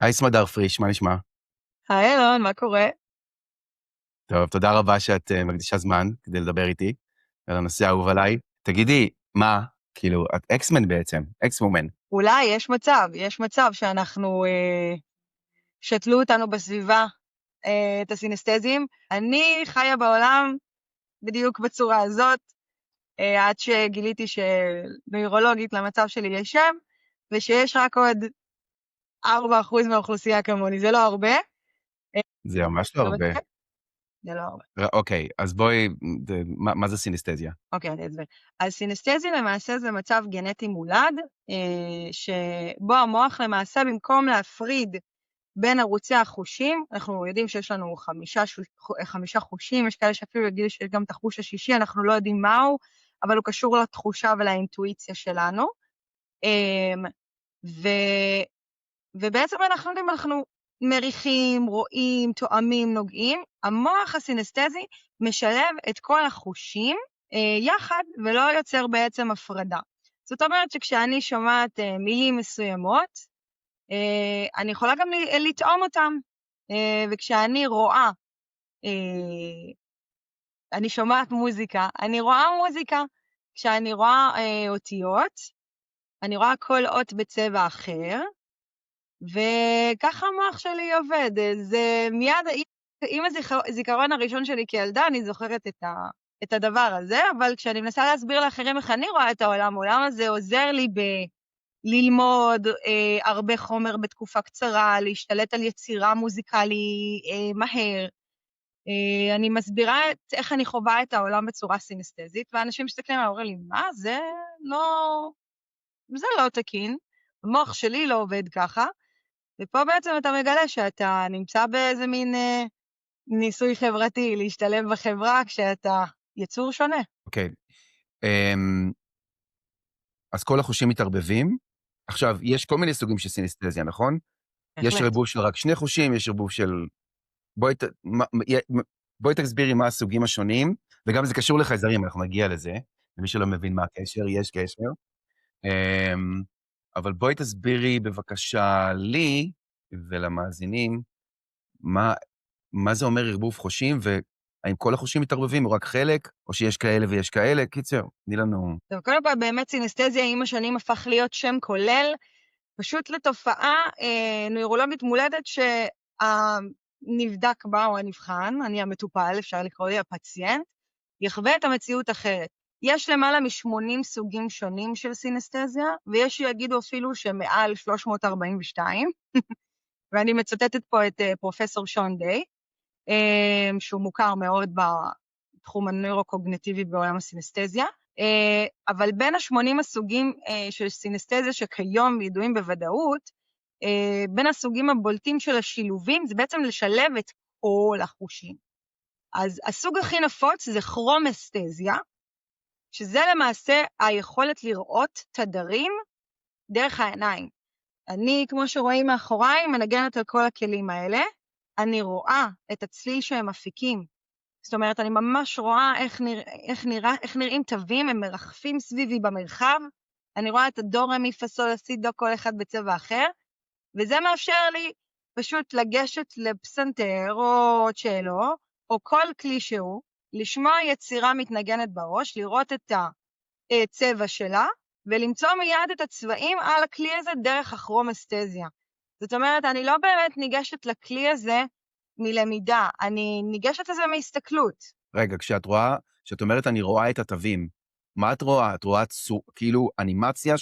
היי סמדר פריש, מה נשמע? היי אלון, מה קורה? טוב, תודה רבה שאת מקדישה זמן כדי לדבר איתי על הנושא האהוב עליי. תגידי, מה? כאילו, את אקסמן בעצם, אקס-וומן. אולי יש מצב שאנחנו, שתלו אותנו בסביבה, את הסינסטזים. אני חיה בעולם בדיוק בצורה הזאת, עד שגיליתי שנוירולוגית למצב שלי יש שם, ושיש רק עוד 4% מהאוכלוסייה כמוני, זה לא הרבה. זה ממש לא אבל הרבה. כן, זה לא הרבה. אוקיי, אז בואי, מה זה סינסתזיה? אוקיי, אני אסביר. אז סינסטזיה למעשה זה מצב גנטי מולד, שבו המוח למעשה במקום להפריד בין ערוצי החושים, אנחנו יודעים שיש לנו 5 חושים, יש כאלה שאפילו יגידו שיש גם את החוש השישי, אנחנו לא יודעים מהו, אבל הוא קשור לתחושה ולאינטואיציה שלנו. ו... ובעצם אנחנו יודעים, אנחנו מריחים, רואים, תואמים, נוגעים. המוח הסינסטזי משלב את כל החושים יחד ולא יוצר בעצם הפרדה. זאת אומרת שכשאני שומעת מילים מסוימות, אני יכולה גם לטעום אותם, וכשאני רואה, אני שומעת מוזיקה, אני רואה מוזיקה, כשאני רואה אותיות, אני רואה כל אות בצבע אחר, וככה המוח שלי עובד. זה מיד, עם הזיכרון הראשון שלי כילדה, אני זוכרת את הדבר הזה, אבל כשאני מנסה להסביר לאחרים איך אני רואה את העולם הזה עוזר לי ללמוד הרבה חומר בתקופה קצרה, להשתלט על יצירה מוזיקלי מהר. אני מסבירה איך אני חווה את העולם בצורה סינסטזית, ואנשים מסתכלים עליי ואומרים לי, מה? זה לא תקין, המוח שלי לא עובד ככה, ופה בעצם אתה מגלה שאתה נמצא באיזה מין ניסוי חברתי, להשתלב בחברה כשאתה יצור שונה. אוקיי, אז כל החושים מתערבבים. עכשיו, יש כל מיני סוגים של סינסתזיה, נכון? יש בהחלט. ערבוב של רק שני חושים, יש ערבוב של... בואי תסבירי מה הסוגים השונים, וגם זה קשור לחייזרים, אנחנו נגיע לזה, למי שלא מבין מה הקשר, יש קשר. אבל בואי תסבירי בבקשה לי ולמאזינים, מה זה אומר ערבוב חושים, והאם כל החושים מתערבבים, או רק חלק, או שיש כאלה ויש כאלה? קיצר, תני לנו... טוב, קודם כל באמת סינסטזיה עם השנים הפך להיות שם כולל, פשוט לתופעה נוירולוגית מולדת שהנבדק בה או הנבחן, אני המטופל, אפשר לקרוא לי הפציינט, יחווה את המציאות אחרת. יש למעלה מ-80 סוגים שונים של סינסטזיה, ויש שיגידו אפילו שמעל 342, ואני מצטטת פה את פרופסור שון דיי, שהוא מוכר מאוד בתחום הנוירוקוגניטיבי בעולם הסינסטזיה, אבל בין ה-80 הסוגים של סינסטזיה שכיום ידועים בוודאות, בין הסוגים הבולטים של השילובים זה בעצם לשלב את כל החושים. אז הסוג הכי נפוץ זה כרומסטזיה, שזה למעשה היכולת לראות תדרים דרך העיניים. אני, כמו שרואים מאחוריי, מנגנת על כל הכלים האלה, אני רואה את הצליל שהם מפיקים. זאת אומרת, אני ממש רואה איך נראים תווים, הם מרחפים סביבי במרחב, אני רואה את הדו רמי פסול לסידו, כל אחד בצבע אחר, וזה מאפשר לי פשוט לגשת לפסנתר או צ'לו, או כל כלי שהוא, לשמוע יצירה מתנגנת בראש, לראות את הצבע שלה, ולמצוא מיד את הצבעים על הכלי הזה דרך הכרומסטזיה. זאת אומרת, אני לא באמת ניגשת לכלי הזה מלמידה, אני ניגשת לזה מהסתכלות. רגע, כשאת אומרת אני רואה את התווים, מה את רואה? את רואה כאילו אנימציה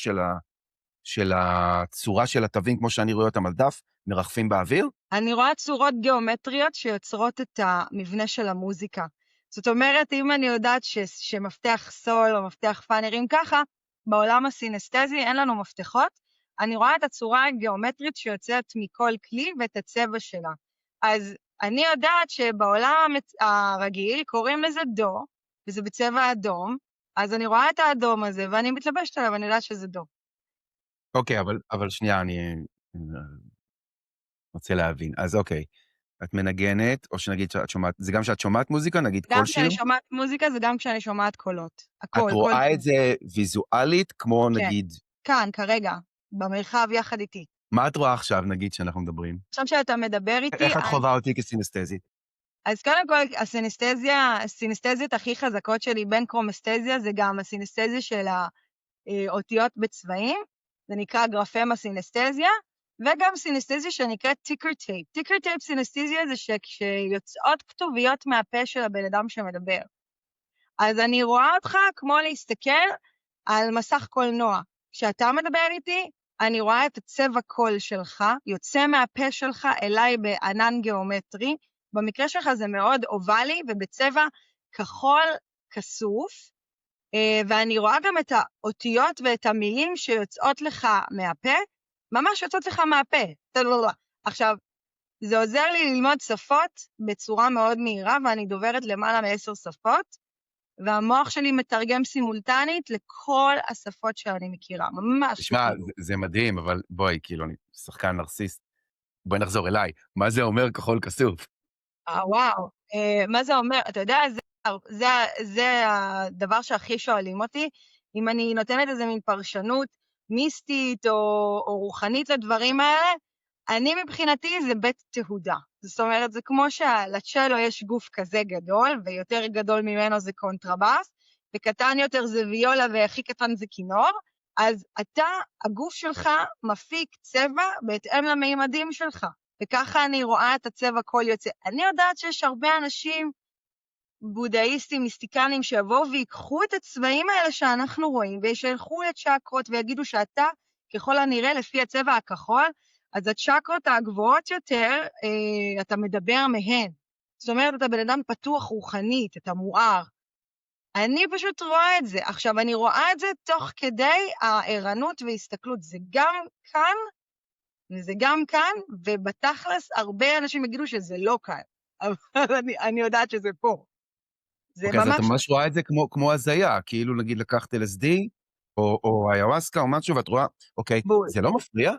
של הצורה של התווים, כמו שאני רואה אותם על דף, מרחפים באוויר? אני רואה צורות גיאומטריות שיוצרות את המבנה של המוזיקה. זאת אומרת, אם אני יודעת שמפתח סול או מפתח פא נראים ככה, בעולם הסינסטזי אין לנו מפתחות, אני רואה את הצורה הגיאומטרית שיוצאת מכל כלי ואת הצבע שלה. אז אני יודעת שבעולם הרגיל קוראים לזה דו, וזה בצבע אדום, אז אני רואה את האדום הזה ואני מתלבשת עליו, אני יודעת שזה דו. אוקיי, אבל שנייה, אני רוצה להבין. אז אוקיי, את מנגנת, או שנגיד שאת שומעת, זה גם שאת שומעת מוזיקה, נגיד גם כל שיר? כשאני שומעת מוזיקה זה גם כשאני שומעת קולות. את הכל, כל רואה טוב. את זה ויזואלית, כמו כן, נגיד... כאן, כרגע, במרחב יחד איתי. מה את רואה עכשיו, נגיד, שאנחנו מדברים? עכשיו שאתה מדבר איתי, איך את חווה אותי כסינסטזית? אז קודם כל, הסינסטזיות הכי חזקות שלי בין קרומסטזיה, זה גם הסינסטזיה של האותיות בצבעים, זה נקרא גרפמה סינסטזיה, וגם סינסטזיה שנקראת טיקר טייפ. טיקר טייפ סינסטזיה זה שכשיוצאות כתוביות מהפה של הבן אדם שמדבר. אז אני רואה אותך כמו להסתכל על מסך קולנוע. כשאתה מדבר איתי, אני רואה את הצבע קול שלך, יוצא מהפה שלך אליי בענן גיאומטרי, במקרה שלך זה מאוד אובלי ובצבע כחול כסוף, ואני רואה גם את האותיות ואת המילים שיוצאות לך מהפה, ממש יוצאות לך מהפה. עכשיו, זה עוזר לי ללמוד שפות בצורה מאוד מהירה, ואני דוברת למעלה מ10 שפות, והמוח שלי מתרגם סימולטנית לכל השפות שאני מכירה, ממש. תשמע, זה מדהים, אבל בואי, כאילו, אני שחקן נרסיסט. בואי נחזור אליי. מה זה אומר כחול כסוף? וואו, מה זה אומר? אתה יודע, זה הדבר שהכי שואלים אותי, אם אני נותנת איזה מין פרשנות מיסטית או רוחנית לדברים האלה, אני מבחינתי זה בית תהודה. זאת אומרת, זה כמו שלצ'לו יש גוף כזה גדול, ויותר גדול ממנו זה קונטרבאס, וקטן יותר זה ויולה, והכי קטן זה כינור, אז אתה, הגוף שלך מפיק צבע בהתאם למימדים שלך. וככה אני רואה את הצבע כל יוצא. אני יודעת שיש הרבה אנשים בודהיסטים, מיסטיקנים, שיבואו ויקחו את הצבעים האלה שאנחנו רואים, וישלחו לצ'קרות ויגידו שאתה, ככל הנראה, לפי הצבע הכחול, אז הצ'קרות הגבוהות יותר, אתה מדבר מהן. זאת אומרת, אתה בן אדם פתוח רוחנית, אתה מואר. אני פשוט רואה את זה. עכשיו, אני רואה את זה תוך כדי הערנות והסתכלות. זה גם כאן, וזה גם כאן, ובתכלס הרבה אנשים יגידו שזה לא כאן, אבל אני יודעת שזה פה. זה אוקיי, אז ממש... אתה ממש רואה את זה כמו הזיה, כאילו נגיד לקחת LSD, או איוואסקה, או משהו, ואת רואה, אוקיי, בול. זה לא מפריע?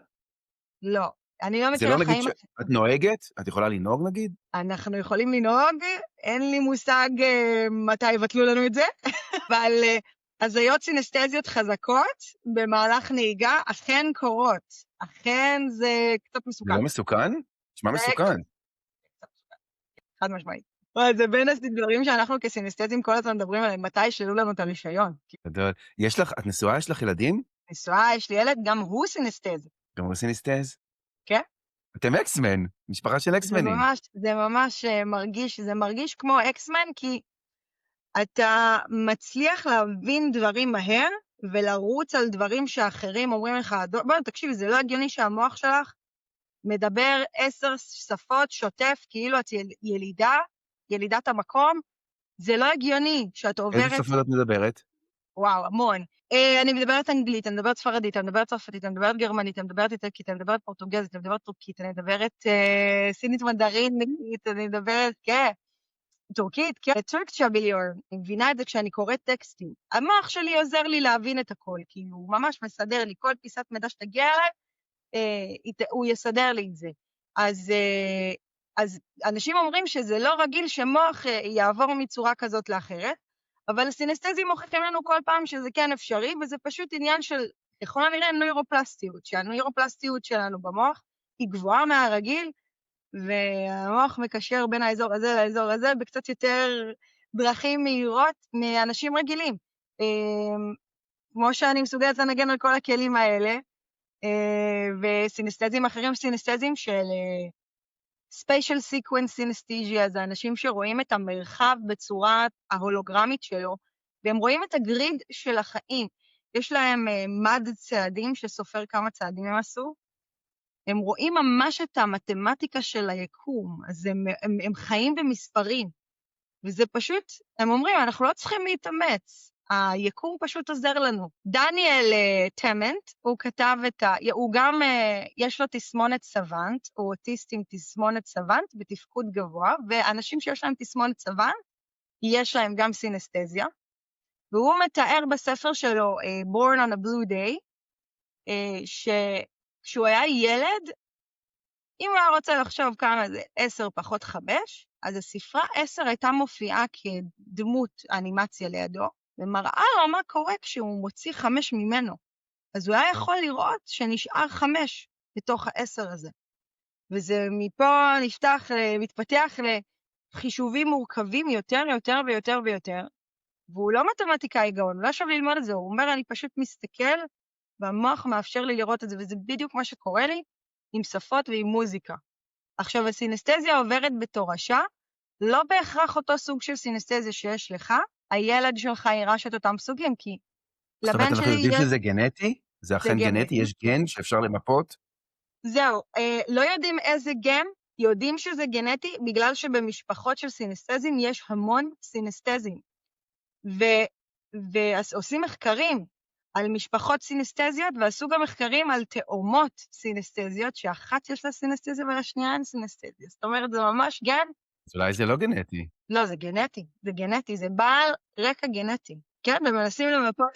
לא. אני לא זה מכירה לא נגיד חיים... שאת נוהגת? את יכולה לנהוג נגיד? אנחנו יכולים לנהוג, אין לי מושג מתי יבטלו לנו את זה, אבל הזיות סינסטזיות חזקות במהלך נהיגה אכן קורות. אכן זה קצת מסוכן. זה לא מסוכן? נשמע מסוכן. חד משמעית. אבל זה בין הדברים שאנחנו כסינסטזים כל הזמן מדברים עליהם, מתי שלו לנו את הרישיון. גדול. יש לך, את נשואה? יש לך ילדים? נשואה, יש לי ילד, גם הוא סינסטז. גם הוא סינסטז? כן. אתם אקסמן, משפחה של אקסמנים. זה ממש מרגיש, זה מרגיש כמו אקסמן, כי אתה מצליח להבין דברים מהר, ולרוץ על דברים שאחרים אומרים לך, בוא תקשיב, זה לא הגיוני שהמוח שלך מדבר 10 שפות שוטף, כאילו את ילידת המקום, זה לא הגיוני שאת עוברת... איזה שפות את מדברת? וואו, המון. אני מדברת אנגלית, אני מדברת ספרדית, אני מדברת צרפתית, אני מדברת גרמנית, אני מדברת איטלקית, אני מדברת פורטוגזית, אני מדברת טורקית, אני מדברת סינית מנדרינית, אני מדברת, כן, טורקית, כן, טורקצ'אביליור, אני מבינה את זה כשאני קוראת טקסטים. המוח שלי עוזר לי להבין את הכל, כי הוא ממש מסדר לי, כל פיסת מידע שתגיע אליי, הוא יסדר לי את זה. אז אנשים אומרים שזה לא רגיל שמוח יעבור מצורה כזאת לאחרת, אבל הסינסטזים מוכיחים לנו כל פעם שזה כן אפשרי, וזה פשוט עניין של, ככל הנראה, נוירופלסטיות, שהנוירופלסטיות שלנו במוח היא גבוהה מהרגיל, והמוח מקשר בין האזור הזה לאזור הזה, בקצת יותר דרכים מהירות מאנשים רגילים. כמו שאני מסוגלת לנגן על כל הכלים האלה, וסינסטזים אחרים, סינסטזים של Spatial Sequence Synesthesia, זה אנשים שרואים את המרחב בצורה ההולוגרמית שלו, והם רואים את הגריד של החיים. יש להם מד צעדים שסופר כמה צעדים הם עשו. הם רואים ממש את המתמטיקה של היקום, אז הם חיים במספרים. וזה פשוט, הם אומרים, אנחנו לא צריכים להתאמץ, היקום פשוט עוזר לנו. דניאל טמנט, הוא כתב הוא גם, יש לו תסמונת סוונט, הוא אוטיסט עם תסמונת סוונט בתפקוד גבוה, ואנשים שיש להם תסמונת סוונט, יש להם גם סינסטזיה, והוא מתאר בספר שלו, Born on a Blue Day, שכשהוא היה ילד, אם הוא היה רוצה לחשוב כמה זה 10 פחות 5, אז הספרה 10 הייתה מופיעה כדמות אנימציה לידו, ומראה לו מה קורה כשהוא מוציא 5 ממנו. אז הוא היה יכול לראות שנשאר 5, בתוך ה10 הזה. וזה מפה מתפתח לחישובים מורכבים יותר, יותר ויותר ויותר, והוא לא מתמטיקאי גאון, הוא לא יושב ללמוד את זה, הוא אומר, אני פשוט מסתכל, והמוח מאפשר לי לראות את זה, וזה בדיוק מה שקורה לי עם שפות ועם מוזיקה. עכשיו, הסינסטזיה עוברת בתורשה, לא בהכרח אותו סוג של סינסטזיה שיש לך, הילד שלך ירש את אותם סוגים, כי זאת אומרת, לבן אנחנו שלי יודעים יש... שזה גנטי? זה זה אכן גנטי? גנטי. יש גן שאפשר למפות? זהו, לא יודעים איזה גן, יודעים שזה גנטי, בגלל שבמשפחות של סינסטזים יש המון סינסטזים. ועושים מחקרים על משפחות סינסטזיות, ועשו גם מחקרים על תאומות סינסטזיות, שאחת יש לה סינסטזיה ולשנייה אין סינסטזיה. זאת אומרת, זה ממש גן. אז אולי זה לא גנטי. לא, זה גנטי, זה גנטי, זה בעל רקע גנטי. כן, ומנסים למפות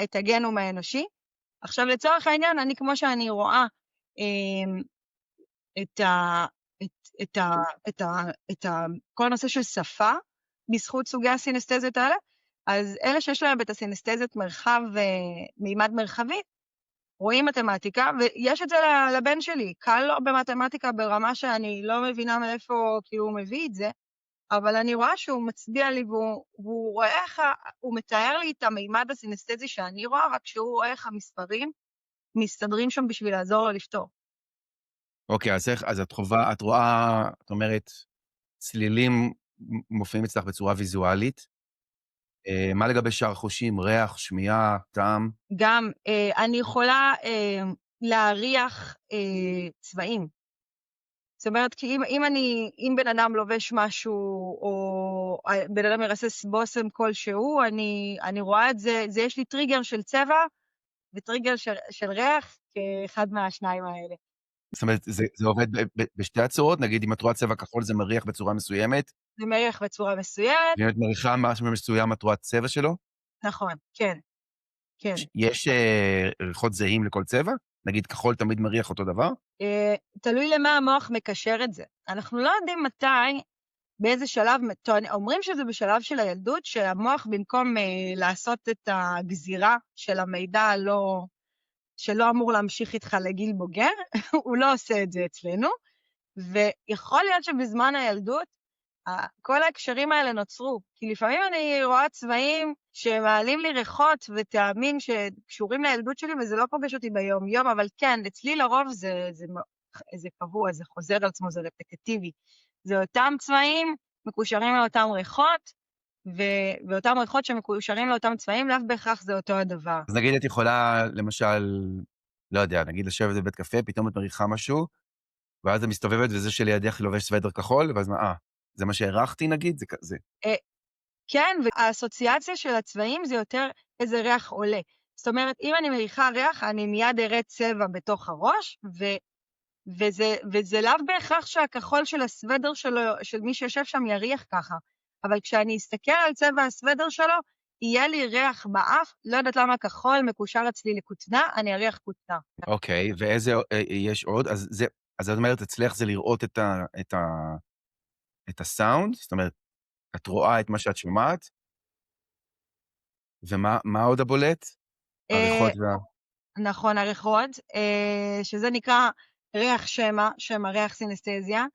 את הגנום האנושי. עכשיו, לצורך העניין, אני, כמו שאני רואה, את ה... כל הנושא של שפה, בזכות סוגי הסינסטזיות האלה, אז אלה שיש להם את הסינסטזיות מרחב, מימד מרחבי, רואים מתמטיקה, ויש את זה לבן שלי, קל לו במתמטיקה ברמה שאני לא מבינה מאיפה כאילו הוא מביא את זה, אבל אני רואה שהוא מצביע לי, והוא רואה איך, הוא מתאר לי את המימד הסינסטזי שאני רואה, רק שהוא רואה איך המספרים מסתדרים שם בשביל לעזור לו לפתור. אוקיי, אז את רואה, את אומרת, צלילים מופיעים אצלך בצורה ויזואלית. מה לגבי שאר חושים? ריח, שמיעה, טעם? גם אני יכולה להריח צבעים. זאת אומרת, כי אם בן אדם לובש משהו, או בן אדם מרסס בושם כלשהו, אני רואה את זה, יש לי טריגר של צבע, וטריגר של ריח, כאחד מהשניים האלה. זאת אומרת, זה עובד בשתי הצורות? נגיד, אם את רואה צבע כחול, זה מריח בצורה מסוימת? זה מריח בצורה מסוימת. ואם את מריחה משהו מסוים, את רואה צבע שלו? נכון, כן, כן. יש ריחות זהים לכל צבע? נגיד, כחול תמיד מריח אותו דבר? תלוי למה המוח מקשר את זה. אנחנו לא יודעים מתי, באיזה שלב, אומרים שזה בשלב של הילדות, שהמוח במקום לעשות את הגזירה של המידע שלא אמור להמשיך איתך לגיל בוגר, הוא לא עושה את זה אצלנו, ויכול להיות שבזמן הילדות, כל ההקשרים האלה נוצרו, כי לפעמים אני רואה צבעים שמעלים לי ריחות וטעמים שקשורים לילדות שלי, וזה לא פוגש אותי ביום יום, אבל כן, אצלי לרוב זה קבוע, זה חוזר על עצמו, זה רפטטיבי. זה אותם צבעים מקושרים לאותם ריחות, ואותם ריחות שמקושרים לאותם צבעים, לאו בהכרח זה אותו הדבר. אז נגיד, את יכולה, למשל, לא יודע, נגיד לשבת בבית קפה, פתאום את מריחה משהו, ואז את מסתובבת, וזה שלידך לובש סוודר כחול, ואז מה, זה מה שהערכתי, נגיד? זה כזה. כן, והאסוציאציה של הצבעים זה יותר איזה ריח עולה. זאת אומרת, אם אני מריחה ריח, אני מיד אראה צבע בתוך הראש, וזה לאו בהכרח שהכחול של הסוודר שלו, של מי שיושב שם יריח ככה. אבל כשאני אסתכל על צבע הסוודר שלו, יהיה לי ריח באף, לא יודעת למה כחול מקושר אצלי לכותנה, אני אריח כותנה. אוקיי, ואיזה, יש עוד? אז את אומרת, אצלך זה לראות את הסאונד, זאת אומרת, את רואה את מה שאת שומעת, ומה עוד הבולט? הריחות נכון, הריחות, שזה נקרא ריח שמע ריח סינסטזיה.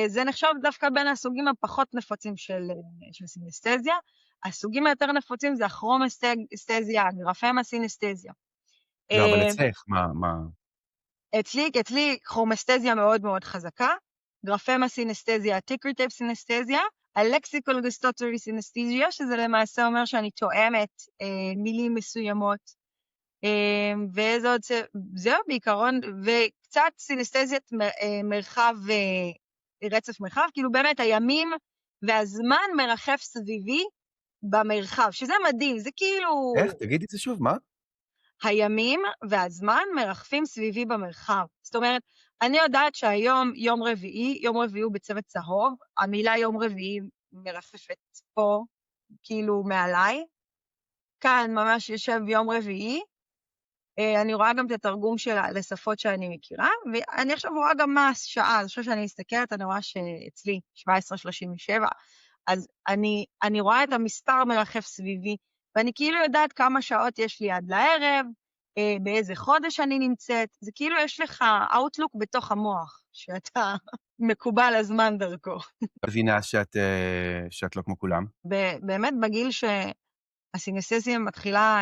זה נחשב דווקא בין הסוגים הפחות נפוצים של סינסטזיה. הסוגים היותר נפוצים זה הכרומסטזיה, הגרפמה סינסטזיה. לא, אבל אצלך, מה? אצלי כרומסטזיה מאוד מאוד חזקה, גרפמה סינסטזיה, טיקרטייפ סינסטזיה, הלקסיקול גוסטוטורי סינסטזיה, שזה למעשה אומר שאני תואמת מילים מסוימות, זהו בעיקרון, וקצת סינסטזיית מרחב, רצף מרחב, כאילו באמת הימים והזמן מרחף סביבי במרחב, שזה מדהים, זה כאילו... איך? תגידי את זה שוב, מה? הימים והזמן מרחפים סביבי במרחב. זאת אומרת, אני יודעת שהיום יום רביעי הוא בצבע צהוב, המילה יום רביעי מרחפת פה, כאילו מעליי, כאן ממש יושב יום רביעי, אני רואה גם את התרגום שלה לשפות שאני מכירה, ואני עכשיו רואה גם מה השעה, אני חושבת שאני מסתכלת, אני רואה שאצלי 17:37, אז אני רואה את המספר מרחף סביבי, ואני כאילו יודעת כמה שעות יש לי עד לערב, באיזה חודש אני נמצאת, זה כאילו יש לך Outlook בתוך המוח, שאתה מקובל הזמן דרכו. מבינה שאת לא כמו כולם. באמת בגיל שהסינסתזיה מתחילה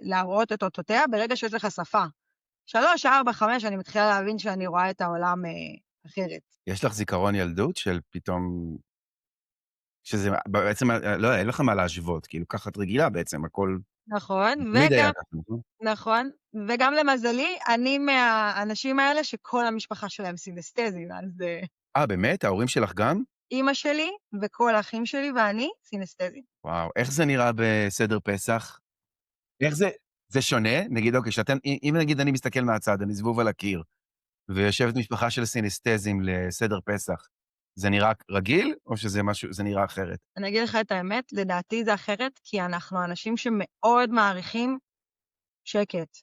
להראות את אותותיה, ברגע שיש לך שפה. 3, 4, 5, אני מתחילה להבין שאני רואה את העולם אחרת. יש לך זיכרון ילדות של פתאום, שזה בעצם, לא, אין לך מה להשוות, כאילו, ככה את רגילה בעצם, הכל נכון, תמיד היה ככה, נכון? נכון, וגם למזלי, אני מהאנשים האלה שכל המשפחה שלהם סינסתזים, אז באמת? ההורים שלך גם? אימא שלי וכל האחים שלי ואני סינסתזים. וואו, איך זה נראה בסדר פסח? איך זה שונה? נגיד, אוקיי, אם נגיד אני מסתכל מהצד, אני זבוב על הקיר, ויושבת משפחה של סינסתזים לסדר פסח, זה נראה רגיל, או שזה משהו, זה נראה אחרת? אני אגיד לך את האמת, לדעתי זה אחרת, כי אנחנו אנשים שמאוד מעריכים שקט.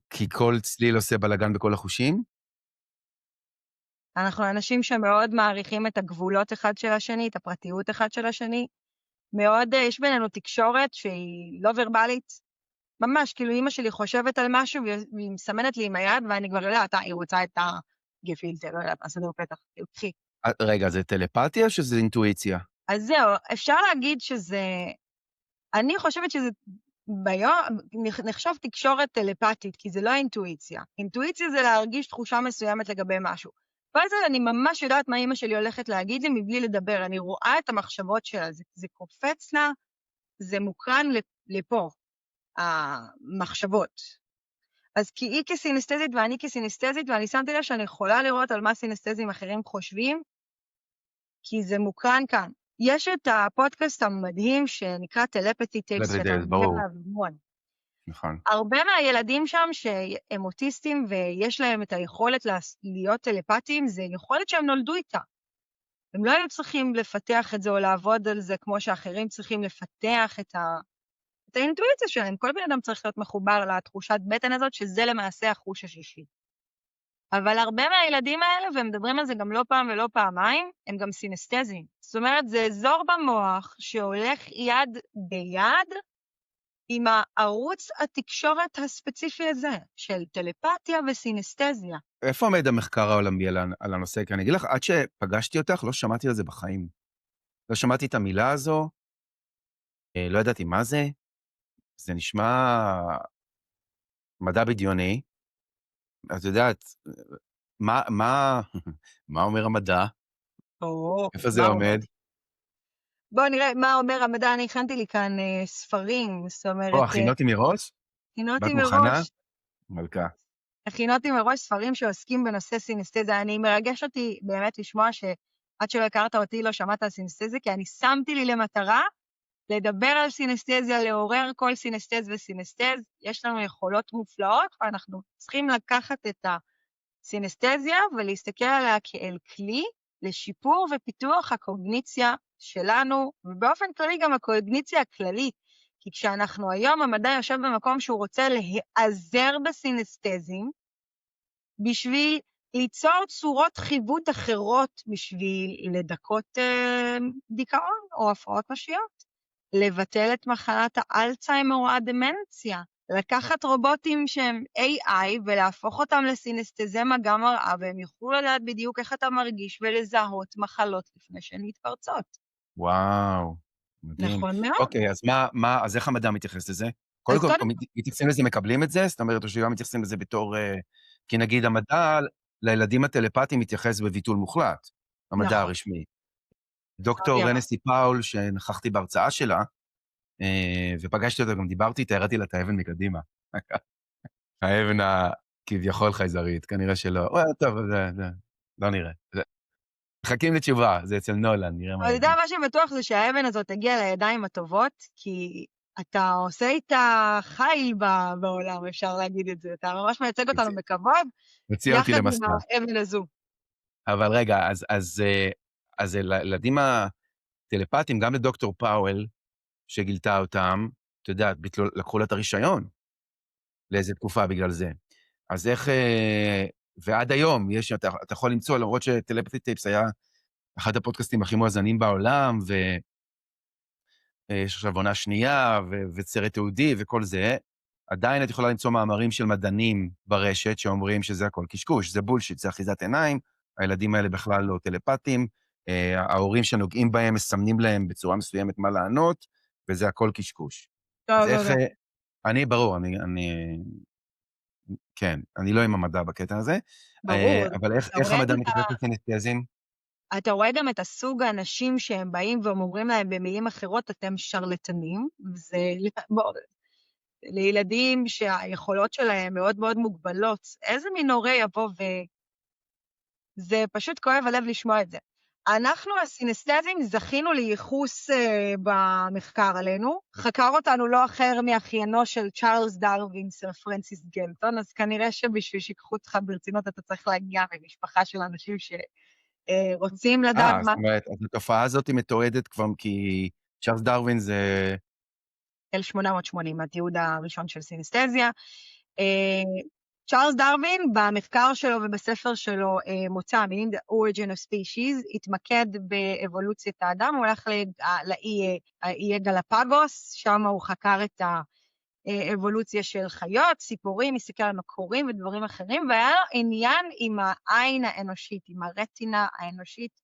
כי כל צליל עושה בלגן בכל החושים? אנחנו אנשים שמאוד מעריכים את הגבולות אחד של השני, את הפרטיות אחד של השני. מאוד, יש בינינו תקשורת שהיא לא ורבלית. ממש, כאילו אמא שלי חושבת על משהו והיא מסמנת לי עם היד, ואני כבר יודעת, היא רוצה את הגפילטר, לא יודעת, הסדר פתח, כאילו, קחי. רגע, זה טלפתיה או שזה אינטואיציה? אז זהו, אפשר להגיד שזה, אני חושבת שזה ביום, נחשב תקשורת טלפתית, כי זה לא אינטואיציה. אינטואיציה זה להרגיש תחושה מסוימת לגבי משהו. ואז אני ממש יודעת מה אמא שלי הולכת להגיד לי מבלי לדבר, אני רואה את המחשבות שלה, זה קופץ לה, זה מוקרן לפה, המחשבות. אז כי היא כסינסתזית ואני כסינסתזית, ואני שמתי לה שאני יכולה לראות על מה סינסתזים אחרים חושבים, כי זה מוקרן כאן. יש את הפודקאסט המדהים שנקרא טלפתי טיפס, שאתה מדבר ברור, עליו המון. נכון. הרבה מהילדים שם שהם אוטיסטים ויש להם את היכולת להיות טלפתיים, זה יכולת שהם נולדו איתה. הם לא היו צריכים לפתח את זה או לעבוד על זה כמו שאחרים צריכים לפתח את האינטואיציה שלהם. כל בן אדם צריך להיות מחובר לתחושת בטן הזאת, שזה למעשה החוש השישי. אבל הרבה מהילדים האלה, והם מדברים על זה גם לא פעם ולא פעמיים, הם גם סינסתזים. זאת אומרת, זה אזור במוח שהולך יד ביד עם הערוץ התקשורת הספציפי הזה, של טלפתיה וסינסתזיה. איפה עומד המחקר העולמי על הנושא? כי אני אגיד לך, עד שפגשתי אותך, לא שמעתי על זה בחיים. לא שמעתי את המילה הזו, לא ידעתי מה זה. זה נשמע מדע בדיוני. את יודעת, מה אומר המדע? או, איפה זה וואו. עומד? בואו נראה מה אומר המדע, אני הכנתי לי כאן ספרים, זאת אומרת, הכינותי מראש? הכינותי באת מוכנה? מראש, מלכה. הכינותי מראש ספרים שעוסקים בנושא סינסתזיה. אני מרגש אותי באמת לשמוע שעד שלא הכרת אותי לא שמעת על סינסתזיה, כי אני שמתי לי למטרה לדבר על סינסתזיה, לעורר כל סינסתז וסינסתז. יש לנו יכולות מופלאות, ואנחנו צריכים לקחת את הסינסתזיה ולהסתכל עליה כאל כלי לשיפור ופיתוח הקוגניציה שלנו, ובאופן כללי גם הקוגניציה הכללית, כי כשאנחנו היום, המדע יושב במקום שהוא רוצה להיעזר בסינסתזים, בשביל ליצור צורות חיווט אחרות, בשביל לדכות דיכאון או הפרעות נפשיות, לבטל את מחלת האלצהיימר או הדמנציה, לקחת רובוטים שהם AI ולהפוך אותם לסינסתזמה גם מראה, והם יוכלו לדעת בדיוק איך אתה מרגיש ולזהות מחלות לפני שהן מתפרצות. וואו, מדהים. נכון מאוד. אוקיי, אז איך המדע מתייחס לזה? קודם אז כל, קודם מתייחסים לזה, מקבלים את זה? זאת אומרת, או שגם מתייחסים לזה בתור, כי נגיד המדע לילדים הטלפתיים מתייחס בביטול מוחלט, המדע נכון, הרשמי. לצערי דוקטור הרב. רנסי פאול, שנכחתי בהרצאה שלה, ופגשתי אותה, גם דיברתי איתה, הראיתי לה את האבן מקדימה. האבן הכביכול חייזרית, כנראה שלא. טוב, זה, לא נראה. מחכים לתשובה, זה אצל נולן, נראה מה אבל אתה יודע, יגיד. מה שבטוח זה שהאבן הזאת תגיע לידיים הטובות, כי אתה עושה איתה חיל בעולם, אפשר להגיד את זה. אתה ממש מייצג אותנו בכבוד, מציע אותי יחד עם למסע. האבן הזו. אבל רגע, אז לילדים הטלפתיים, גם לדוקטור פאוול, שגילתה אותם, אתה יודע, לקחו לה את הרישיון לאיזה תקופה בגלל זה. אז איך, ועד היום, אתה יכול למצוא, למרות שטלפתי טיפס היה אחד הפודקאסטים הכי מואזנים בעולם, ויש עכשיו עונה שנייה, וסרט תיעודי וכל זה, עדיין את יכולה למצוא מאמרים של מדענים ברשת שאומרים שזה הכל קשקוש, זה בולשיט, זה אחיזת עיניים, הילדים האלה בכלל לא טלפתיים, ההורים שנוגעים בהם מסמנים להם בצורה מסוימת מה לענות, וזה הכל קשקוש. אז לא, לא, איך, לא. ברור, כן, אני לא עם המדע בקטע הזה, ברור. אבל אתה איך רואה המדע גם מתייחס לסינסתזים? אתה רואה גם את הסוג האנשים שהם באים ואומרים להם במילים אחרות, אתם שרלטנים, וזה לילדים שהיכולות שלהם מאוד מאוד מוגבלות. איזה מין הורה יבוא זה פשוט כואב הלב לשמוע את זה. אנחנו הסינסתזים זכינו לייחוס במחקר עלינו, חקר אותנו לא אחר מאחיינו של צ'ארלס דרווין, סר פרנסיס גלטון, אז כנראה שבשביל שיקחו אותך ברצינות אתה צריך להגיע ממשפחה של אנשים שרוצים לדעת זאת מה. אומרת, אז התופעה הזאת היא מתועדת כבר, כי צ'ארלס דרווין זה... 1880, התיעוד הראשון של סינסתזיה. צ'ארלס דרווין, במחקר שלו ובספר שלו, מוצא המינים, The Origin of Species, התמקד באבולוציית האדם, הוא הלך לאיי גלפגוס, שם הוא חקר את האבולוציה של חיות, ציפורים, הסתכל על מקורים ודברים אחרים, והיה לו עניין עם העין האנושית, עם הרטינה האנושית,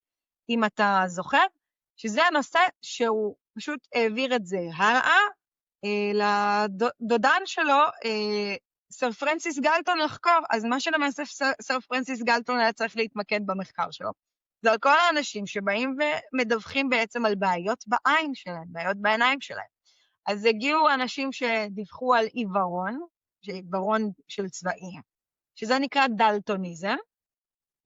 אם אתה זוכר, שזה הנושא שהוא פשוט העביר את זה הלאה, לדודן שלו, סר פרנסיס גלטון לחקור, אז מה שלמעשה סר פרנסיס גלטון היה צריך להתמקד במחקר שלו. זה על כל האנשים שבאים ומדווחים בעצם על בעיות בעין שלהם, בעיות בעיניים שלהם. אז הגיעו אנשים שדיווחו על עיוורון של צבעים, שזה נקרא דלטוניזם,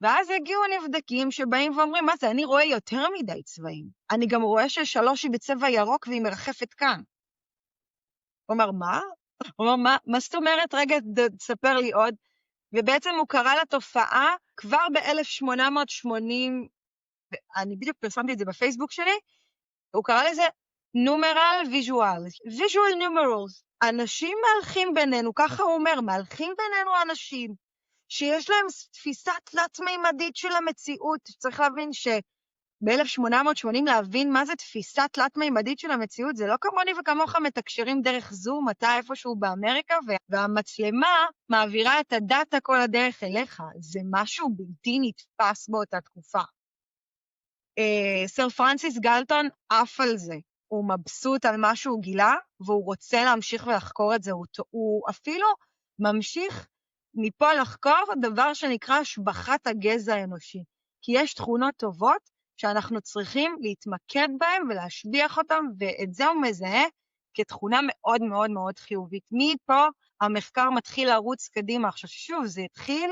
ואז הגיעו נבדקים שבאים ואומרים, מה זה, אני רואה יותר מדי צבעים. אני גם רואה ששלוש היא בצבע ירוק והיא מרחפת כאן. הוא אומר, מה? הוא אומר, מה זאת אומרת? רגע, תספר לי עוד. ובעצם הוא קרא לתופעה כבר ב-1880, אני בדיוק פרסמתי את זה בפייסבוק שלי, הוא קרא לזה numeral visual numerals. אנשים מהלכים בינינו, ככה הוא אומר, מהלכים בינינו אנשים שיש להם תפיסה תלת-מימדית של המציאות. צריך להבין ב-1880 להבין מה זה תפיסה תלת-מימדית של המציאות, זה לא כמוני וכמוך מתקשרים דרך זום, אתה איפשהו באמריקה, והמצלמה מעבירה את הדאטה כל הדרך אליך, זה משהו בלתי נתפס באותה תקופה. סר פרנסיס גלטון עף על זה, הוא מבסוט על מה שהוא גילה, והוא רוצה להמשיך ולחקור את זה, הוא אפילו ממשיך מפה לחקור דבר שנקרא השבחת הגזע האנושי, כי יש תכונות טובות, שאנחנו צריכים להתמקד בהם ולהשביח אותם, ואת זה הוא מזהה כתכונה מאוד מאוד מאוד חיובית. מפה המחקר מתחיל לרוץ קדימה. עכשיו שוב, זה התחיל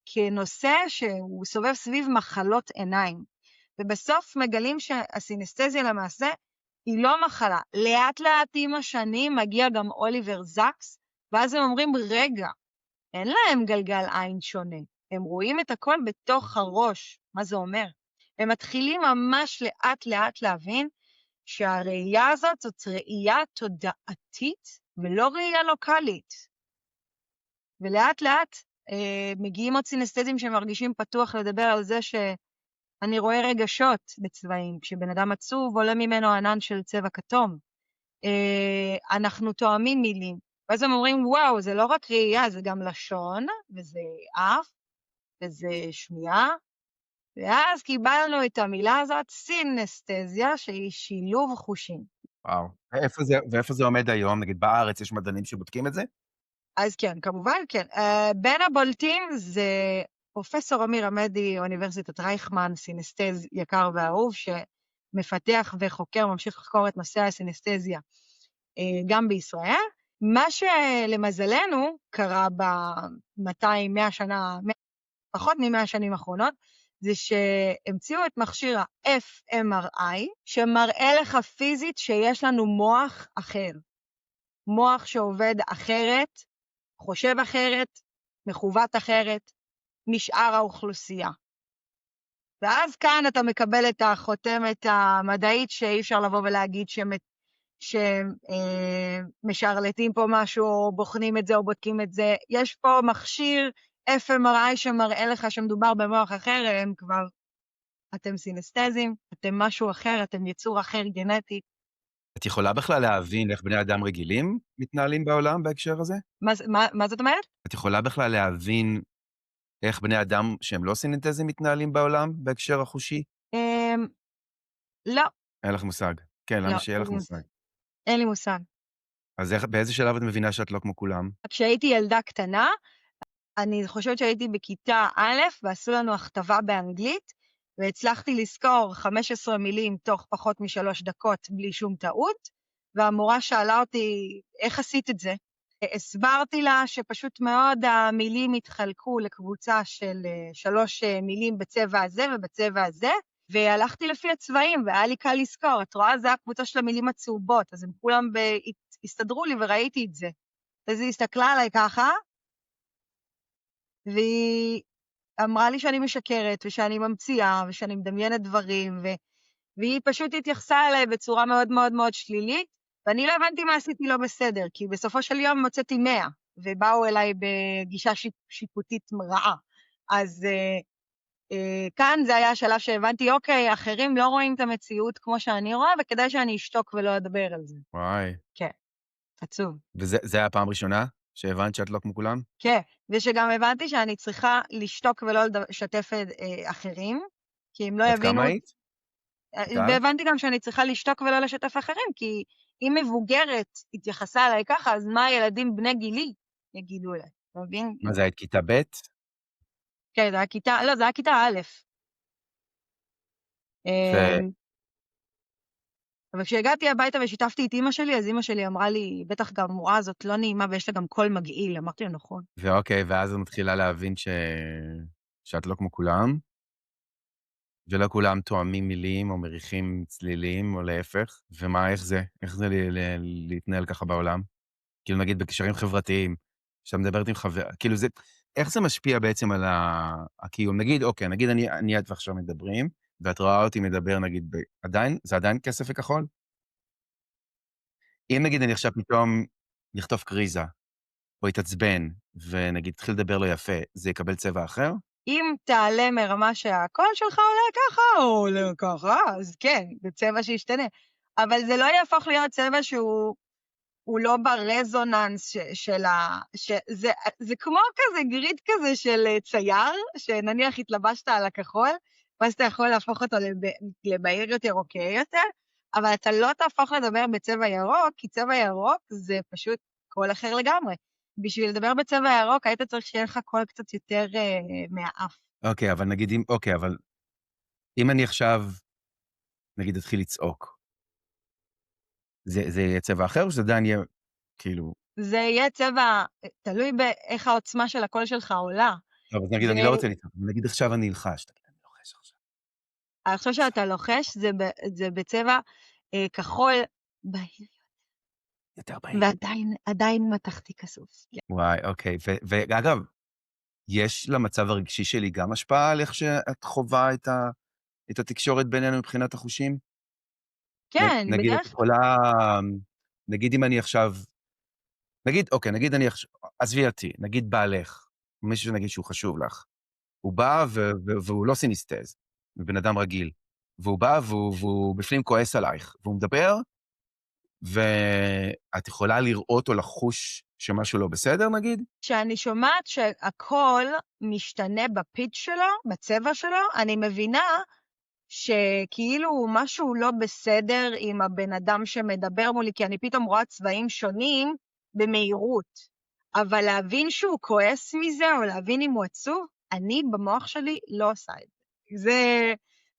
כנושא שהוא סובב סביב מחלות עיניים, ובסוף מגלים שהסינסתזיה למעשה היא לא מחלה. לאט לאט עם השנים מגיע גם אוליבר זקס, ואז הם אומרים, רגע, אין להם גלגל עין שונה. הם רואים את הכל בתוך הראש. מה זה אומר? הם מתחילים ממש לאט לאט להבין שהראייה הזאת זאת ראייה תודעתית ולא ראייה לוקלית. ולאט לאט מגיעים עוד סינסתזים שמרגישים פתוח לדבר על זה שאני רואה רגשות בצבעים. כשבן אדם עצוב עולה ממנו ענן של צבע כתום. אנחנו תואמים מילים. ואז הם אומרים, וואו, זה לא רק ראייה, זה גם לשון, וזה אף, וזה שמיעה, ואז קיבלנו את המילה הזאת, סינסתזיה, שהיא שילוב חושים. וואו. ואיפה זה עומד היום? נגיד בארץ יש מדענים שבודקים את זה? אז כן, כמובן, כן. בין הבולטים זה פרופסור אמיר עמדי, אוניברסיטת רייכמן, סינסתז יקר ואהוב, שמפתח וחוקר, ממשיך לחקור את נושא הסינסתזיה גם בישראל. מה שלמזלנו קרה ב-200-100 שנה, פחות מ-100 שנים האחרונות, זה שהמציאו את מכשיר ה-FMRI, שמראה לך פיזית שיש לנו מוח אחר. מוח שעובד אחרת, חושב אחרת, מכוות אחרת, משאר האוכלוסייה. ואז כאן אתה מקבל את החותמת המדעית שאי אפשר לבוא ולהגיד שמשרלטים פה משהו, או בוחנים את זה או בודקים את זה. יש פה מכשיר FMRI שמראה לך שמדובר במוח אחר, הם כבר, אתם סינסתזים, אתם משהו אחר, אתם יצור אחר גנטי. את יכולה בכלל להבין איך בני אדם רגילים מתנהלים בעולם בהקשר הזה? מה זאת אומרת? את יכולה בכלל להבין איך בני אדם שהם לא סינתזים מתנהלים בעולם בהקשר החושי? אמ, לא, אין לך מושג. כן, לא, למה שיהיה לך מושג? אין לי מושג. אז איך, באיזה שלב את מבינה שאת לא כמו כולם? כשהייתי ילדה קטנה, אני חושבת שהייתי בכיתה א', ועשו לנו הכתבה באנגלית, והצלחתי לזכור 15 מילים תוך פחות מ3 דקות בלי שום טעות, והמורה שאלה אותי, איך עשית את זה? הסברתי לה שפשוט מאוד המילים התחלקו לקבוצה של 3 מילים בצבע הזה ובצבע הזה, והלכתי לפי הצבעים, והיה לי קל לזכור. את רואה, זה הקבוצה של המילים הצהובות, אז הם כולם הסתדרו לי וראיתי את זה. אז היא הסתכלה עליי ככה, והיא אמרה לי שאני משקרת, ושאני ממציאה, ושאני מדמיינת דברים, והיא פשוט התייחסה אליי בצורה מאוד מאוד מאוד שלילית, ואני לא הבנתי מה עשיתי לא בסדר, כי בסופו של יום מוצאתי 100, ובאו אליי בגישה שיפוטית רעה. אז כאן זה היה השלב שהבנתי, אוקיי, אחרים לא רואים את המציאות כמו שאני רואה, וכדאי שאני אשתוק ולא אדבר על זה. וואי. כן, עצוב. וזה היה הפעם ראשונה שהבנת שאת לא כמו כולם? כן, ושגם הבנתי שאני צריכה לשתוק ולא לשתף אחרים, כי אם לא בת יבינו, כמה היית? כיתה א'? והבנתי גם שאני צריכה לשתוק ולא לשתף אחרים, כי אם מבוגרת התייחסה אליי ככה, אז מה ילדים בני גילי יגידו אליי? אתה מבין? מה זה, היית כיתה ב'? כן, זה היה כיתה, לא, זה היה כיתה א'. ו... אמ, אבל כשהגעתי הביתה ושיתפתי את אמא שלי, אז אמא שלי אמרה לי, בטח גם המורה הזאת לא נעימה ויש לה גם קול מגעיל. אמרתי לה, נכון. ואוקיי, ואז את מתחילה להבין שאת לא כמו כולם, ולא כולם תואמים מילים או מריחים צלילים או להפך, ומה, איך זה? איך זה להתנהל ככה בעולם? כאילו נגיד בקשרים חברתיים, כשאת מדברת עם חבר, כאילו זה, איך זה משפיע בעצם על הקיום? נגיד, אוקיי, נגיד אני את ועכשיו מדברים, ואת רואה אותי מדבר נגיד, עדיין, זה עדיין כסף וכחול? אם נגיד אני עכשיו פתאום נכתוב קריזה, או יתעצבן, ונגיד תתחיל לדבר לא יפה, זה יקבל צבע אחר? אם תעלה מרמה שהקול שלך עולה ככה או עולה ככה, אז כן, זה צבע שישתנה. אבל זה לא יהפוך להיות צבע שהוא לא ברזוננס של זה כמו כזה גריד כזה של צייר, שנניח התלבשת על הכחול, ואז אתה יכול להפוך אותו לבהיר יותר או כהה יותר, אבל אתה לא תהפוך לדבר בצבע ירוק, כי צבע ירוק זה פשוט קול אחר לגמרי. בשביל לדבר בצבע ירוק, היית צריך שיהיה לך קול קצת יותר מהאף. אוקיי, אבל נגיד אם, אוקיי, אבל אם אני עכשיו, נגיד אתחיל לצעוק, זה יהיה צבע אחר, או שזה עדיין יהיה, כאילו... זה יהיה צבע, תלוי באיך העוצמה של הקול שלך עולה. טוב, אז נגיד אני לא רוצה לצעוק, נגיד עכשיו אני אלחש, תגיד, אני לוחש עכשיו. עכשיו שאתה לוחש, זה בצבע כחול בהיר, יותר בהיר. ועדיין מתכתי כסוף. וואי, אוקיי. ואגב, יש למצב הרגשי שלי גם השפעה על איך שאת חווה את התקשורת בינינו מבחינת החושים? כן, נגיד, את בדרך יכולה, נגיד אם אני עכשיו, נגיד, אוקיי, נגיד אני עכשיו, עזבי אותי, נגיד בעלך, מישהו שנגיד שהוא חשוב לך. הוא בא והוא לא סיניסטז, הוא בן אדם רגיל. והוא בא והוא בפנים כועס עלייך, והוא מדבר, ואת יכולה לראות או לחוש שמשהו לא בסדר, נגיד? כשאני שומעת שהקול משתנה בפיץ' שלו, בצבע שלו, אני מבינה שכאילו משהו לא בסדר עם הבן אדם שמדבר מולי, כי אני פתאום רואה צבעים שונים במהירות. אבל להבין שהוא כועס מזה, או להבין אם הוא עצוב, אני במוח שלי לא עושה את זה.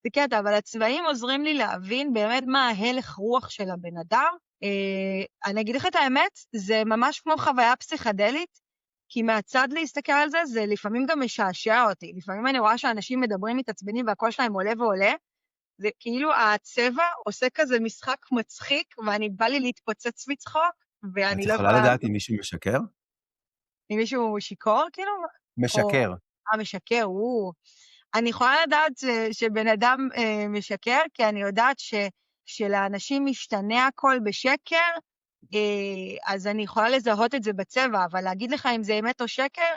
זה קטע, אבל הצבעים עוזרים לי להבין באמת מה ההלך רוח של הבן אדם. אני אגיד לך את האמת, זה ממש כמו חוויה פסיכדלית, כי מהצד להסתכל על זה, זה לפעמים גם משעשע אותי. לפעמים אני רואה שאנשים מדברים מתעצבנים והקול שלהם עולה ועולה, זה כאילו הצבע עושה כזה משחק מצחיק, ואני בא לי להתפוצץ מצחוק, ואני את לא יכולה יכולה... לדעת אם מישהו משקר? אם מישהו שיכור, כאילו? או... משקר. משקר, אני יכולה לדעת שבן אדם משקר, כי אני יודעת שלאנשים משתנה הכל בשקר, אז אני יכולה לזהות את זה בצבע, אבל להגיד לך אם זה אמת או שקר,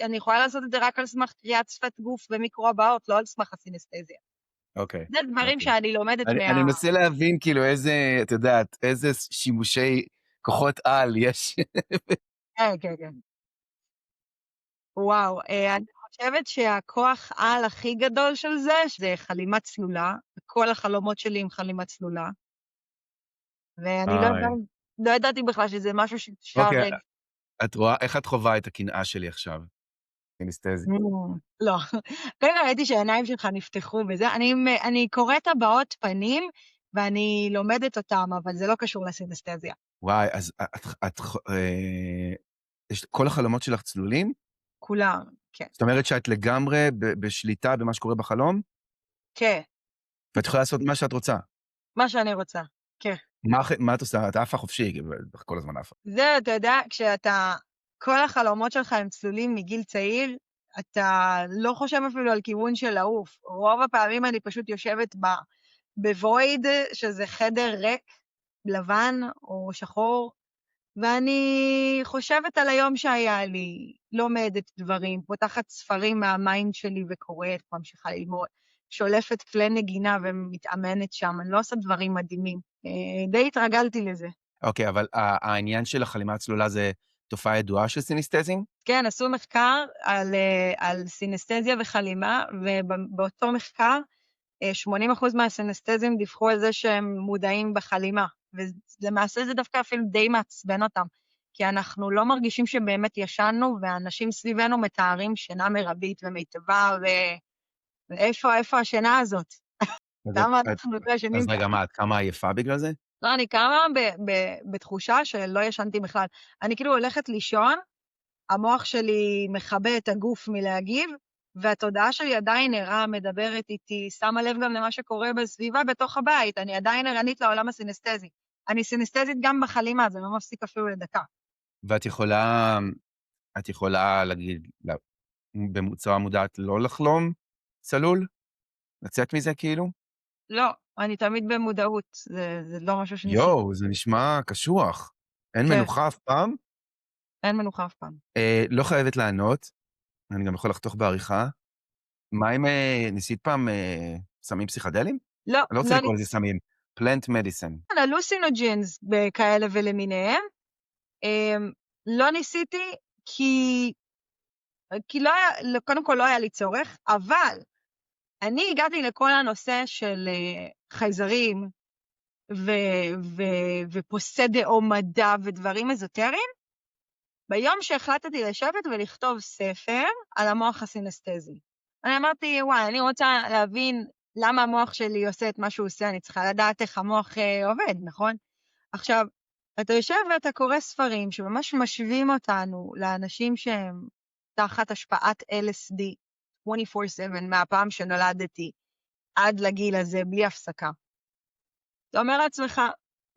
אני יכולה לעשות את זה רק על סמך קריאת שפת גוף במיקרו הבאות, לא על סמך הסינסטזיה. אוקיי, זה דברים אוקיי. שאני לומדת אני מנסה להבין כאילו איזה, את יודעת, איזה שימושי כוחות על יש. כן, כן, כן. וואו, אני חושבת שהכוח על הכי גדול של זה חלימה צלולה, וכל החלומות שלי עם חלימה צלולה, ואני איי. לא ידעתי בכלל שזה משהו שאפשר אוקיי, את רואה, איך את חווה את הקנאה שלי עכשיו? סינסתזי. לא. כרגע ראיתי שהעיניים שלך נפתחו וזה, אני קוראת הבעות פנים, ואני לומדת אותם, אבל זה לא קשור לסינסתזיה. וואי, אז כל החלומות שלך צלולים? כולם, כן. זאת אומרת שאת לגמרי בשליטה במה שקורה בחלום, כן, ואת יכולה לעשות מה שאת רוצה. מה שאני רוצה, כן. מה את עושה? את עפה חופשי, בטח כל הזמן עפה. זה, אתה יודע, כל החלומות שלך הם צלולים מגיל צעיר, אתה לא חושב אפילו על כיוון של לעוף. רוב הפעמים אני פשוט יושבת בוויד, שזה חדר ריק, לבן או שחור, ואני חושבת על היום שהיה לי, לומדת דברים, פותחת ספרים מהמיינד שלי וקוראת, ממשיכה ללמוד, שולפת כלי נגינה ומתאמנת שם, אני לא עושה דברים מדהימים. די התרגלתי לזה. אוקיי, אבל העניין של החלימה הצלולה זה תופעה ידועה של סיניסטזים? כן, עשו מחקר על סינסתזיה וחלימה, ובאותו מחקר 80% מהסינסתזים דיווחו על זה שהם מודעים בחלימה, ולמעשה זה דווקא אפילו די מעצבן אותם, כי אנחנו לא מרגישים שבאמת ישנו, והאנשים סביבנו מתארים שינה מרבית ומיטבה, ואיפה השינה הזאת? למה אנחנו לא אז ישנים רגע, ככה? מה, את כמה עייפה בגלל זה? לא, אני קמה בתחושה שלא ישנתי בכלל. אני כאילו הולכת לישון, המוח שלי מכבה את הגוף מלהגיב, והתודעה שלי עדיין ערה, מדברת איתי, שמה לב גם למה שקורה בסביבה בתוך הבית, אני עדיין ערנית לעולם הסינסתזי. אני סינסתזית גם בחלימה, זה לא מפסיק אפילו לדקה. ואת יכולה להגיד, בצורה מודעת לא לחלום צלול? לצאת מזה כאילו? לא, אני תמיד במודעות, זה לא משהו שניסיתי. יואו, זה נשמע קשוח. אין כן, מנוחה אף פעם? אין מנוחה אף פעם. לא חייבת לענות, אני גם יכול לחתוך בעריכה. מה אם ניסית פעם סמים פסיכדליים? לא, אני לא רוצה לא לקרוא לזה סמים. פלנט מדיסן. הלוסינוג'ינס כאלה ולמיניהם. לא ניסיתי כי לא היה, קודם כל לא היה לי צורך, אבל אני הגעתי לכל הנושא של חייזרים ופוסי או מדע ודברים אזוטריים, ביום שהחלטתי לשבת ולכתוב ספר על המוח הסינסתזי. אני אמרתי, וואי, אני רוצה להבין למה המוח שלי עושה את מה שהוא עושה, אני צריכה לדעת איך המוח עובד, נכון? עכשיו, אתה יושב ואתה קורא ספרים שממש משווים אותנו לאנשים שהם תחת השפעת LSD 24/7 מהפעם שנולדתי עד לגיל הזה בלי הפסקה. אתה אומר לעצמך,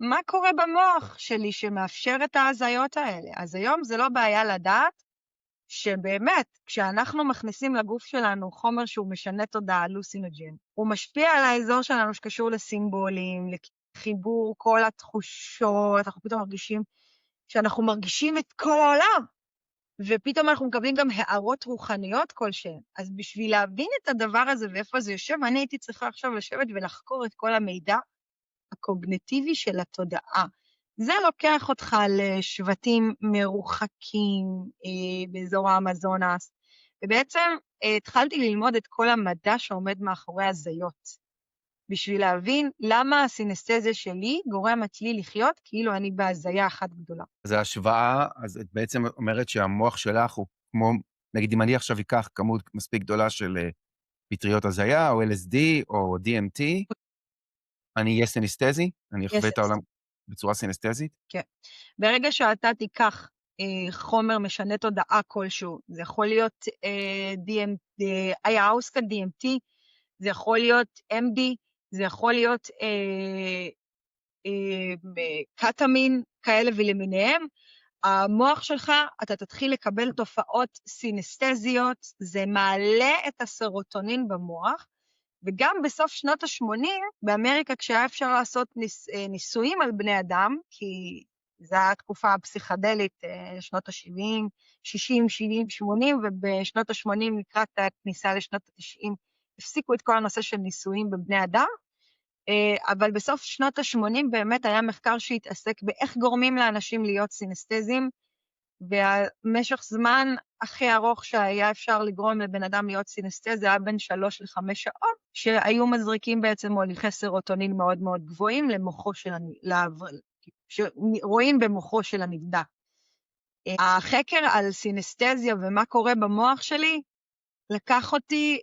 מה קורה במוח שלי שמאפשר את ההזיות האלה? אז היום זה לא בעיה לדעת שבאמת, כשאנחנו מכניסים לגוף שלנו חומר שהוא משנה תודעה, לוסינוג'ן, הוא משפיע על האזור שלנו שקשור לסימבולים, לחיבור כל התחושות, אנחנו פתאום מרגישים שאנחנו מרגישים את כל העולם, ופתאום אנחנו מקבלים גם הערות רוחניות כלשהן. אז בשביל להבין את הדבר הזה ואיפה זה יושב, אני הייתי צריכה עכשיו לשבת ולחקור את כל המידע הקוגניטיבי של התודעה. זה לוקח אותך לשבטים מרוחקים באזור האמזונס, ובעצם התחלתי ללמוד את כל המדע שעומד מאחורי הזיות, בשביל להבין למה הסינסתזיה שלי גורמת לי לחיות כאילו אני בהזיה אחת גדולה. אז ההשוואה, אז את בעצם אומרת שהמוח שלך הוא כמו, נגיד אם אני עכשיו אקח כמות מספיק גדולה של פטריות הזיה, או LSD, או DMT, אני אהיה סיניסטזי? אני אחווה את העולם בצורה סיניסטזית? כן. ברגע שאתה תיקח חומר משנה תודעה כלשהו, זה יכול להיות איהאוסקה, DMT, זה יכול להיות MD, זה יכול להיות קטמין כאלה ולמיניהם, המוח שלך, אתה תתחיל לקבל תופעות סינסתזיות, זה מעלה את הסרוטונין במוח, וגם בסוף שנות ה-80, באמריקה, כשהיה אפשר לעשות ניסויים על בני אדם, כי זו הייתה התקופה הפסיכדלית, שנות ה-70, 60, 70, 80, ובשנות ה-80 לקראת הכניסה לשנות ה-90, הפסיקו את כל הנושא של ניסויים בבני אדם, אבל בסוף שנות ה-80 באמת היה מחקר שהתעסק באיך גורמים לאנשים להיות סינסטזים, והמשך זמן הכי ארוך שהיה אפשר לגרום לבן אדם להיות סינסטז, זה היה בין 3 ל-5 שעות, שהיו מזריקים בעצם מוליכי סרוטונין מאוד מאוד גבוהים למוחו של שרואים במוחו של הנבדק. החקר על סינסטזיה ומה קורה במוח שלי, לקח אותי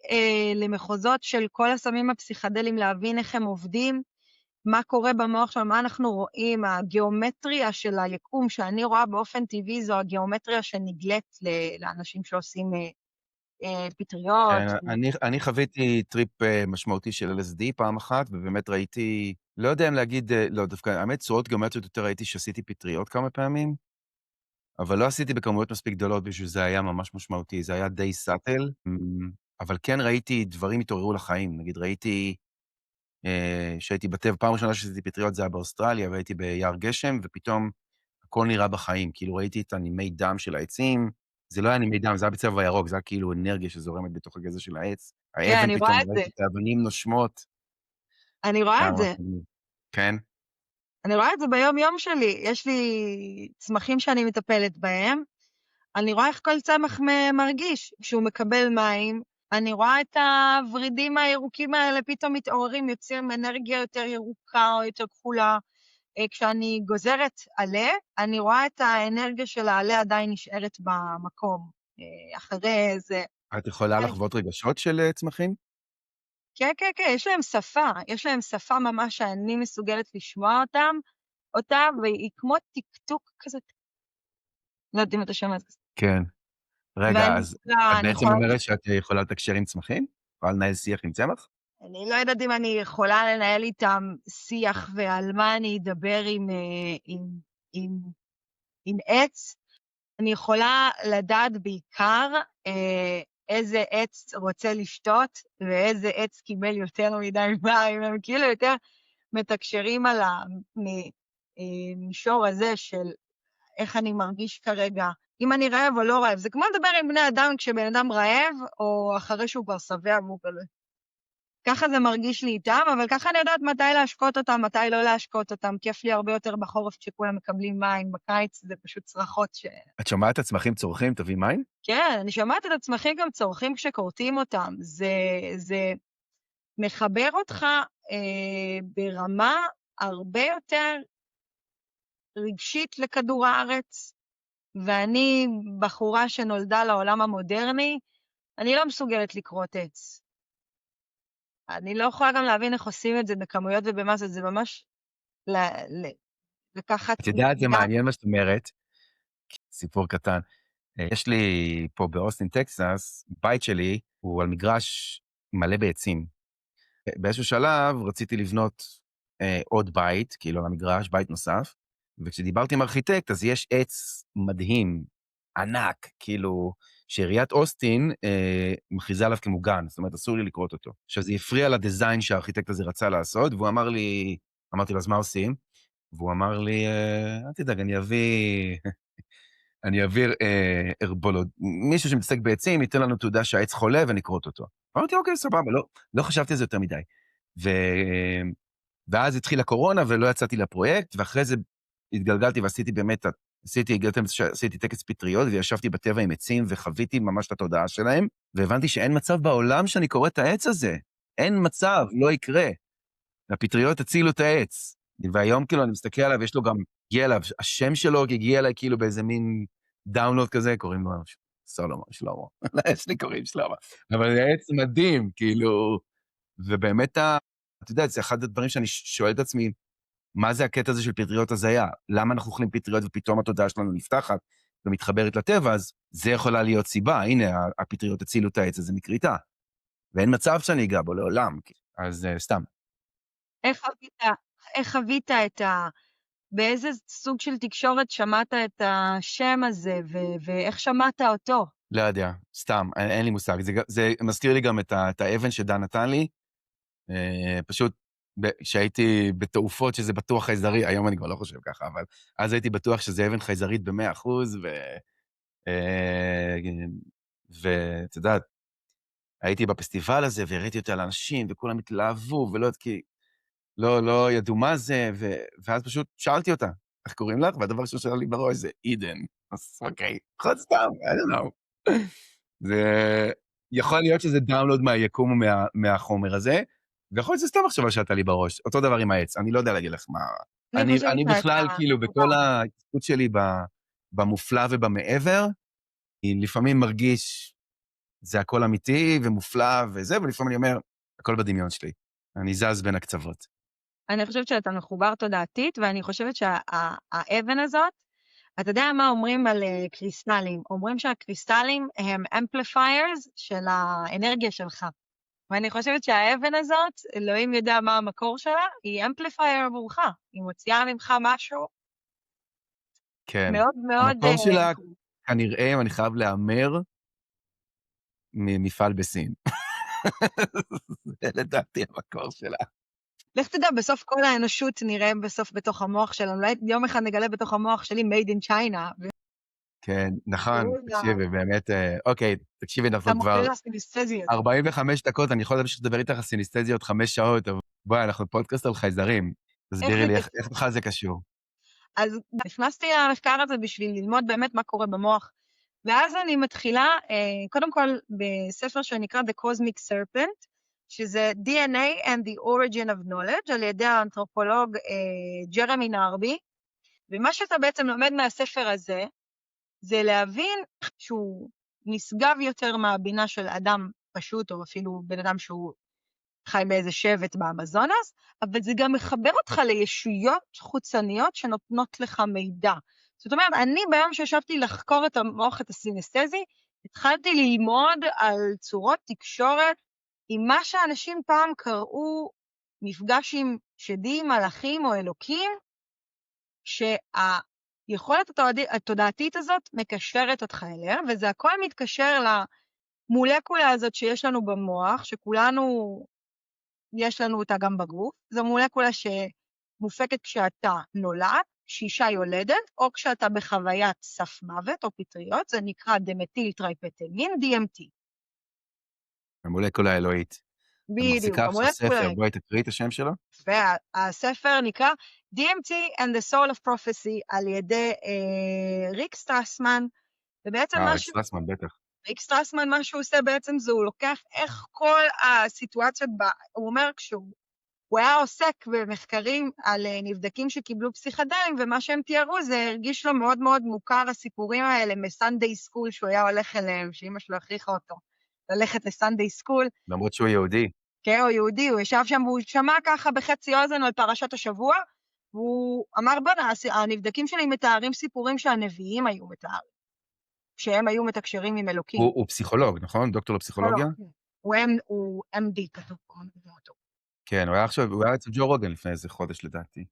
למחוזות של כל הסמים הפסיכדליים, להבין איך הם עובדים, מה קורה במוח שלנו, מה אנחנו רואים, הגיאומטריה של היקום שאני רואה באופן טבעי, זו הגיאומטריה שנגלית לאנשים שעושים פטריות. כן, אני חוויתי טריפ משמעותי של LSD פעם אחת, ובאמת ראיתי, לא יודע אם להגיד, לא, דווקא, האמת, צורות גיאומטריות יותר ראיתי שעשיתי פטריות כמה פעמים, אבל לא עשיתי בכמויות מספיק גדולות בשביל זה היה ממש משמעותי, זה היה די סאטל, אבל כן ראיתי דברים התעוררו לחיים, נגיד ראיתי שהייתי בטבע, פעם ראשונה שעשיתי פטריות זה היה באוסטרליה, והייתי ביער גשם, ופתאום הכל נראה בחיים, כאילו ראיתי את הנימי דם של העצים, זה לא היה נימי דם, זה היה בצבע ירוק, זה היה כאילו אנרגיה שזורמת בתוך הגזע של העץ. כן, האבן אני רואה פתאום, את זה, ראיתי את האבנים נושמות, אני זה רואה היה את ממש זה. מגניב. כן? אני רואה את זה ביום-יום שלי. יש לי צמחים שאני מטפלת בהם, אני רואה איך כל צמח מרגיש. כשהוא מקבל מים, אני רואה את הוורידים הירוקים האלה פתאום מתעוררים, יוצאים אנרגיה יותר ירוקה או יותר כחולה. כשאני גוזרת עלה, אני רואה את האנרגיה של העלה עדיין נשארת במקום. אחרי זה... את יכולה לחוות רגשות של צמחים? כן, כן, כן, יש להם שפה. יש להם שפה ממש שאני מסוגלת לשמוע אותה, והיא כמו טקטוק כזה. לא יודעת אם אתה שומע את זה. כן. רגע, ואני אז את אני בעצם יכולה... אומרת שאת יכולה לתקשר עם צמחים? יכולה לנהל שיח עם צמח? אני לא יודעת אם אני יכולה לנהל איתם שיח ועל מה אני אדבר עם, עם עץ. אני יכולה לדעת בעיקר איזה עץ רוצה לשתות, ואיזה עץ קיבל יותר מדי מים, הם כאילו יותר מתקשרים על המישור הזה של איך אני מרגיש כרגע, אם אני רעב או לא רעב. זה כמו לדבר עם בני אדם כשבן אדם רעב, או אחרי שהוא כבר שבע והוא כזה. ככה זה מרגיש לי איתם, אבל ככה אני יודעת מתי להשקות אותם, מתי לא להשקות אותם. כיף לי הרבה יותר בחורף כשכולם מקבלים מים, בקיץ זה פשוט צרחות ש... את שומעת את הצמחים צורכים, תביא מים? כן, אני שומעת את הצמחים גם צורכים כשקורטים אותם. זה מחבר אותך ברמה הרבה יותר רגשית לכדור הארץ, ואני בחורה שנולדה לעולם המודרני, אני לא מסוגלת לקרות עץ. אני לא יכולה גם להבין איך עושים את זה בכמויות ובמסות, זה ממש לקחת את יודעת, זה נקודה. מעניין מה שאת אומרת, סיפור קטן. יש לי פה באוסטין, טקסס, בית שלי הוא על מגרש מלא בעצים. באיזשהו שלב רציתי לבנות עוד בית, כאילו על המגרש, בית נוסף, וכשדיברתי עם ארכיטקט, אז יש עץ מדהים, ענק, כאילו, שעיריית אוסטין מכריזה עליו כמוגן, זאת אומרת, אסור לי לקרות אותו. עכשיו, זה הפריע לדיזיין שהארכיטקט הזה רצה לעשות, והוא אמר לי, אמרתי לו, אז מה עושים? והוא אמר לי, אל תדאג, אני אעביר הרבולוד, מישהו שמתעסק בעצים, ייתן לנו תעודה שהעץ חולה ונקרות אותו. אמרתי, אוקיי, סבבה, לא חשבתי על זה יותר מדי. ואז התחילה הקורונה ולא יצאתי לפרויקט, ואחרי זה התגלגלתי ועשיתי באמת, עשיתי טקס פטריות, וישבתי בטבע עם עצים וחוויתי ממש את התודעה שלהם, והבנתי שאין מצב בעולם שאני קורא את העץ הזה. אין מצב, לא יקרה. הפטריות הצילו את העץ. והיום כאילו אני מסתכל עליו, יש לו גם, הגיע אליו, השם שלו הגיע אליי כאילו באיזה מין דאונלוד כזה, קוראים לו סולומון, שלמה. יש לי קוראים שלמה. אבל זה עץ מדהים, כאילו, ובאמת, אתה יודע, זה אחד הדברים שאני שואל את עצמי, מה זה הקטע הזה של פטריות הזיה? למה אנחנו אוכלים פטריות ופתאום התודעה שלנו נפתחת ומתחברת לטבע? אז זה יכולה להיות סיבה, הנה, הפטריות הצילו את העץ הזה מכריתה. ואין מצב שאני אגע בו לעולם, אז סתם. איך חווית באיזה סוג של תקשורת שמעת את השם הזה, ואיך שמעת אותו? לא יודע, סתם, אין לי מושג. זה מזכיר לי גם את האבן שדן נתן לי, פשוט שהייתי בתעופות שזה בטוח חייזרי, היום אני כבר לא חושב ככה, אבל אז הייתי בטוח שזה אבן חייזרית ב100%, ואת יודעת, הייתי בפסטיבל הזה, והראיתי אותה לאנשים, וכולם התלהבו, ולא יודעת, כי לא ידעו מה זה, ואז פשוט שאלתי אותה, איך קוראים לך? והדבר ראשון שעלה לי בראש זה עידן. אז אוקיי, יכול סתם, I don't know. זה יכול להיות שזה דאונלוד מהיקום או מהחומר הזה, ויכול להיות שזה סתם מחשבה שעלתה לי בראש. אותו דבר עם העץ, אני לא יודע להגיד לך מה... אני חושבת אני בכלל, שאתה כאילו, מחובר. בכל ההתעסקות שלי במופלא ובמעבר, אני לפעמים מרגיש, זה הכל אמיתי ומופלא וזה, ולפעמים אני אומר, הכל בדמיון שלי. אני זז בין הקצוות. אני חושבת שאתה מחובר תודעתית, ואני חושבת שהאבן הזאת, אתה יודע מה אומרים על קריסטלים? אומרים שהקריסטלים הם אמפליפיירס של האנרגיה שלך. ואני חושבת שהאבן הזאת, אלוהים יודע מה המקור שלה, היא אמפליפייר עבורך. היא מוציאה ממך משהו כן. מאוד מאוד... המקור שלה, כנראה, אני חייב להאמר, ממפעל בסין. זה לדעתי המקור שלה. לך תדע, בסוף כל האנושות נראה בסוף בתוך המוח שלנו. אולי יום אחד נגלה בתוך המוח שלי made in China. כן, נכון, תקשיבי, באמת, אוקיי, תקשיבי, אנחנו כבר 45 דקות, אני יכול לדבר איתך על סינסתזיות 5 שעות, אבל בואי, אנחנו פודקאסט על חייזרים. תסבירי לי, איך בכלל זה קשור? אז נכנסתי למחקר הזה בשביל ללמוד באמת מה קורה במוח, ואז אני מתחילה, קודם כל, בספר שנקרא The Cosmic Serpent, שזה DNA and the Origin of Knowledge, על ידי האנתרופולוג ג'רמי נרבי, ומה שאתה בעצם לומד מהספר הזה, זה להבין שהוא נשגב יותר מהבינה של אדם פשוט, או אפילו בן אדם שהוא חי באיזה שבט באמזונס, אבל זה גם מחבר אותך לישויות חוצניות שנותנות לך מידע. זאת אומרת, אני ביום שישבתי לחקור את המוח, את הסינסתזי, התחלתי ללמוד על צורות תקשורת עם מה שאנשים פעם קראו מפגש עם שדים, מלאכים או אלוקים, שהיכולת התודעתית הזאת מקשרת אותך אליה, וזה הכל מתקשר למולקולה הזאת שיש לנו במוח, שכולנו יש לנו אותה גם בגוף. זו מולקולה שמופקת כשאתה נולד, כשאישה יולדת, או כשאתה בחוויית סף מוות או פטריות, זה נקרא דמתיל טריפטמין, DMT. המולקולה האלוהית. בדיוק, מחזיקה עכשיו ספר, בואי תקריא את השם שלו. והספר נקרא DMT and the Soul of Prophecy, על ידי ריק סטרסמן, ובעצם ריק סטרסמן, בטח. ריק סטרסמן, מה שהוא עושה בעצם זה, הוא לוקח איך כל הסיטואציות, הוא אומר הוא היה עוסק במחקרים על נבדקים שקיבלו פסיכדלים, ומה שהם תיארו זה הרגיש לו מאוד מאוד מוכר הסיפורים האלה מסנדיי סקול שהוא היה הולך אליהם, שאמא שלו הכריחה אותו ללכת לסנדיי סקול. למרות שהוא יהודי. כן, הוא יהודי, הוא ישב שם והוא שמע ככה בחצי אוזן על פרשת השבוע, והוא אמר, בנה, הנבדקים שלי מתארים סיפורים שהנביאים היו מתארים, שהם היו מתקשרים עם אלוקים. הוא פסיכולוג, נכון? דוקטור לפסיכולוגיה? הוא MD, כתוב פה. כן, הוא היה אצל ג'ו רוגן לפני איזה חודש לדעתי.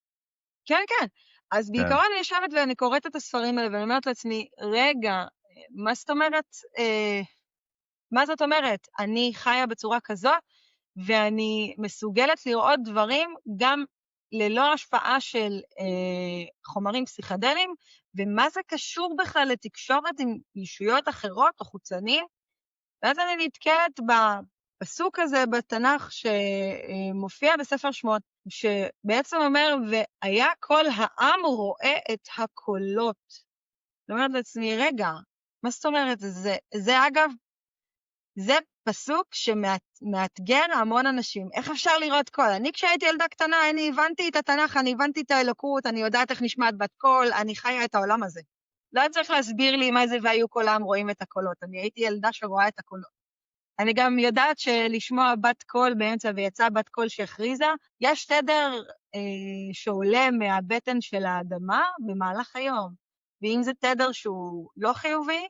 כן, כן. אז בעיקרון אני יושבת ואני קוראת את הספרים האלה, ואני אומרת לעצמי, רגע, מה זאת אומרת? מה זאת אומרת? אני חיה בצורה כזאת, ואני מסוגלת לראות דברים גם ללא השפעה של חומרים פסיכדליים, ומה זה קשור בכלל לתקשורת עם ישויות אחרות או חוצנים? ואז אני נתקלת בפסוק הזה בתנ"ך שמופיע בספר שמות, שבעצם אומר, והיה כל העם רואה את הקולות. זאת אומרת לעצמי, רגע, מה זאת אומרת? זה אגב, זה פסוק שמאתגר המון אנשים. איך אפשר לראות קול? אני כשהייתי ילדה קטנה, אני הבנתי את התנ"ך, אני הבנתי את האלוקות, אני יודעת איך נשמעת בת קול, אני חיה את העולם הזה. לא צריך להסביר לי מה זה והיו כל העם רואים את הקולות. אני הייתי ילדה שרואה את הקולות. אני גם יודעת שלשמוע בת קול באמצע ויצאה בת קול שהכריזה, יש תדר שעולה מהבטן של האדמה במהלך היום. ואם זה תדר שהוא לא חיובי,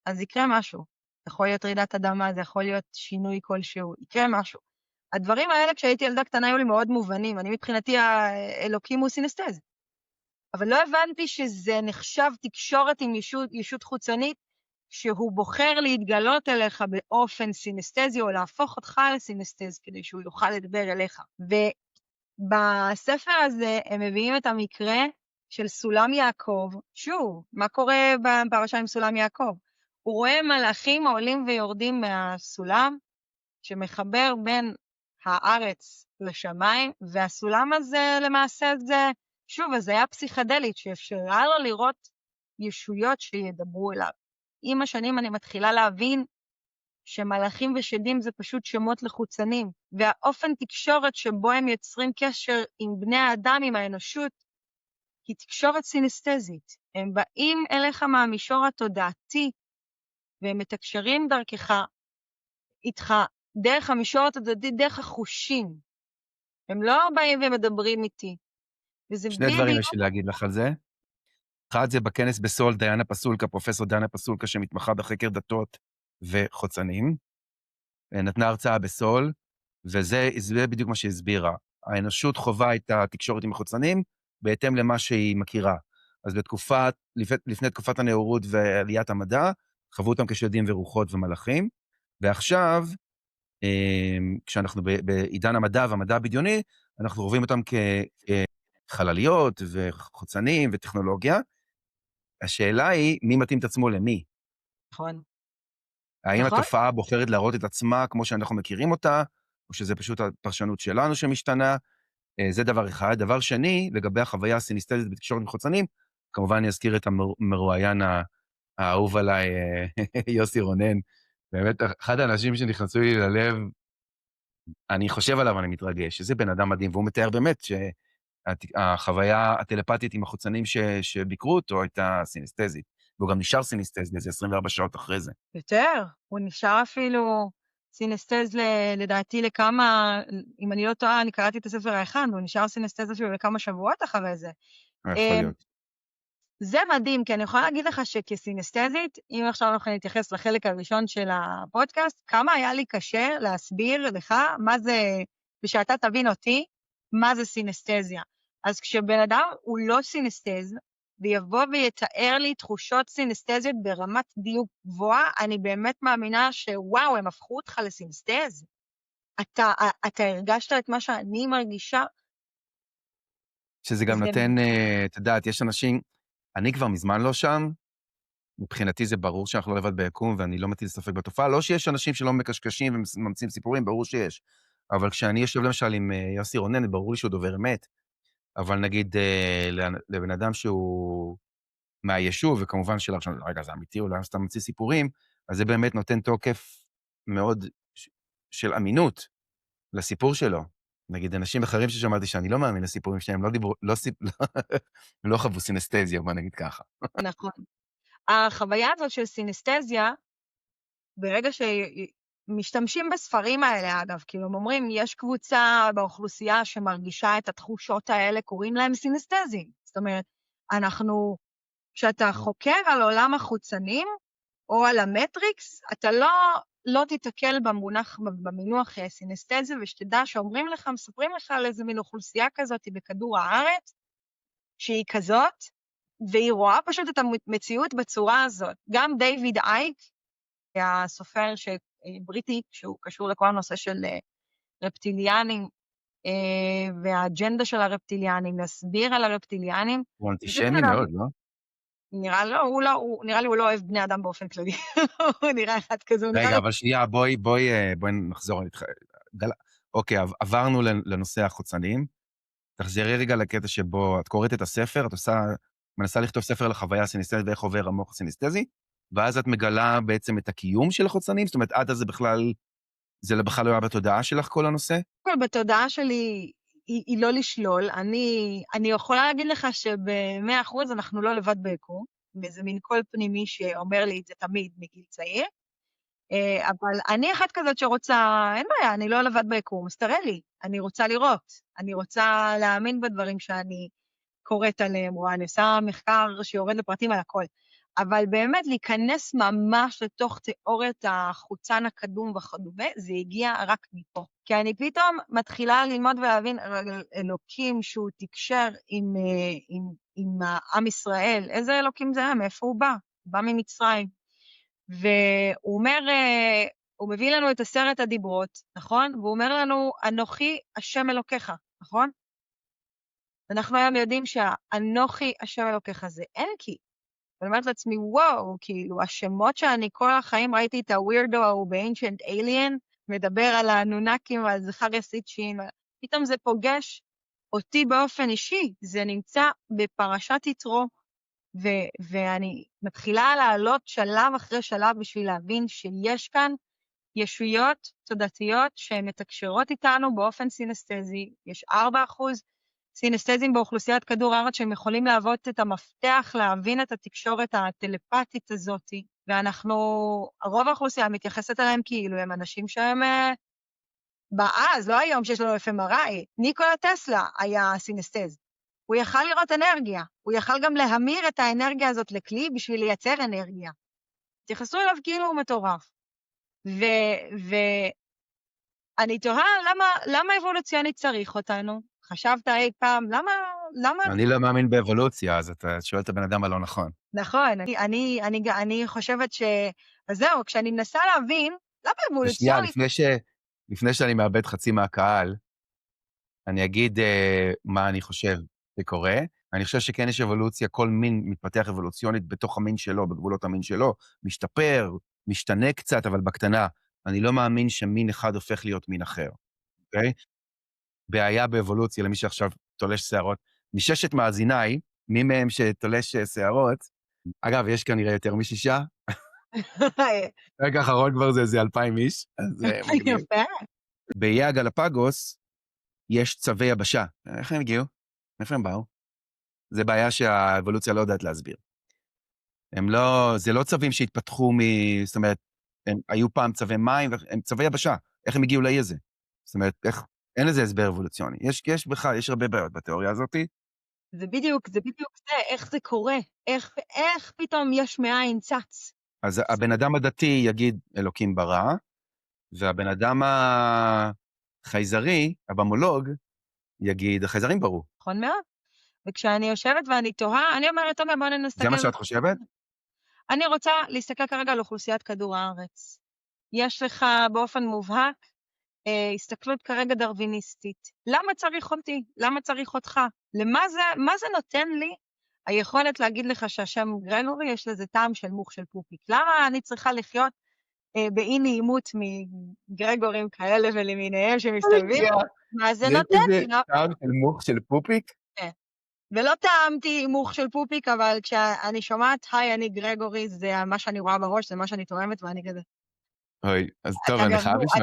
אז יקרה משהו. יכול להיות רעידת אדמה, זה יכול להיות שינוי כלשהו, יקרה משהו. הדברים האלה כשהייתי ילדה קטנה היו לי מאוד מובנים, אני מבחינתי האלוקים הוא סינסתז. אבל לא הבנתי שזה נחשב תקשורת עם ישות חוצנית, שהוא בוחר להתגלות אליך באופן סינסתזי, או להפוך אותך לסינסתז, כדי שהוא יוכל לדבר אליך. ובספר הזה הם מביאים את המקרה של סולם יעקב. שוב, מה קורה בפרשה עם סולם יעקב? הוא רואה מלאכים העולים ויורדים מהסולם, שמחבר בין הארץ לשמיים, והסולם הזה למעשה זה, שוב, הזיה פסיכדלית שאפשרה לו לראות ישויות שידברו אליו. עם השנים אני מתחילה להבין שמלאכים ושדים זה פשוט שמות לחוצנים, והאופן תקשורת שבו הם יוצרים קשר עם בני האדם, עם האנושות, היא תקשורת סינסטזית. הם באים אליך מהמישור התודעתי, והם מתקשרים דרכך, איתך, דרך המישור התודעתי, דרך החושים. הם לא באים ומדברים איתי. וזה שני דברים בדיוק, יש לי להגיד לך על זה. אחד זה בכנס בסול, דיאנה פסולקה, פרופסור דיאנה פסולקה, שמתמחה בחקר דתות וחוצנים, נתנה הרצאה בסול, וזה בדיוק מה שהסבירה. האנושות חווה את התקשורת עם החוצנים, בהתאם למה שהיא מכירה. אז לפני תקופת הנאורות ועליית המדע, חוו אותם כשדים ורוחות ומלאכים, ועכשיו, כשאנחנו בעידן המדע והמדע הבדיוני, אנחנו רואים אותם כחלליות וחוצנים וטכנולוגיה. השאלה היא, מי מתאים את עצמו למי? נכון, האם נכון? התופעה בוחרת להראות את עצמה כמו שאנחנו מכירים אותה, או שזה פשוט הפרשנות שלנו שמשתנה? זה דבר אחד. דבר שני, לגבי החוויה הסינסטזית בתקשורת עם חוצנים, כמובן אני אזכיר את המרואיין האהוב עליי, יוסי רונן. באמת, אחד האנשים שנכנסו לי ללב, אני חושב עליו, אני מתרגש. איזה בן אדם מדהים, והוא מתאר באמת שהחוויה הטלפתית עם החוצנים שביקרו אותו הייתה סינסטזית. והוא גם נשאר סינסטזי איזה 24 שעות אחרי זה. יותר. הוא נשאר אפילו סינסטז לדעתי לכמה, אם אני לא טועה, אני קראתי את הספר האחד, והוא נשאר סינסטז אפילו לכמה שבועות אחרי זה. יכול להיות. זה מדהים, כי אני יכולה להגיד לך שכסינסטזית, אם עכשיו אנחנו נתייחס לחלק הראשון של הפודקאסט, כמה היה לי קשה להסביר לך מה זה, ושאתה תבין אותי, מה זה סינסטזיה. אז כשבן אדם הוא לא סינסטז, ויבוא ויתאר לי תחושות סינסטזיות ברמת דיוק גבוהה, אני באמת מאמינה שוואו, הם הפכו אותך לסינסטז. אתה הרגשת את מה שאני מרגישה? שזה גם זה נותן, את יודעת, יש אנשים, אני כבר מזמן לא שם, מבחינתי זה ברור שאנחנו לא לבד ביקום, ואני לא מטיל ספק בתופעה. לא שיש אנשים שלא מקשקשים וממציאים סיפורים, ברור שיש. אבל כשאני יושב למשל עם יוסי רונן, ברור לי שהוא דובר אמת, אבל נגיד לבן אדם שהוא מהיישוב, וכמובן שאלה ראשונה, רגע, זה אמיתי, אולי סתם ממציא סיפורים, אז זה באמת נותן תוקף מאוד של אמינות לסיפור שלו. נגיד, אנשים אחרים ששמעתי שאני לא מאמין לסיפורים שלהם, לא דיברו, לא חוו סינסטזיה, בוא נגיד ככה. נכון. החוויה הזאת של סינסטזיה, ברגע שמשתמשים בספרים האלה, אגב, כאילו הם אומרים, יש קבוצה באוכלוסייה שמרגישה את התחושות האלה, קוראים להם סינסטזים. זאת אומרת, כשאתה חוקר על עולם החוצנים, או על המטריקס, אתה לא תתקל במינוח סינסטזיה, ושתדע שאומרים לך, מספרים לך על איזה מין אוכלוסייה כזאת בכדור הארץ, שהיא כזאת, והיא רואה פשוט את המציאות בצורה הזאת. גם דיוויד אייק, הסופר בריטי, שהוא קשור לכל הנושא של רפטיליאנים, והאג'נדה של הרפטיליאנים, להסביר על הרפטיליאנים. הוא אנטישמי מאוד, לא? נראה לי הוא לא אוהב בני אדם באופן כללי. הוא נראה אחד כזה. רגע, אבל שנייה, בואי נחזור איתך. אוקיי, עברנו לנושא החוצנים. תחזרי רגע לקטע שבו את קוראת את הספר, את מנסה לכתוב ספר לחוויה הסינסטזית ואיך עובר המוח הסינסטזי, ואז את מגלה בעצם את הקיום של החוצנים, זאת אומרת, עד אז זה בכלל לא היה בתודעה שלך כל הנושא? בתודעה שלי היא לא לשלול. אני יכולה להגיד לך שב100% אנחנו לא לבד ביקום, וזה מין קול פנימי שאומר לי את זה תמיד מגיל צעיר, אבל אני אחת כזאת שרוצה, אין בעיה, אני לא לבד ביקום, אז תראה לי, אני רוצה לראות, אני רוצה להאמין בדברים שאני קוראת עליהם, או אני עושה מחקר שיורד לפרטים על הכל, אבל באמת להיכנס ממש לתוך תיאוריית החוצן הקדום וכדומה, זה הגיע רק מפה. כי אני פתאום מתחילה ללמוד ולהבין אלוקים שהוא תקשר עם עם ישראל. איזה אלוקים זה היה? מאיפה הוא בא? הוא בא ממצרים. והוא אומר, הוא מביא לנו את 10 הדיברות, נכון? והוא אומר לנו, אנוכי השם אלוקיך, נכון? אנחנו היום יודעים שהאנוכי השם אלוקיך זה אנקי. ואני אומרת לעצמי, וואו, כאילו, השמות שאני כל החיים ראיתי את הווירדו ההוא באנשנט אליאן, מדבר על הנונקים ועל זכריה סיטשין, פתאום זה פוגש אותי באופן אישי, זה נמצא בפרשת יתרו, ואני מתחילה לעלות שלב אחרי שלב בשביל להבין שיש כאן ישויות תודעתיות שהן מתקשרות איתנו באופן סינסטזי. יש 4% סינסטזים באוכלוסיית כדור הארץ שהם יכולים להוות את המפתח להבין את התקשורת הטלפתית הזאת, ואנחנו, רוב האוכלוסייה מתייחסת אליהם כאילו הם אנשים שהם באז, לא היום שיש לנו FMRI. ניקולה טסלה היה סינסטז. הוא יכל לראות אנרגיה, הוא יכל גם להמיר את האנרגיה הזאת לכלי בשביל לייצר אנרגיה. תייחסו אליו כאילו הוא מטורף. ואני תוהה למה אבולוציונית צריך אותנו? חשבת אי פעם, למה... אני לא מאמין באבולוציה, אז אתה שואל את הבן אדם הלא נכון. נכון, אני חושבת אז זהו, כשאני מנסה להבין, למה ושנייה, אבולוציונית... לפני שאני מאבד חצי מהקהל, אני אגיד מה אני חושב שקורה. אני חושב שכן יש אבולוציה, כל מין מתפתח אבולוציונית בתוך המין שלו, בגבולות המין שלו, משתפר, משתנה קצת, אבל בקטנה. אני לא מאמין שמין אחד הופך להיות מין אחר, אוקיי? בעיה באבולוציה, למי שעכשיו תולש שערות. מששת מאזיניי, מי מהם שתולש שערות, אגב, יש כנראה יותר מ6, רגע האחרון כבר זה איזה 2,000 איש, אז זה מגניב. יפה. באיי הגלפגוס יש צבי יבשה. איך הם הגיעו? איפה הם באו? זה בעיה שהאבולוציה לא יודעת להסביר. זה לא צווים שהתפתחו זאת אומרת, הם היו פעם צווי מים, הם צווי יבשה. איך הם הגיעו לאי הזה? זאת אומרת, אין לזה הסבר אבולוציוני. יש הרבה בעיות בתיאוריה הזאת. זה בדיוק זה, איך זה קורה? איך פתאום יש מאין צץ? אז הבן אדם הדתי יגיד אלוקים ברא, והבן אדם החייזרי, הבמולוג, יגיד החייזרים בראו. נכון מאוד. וכשאני יושבת ואני תוהה, אני אומרת, טוב, בוא נסתכל... זה מה שאת חושבת? אני רוצה להסתכל כרגע על אוכלוסיית כדור הארץ. יש לך באופן מובהק הסתכלות כרגע דרוויניסטית. למה צריך אותי? למה צריך אותך? מה זה נותן לי היכולת להגיד לך שהשם גרגורי יש לזה טעם של מוך של פופיק? למה אני צריכה לחיות באי נעימות מגרגורים כאלה ולמיניהם שמסתובבים? מה זה נותן לי? יש לזה טעם של מוך של פופיק? ולא טעמתי מוך של פופיק, אבל כשאני שומעת, היי, אני גרגורי, זה מה שאני רואה בראש, זה מה שאני תואמת, ואני כזה... אוי, אז טוב, אני חייב לשאול,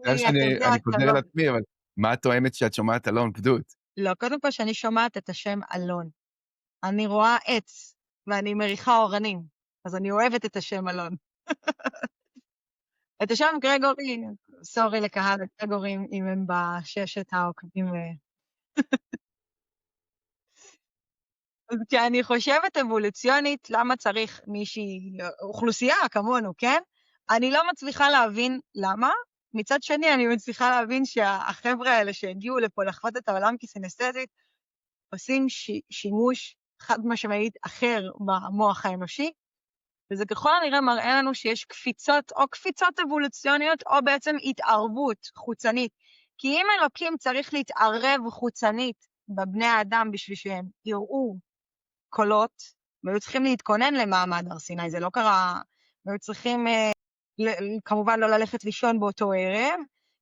אני חוזר על עצמי, אבל מה את טועמת שאת שומעת אלון פדות? לא, קודם כל שאני שומעת את השם אלון. אני רואה עץ, ואני מריחה אורנים, אז אני אוהבת את השם אלון. את השם גרגורי, סורי לקהל גרגורים, אם הם בששת העוקבים. אז כשאני חושבת אבולוציונית, למה צריך מישהי, אוכלוסייה כמונו, כן? אני לא מצליחה להבין למה. מצד שני, אני מצליחה להבין שהחבר'ה האלה שהגיעו לפה לחוות את העולם כסינסטזית, עושים שימוש חד משמעית אחר במוח האנושי, וזה ככל הנראה מראה לנו שיש קפיצות אבולוציוניות, או בעצם התערבות חוצנית. כי אם אלוקים צריך להתערב חוצנית בבני האדם בשביל שהם יראו קולות, והיו צריכים להתכונן למעמד הר סיני, זה לא קרה, והיו צריכים כמובן לא ללכת לישון באותו ערב,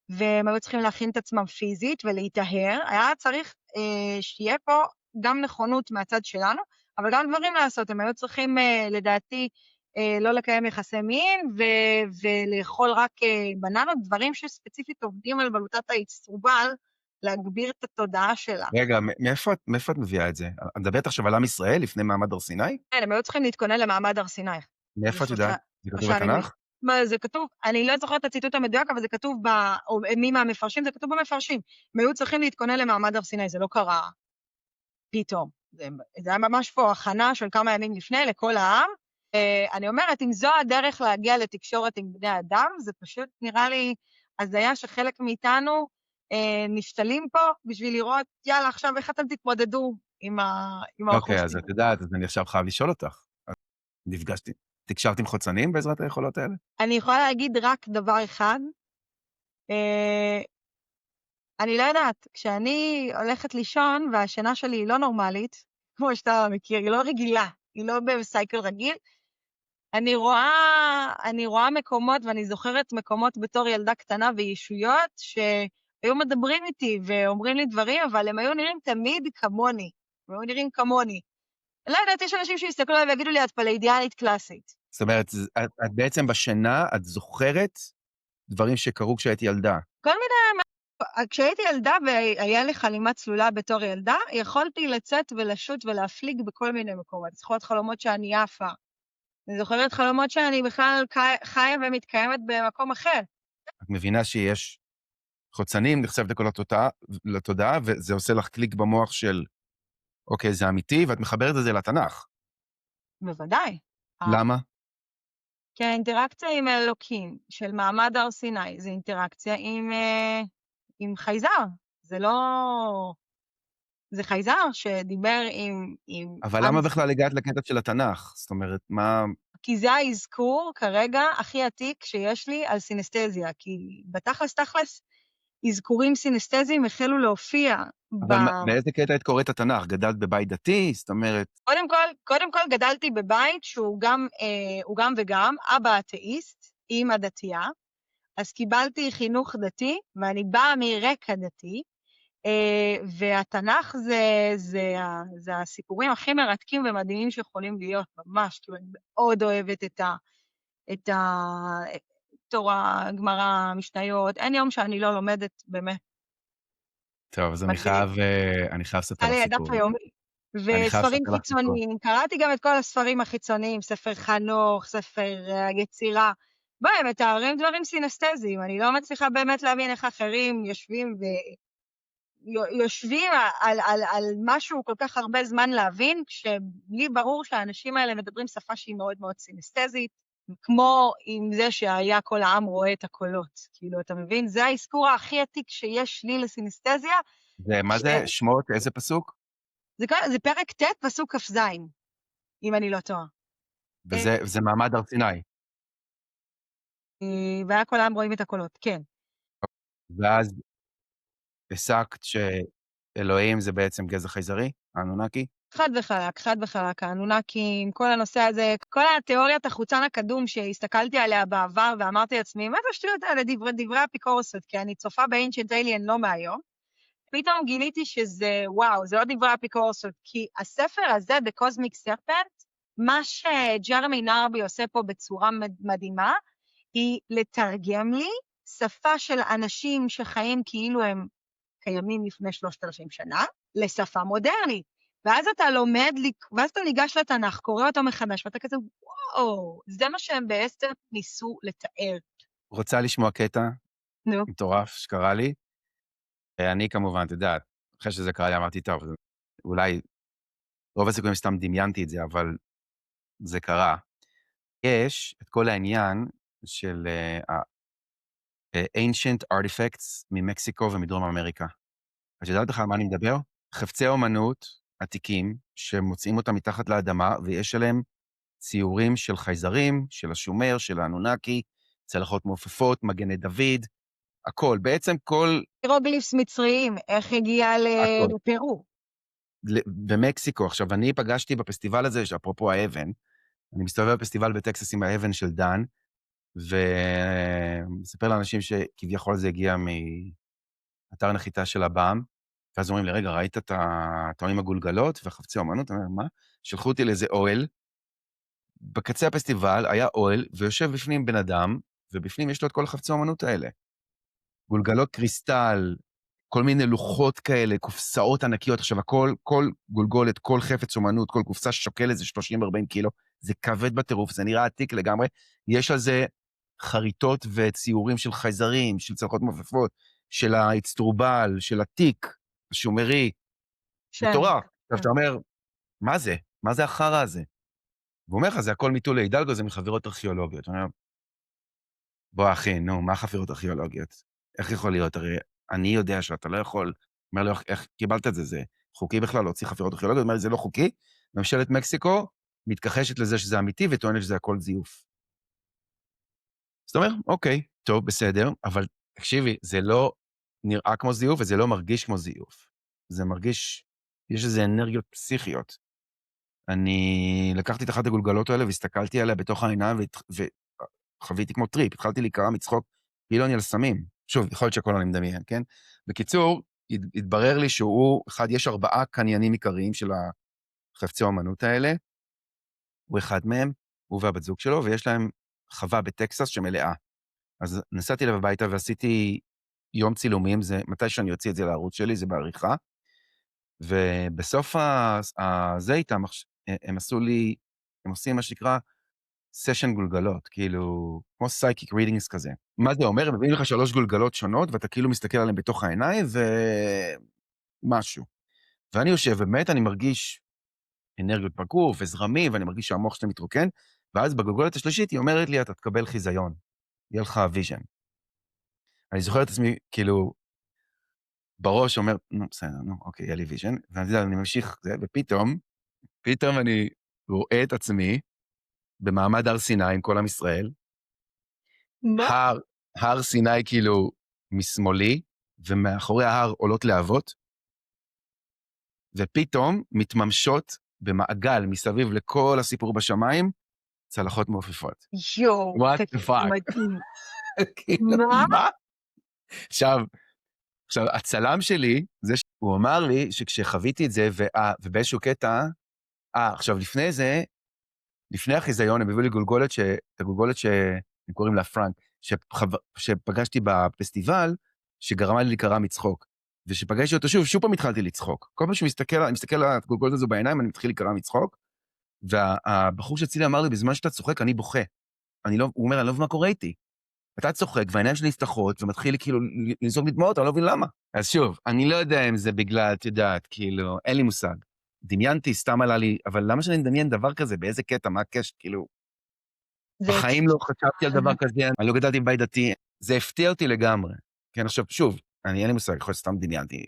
והם היו צריכים להכין את עצמם פיזית ולהיטהר, היה צריך שיהיה פה גם נכונות מהצד שלנו, אבל גם דברים לעשות, הם היו צריכים לדעתי לא לקיים יחסי מין, ולאכול רק בננות, דברים שספציפית עובדים על בלוטת האצטרובל, להגביר את התודעה שלה. רגע, מאיפה את מביאה את זה? את מדברת עכשיו על עם ישראל לפני מעמד הר סיני? כן, הם היו צריכים להתכונן למעמד הר סיני. מאיפה את יודעת? זה כתוב בתנ"ך? זה כתוב, אני לא זוכרת את הציטוט המדויק, אבל זה כתוב, או מי מהמפרשים, זה כתוב במפרשים. הם היו צריכים להתכונן למעמד הר סיני, זה לא קרה פתאום. זה היה ממש פה הכנה של כמה ימים לפני לכל העם. אני אומרת, אם זו הדרך להגיע לתקשורת עם בני אדם, זה פשוט נראה לי הזיה שחלק מאיתנו נשתלים פה בשביל לראות, יאללה, עכשיו איך אתם תתמודדו עם האוכלוסייה. אוקיי, אז את יודעת, אז אני עכשיו חייב לשאול אותך. תקשרת עם חוצנים בעזרת היכולות האלה? אני יכולה להגיד רק דבר אחד. אני לא יודעת, כשאני הולכת לישון והשינה שלי היא לא נורמלית, כמו שאתה מכיר, היא לא רגילה, היא לא בסייקל רגיל, אני רואה מקומות, ואני זוכרת מקומות בתור ילדה קטנה וישויות, שהיו מדברים איתי ואומרים לי דברים, אבל הם היו נראים תמיד כמוני. הם היו נראים כמוני. לא יודעת, יש אנשים שיסתכלו עליי ויגידו לי, את פליידיאנית קלאסית. זאת אומרת, את בעצם בשינה, את זוכרת דברים שקרו כשהיית ילדה. כל מיני... כשהייתי ילדה והיה לי חלימה צלולה בתור ילדה, יכולתי לצאת ולשוט ולהפליג בכל מיני מקומות. אני זוכרת חלומות שאני עפה. אני זוכרת חלומות שאני בכלל חיה ומתקיימת במקום אחר. את מבינה שיש חוצנים, נחשפת לכל לתודעה, וזה עושה לך קליק במוח של, אוקיי, זה אמיתי, ואת מחברת את זה לתנ"ך. בוודאי. למה? כי האינטראקציה עם אלוקים של מעמד הר סיני, זה אינטראקציה עם חייזר. זה לא... זה חייזר שדיבר עם אבל למה בכלל הגעת לקטע של התנ"ך? זאת אומרת, מה... כי זה האזכור כרגע הכי עתיק שיש לי על סינסטזיה, כי בתכלס, אזכורים סינסטזיים החלו להופיע אבל באיזה קטע היית קוראת התנ"ך? גדלת בבית דתי? זאת אומרת... קודם כל גדלתי בבית שהוא גם וגם, אבא אתאיסט, אמא דתייה, אז קיבלתי חינוך דתי, ואני באה מרקע דתי, והתנ"ך זה הסיפורים הכי מרתקים ומדהימים שיכולים להיות, ממש, כאילו אני מאוד אוהבת את התורה, גמרא, משניות, אין יום שאני לא לומדת, באמת. טוב, אז אני חייב לספר היה לך לי הדף סיפור. היומי. אני חייב וספרים לספר לך סיפור. חיצוניים, קראתי גם את כל הספרים החיצוניים, ספר חנוך, ספר יצירה. בואי, הם מתארים דברים סינסטזיים, אני לא מצליחה באמת להבין איך אחרים יושבים על משהו כל כך הרבה זמן להבין, כשלי ברור שהאנשים האלה מדברים שפה שהיא מאוד מאוד סינסטזית, כמו עם זה שהיה כל העם רואה את הקולות. כאילו, אתה מבין? זה האזכור הכי עתיק שיש לי לסינסטזיה. מה זה? שמות? איזה פסוק? זה פרק ט', פסוק כ"ז, אם אני לא טועה. וזה מעמד הר סיני. והיה כל העם רואים את הקולות, כן. ואז הסקת שאלוהים זה בעצם גזע חייזרי, האנונקי? חד וחלק, האנונקים, כל הנושא הזה, כל התיאוריית החוצן הקדום שהסתכלתי עליה בעבר ואמרתי לעצמי, מה זה השטויות האלה, דברי אפיקורסות, כי אני צופה ב-Ancient Alien לא מהיום. פתאום גיליתי שזה, וואו, זה לא דברי אפיקורסות, כי הספר הזה, The Cosmic Serpent, מה שג'רמי נרבי עושה פה בצורה מדהימה, היא לתרגם לי שפה של אנשים שחיים כאילו הם קיימים לפני 3,000 שנה, לשפה מודרנית. ואז אתה לומד, ואז אתה ניגש לתנ"ך, קורא אותו מחדש, ואתה כזה, וואו, זה מה שהם בעצם ניסו לתאר. רוצה לשמוע קטע? נו. מטורף שקרה לי. אני כמובן, את יודעת, אחרי שזה קרה לי אמרתי, טוב, אולי רוב הסיכויים סתם דמיינתי את זה, אבל זה קרה. יש את כל העניין של ancient artifacts ממקסיקו ומדרום אמריקה. את יודעת בכלל על מה אני מדבר? חפצי אומנות עתיקים שמוצאים אותם מתחת לאדמה, ויש עליהם ציורים של חייזרים, של השומר, של האנונקי, צלחות מעופפות, מגני דוד, הכל. בעצם כל... הירוגליפס מצריים, איך הגיע הכל. לפרו? במקסיקו. עכשיו, אני פגשתי בפסטיבל הזה, שאפרופו האבן, אני מסתובב בפסטיבל בטקסס עם האבן של דן, ומספר לאנשים שכביכול זה הגיע מאתר נחיתה של הבאם, ואז אומרים לי, רגע, ראית את הטוענים הגולגלות וחפצי אומנות? אני אומר, מה? שלחו אותי לאיזה אוהל, בקצה הפסטיבל היה אוהל, ויושב בפנים בן אדם, ובפנים יש לו את כל החפצי אומנות האלה. גולגלות קריסטל, כל מיני לוחות כאלה, קופסאות ענקיות. עכשיו, כל גולגולת, כל חפץ אומנות, כל קופסה שוקל איזה 30-40 קילו, זה כבד בטירוף, זה נראה עתיק לגמרי. יש על זה חריטות וציורים של חייזרים, של צלחות מעופפות, של האצטרובל, של התיק, השומרי, מטורף. עכשיו, אתה אומר, מה זה? מה זה החרא הזה? והוא אומר לך, זה הכל מיטולי הידלגו, זה מחפירות ארכיאולוגיות. אתה אומר, בוא אחי, נו, מה חפירות ארכיאולוגיות? איך יכול להיות? הרי אני יודע שאתה לא יכול. אומר לו, איך קיבלת את זה? זה חוקי בכלל להוציא חפירות ארכיאולוגיות? אומר לי, זה לא חוקי. ממשלת מקסיקו מתכחשת לזה שזה אמיתי, וטוענת שזה הכל זיוף. אז אתה אומר, אוקיי, טוב, בסדר, אבל תקשיבי, זה לא נראה כמו זיוף, וזה לא מרגיש כמו זיוף. זה מרגיש, יש איזה אנרגיות פסיכיות. אני לקחתי את אחת הגולגלות האלה והסתכלתי עליה בתוך העיניים וחוויתי כמו טריפ, התחלתי להיקרע מצחוק, כאילו אני על סמים. שוב, יכול להיות שהכל אני מדמיין, כן? בקיצור, התברר לי שהוא, יש 4 קניינים עיקריים של החפצי האמנות האלה, הוא אחד מהם, הוא והבת זוג שלו, ויש להם חווה בטקסס שמלאה. אז נסעתי אליו הביתה ועשיתי יום צילומים, זה מתי שאני אוציא את זה לערוץ שלי, זה בעריכה, ובסוף הזה איתם, הם עשו לי, הם עושים מה שנקרא סשן גולגלות, כאילו, כמו סייקיק רידינגס כזה. מה זה אומר? הם מביאים לך 3 גולגלות שונות, ואתה כאילו מסתכל עליהם בתוך העיניים, ומשהו. ואני יושב, ובאמת אני מרגיש אנרגיות בגוף וזרמים, ואני מרגיש שהמוח שלי מתרוקן, ואז בגולגולת השלישית היא אומרת לי, אתה תקבל חיזיון, יהיה לך ויז'ן. אני זוכר את עצמי, כאילו, בראש אומר, נו, בסדר, נו, אוקיי, יהיה לי ויז'ן, ואני יודע, אני ממשיך זה, פתאום אני רואה את עצמי במעמד הר סיני עם כל עם ישראל, מה? הר סיני כאילו משמאלי, ומאחורי ההר עולות להבות, ופתאום מתממשות במעגל מסביב לכל הסיפור בשמיים, צלחות מעופפות. יואו, What the תקשיב, fuck? מדהים. כאילו, מה? מה? עכשיו, הצלם שלי, הוא אמר לי שכשחוויתי את זה, ובאיזשהו קטע, עכשיו לפני זה, לפני החיזיון, הם הביאו לי גולגולת, את הגולגולת שהם קוראים לה פרנק, שפגשתי בפסטיבל, שגרמה לי להיקרע מצחוק. ושפגשתי אותו שוב פעם התחלתי לצחוק. כל פעם שאני מסתכל על הגולגולת הזו בעיניים, אני מתחיל להיקרע מצחוק, והבחור שצילי אמר לי, בזמן שאתה צוחק, אני בוכה. הוא אומר, אני לא מבין מה קורה איתי. אתה צוחק, והעיניים שלי נפתחות, ומתחיל כאילו לזרוק לי דמעות, אני לא מבין למה. אז שוב, אני לא יודע אם זה בגלל, את יודעת, כאילו, אין לי מושג. דמיינתי, סתם עלה לי, אבל למה שאני מדמיין דבר כזה? באיזה קטע? מה הקשר? כאילו, זה בחיים לא חשבתי על דבר כזה, אני לא גדלתי בבית דתי, זה הפתיע אותי לגמרי. כן, עכשיו, שוב, אין לי מושג, יכול להיות סתם דמיינתי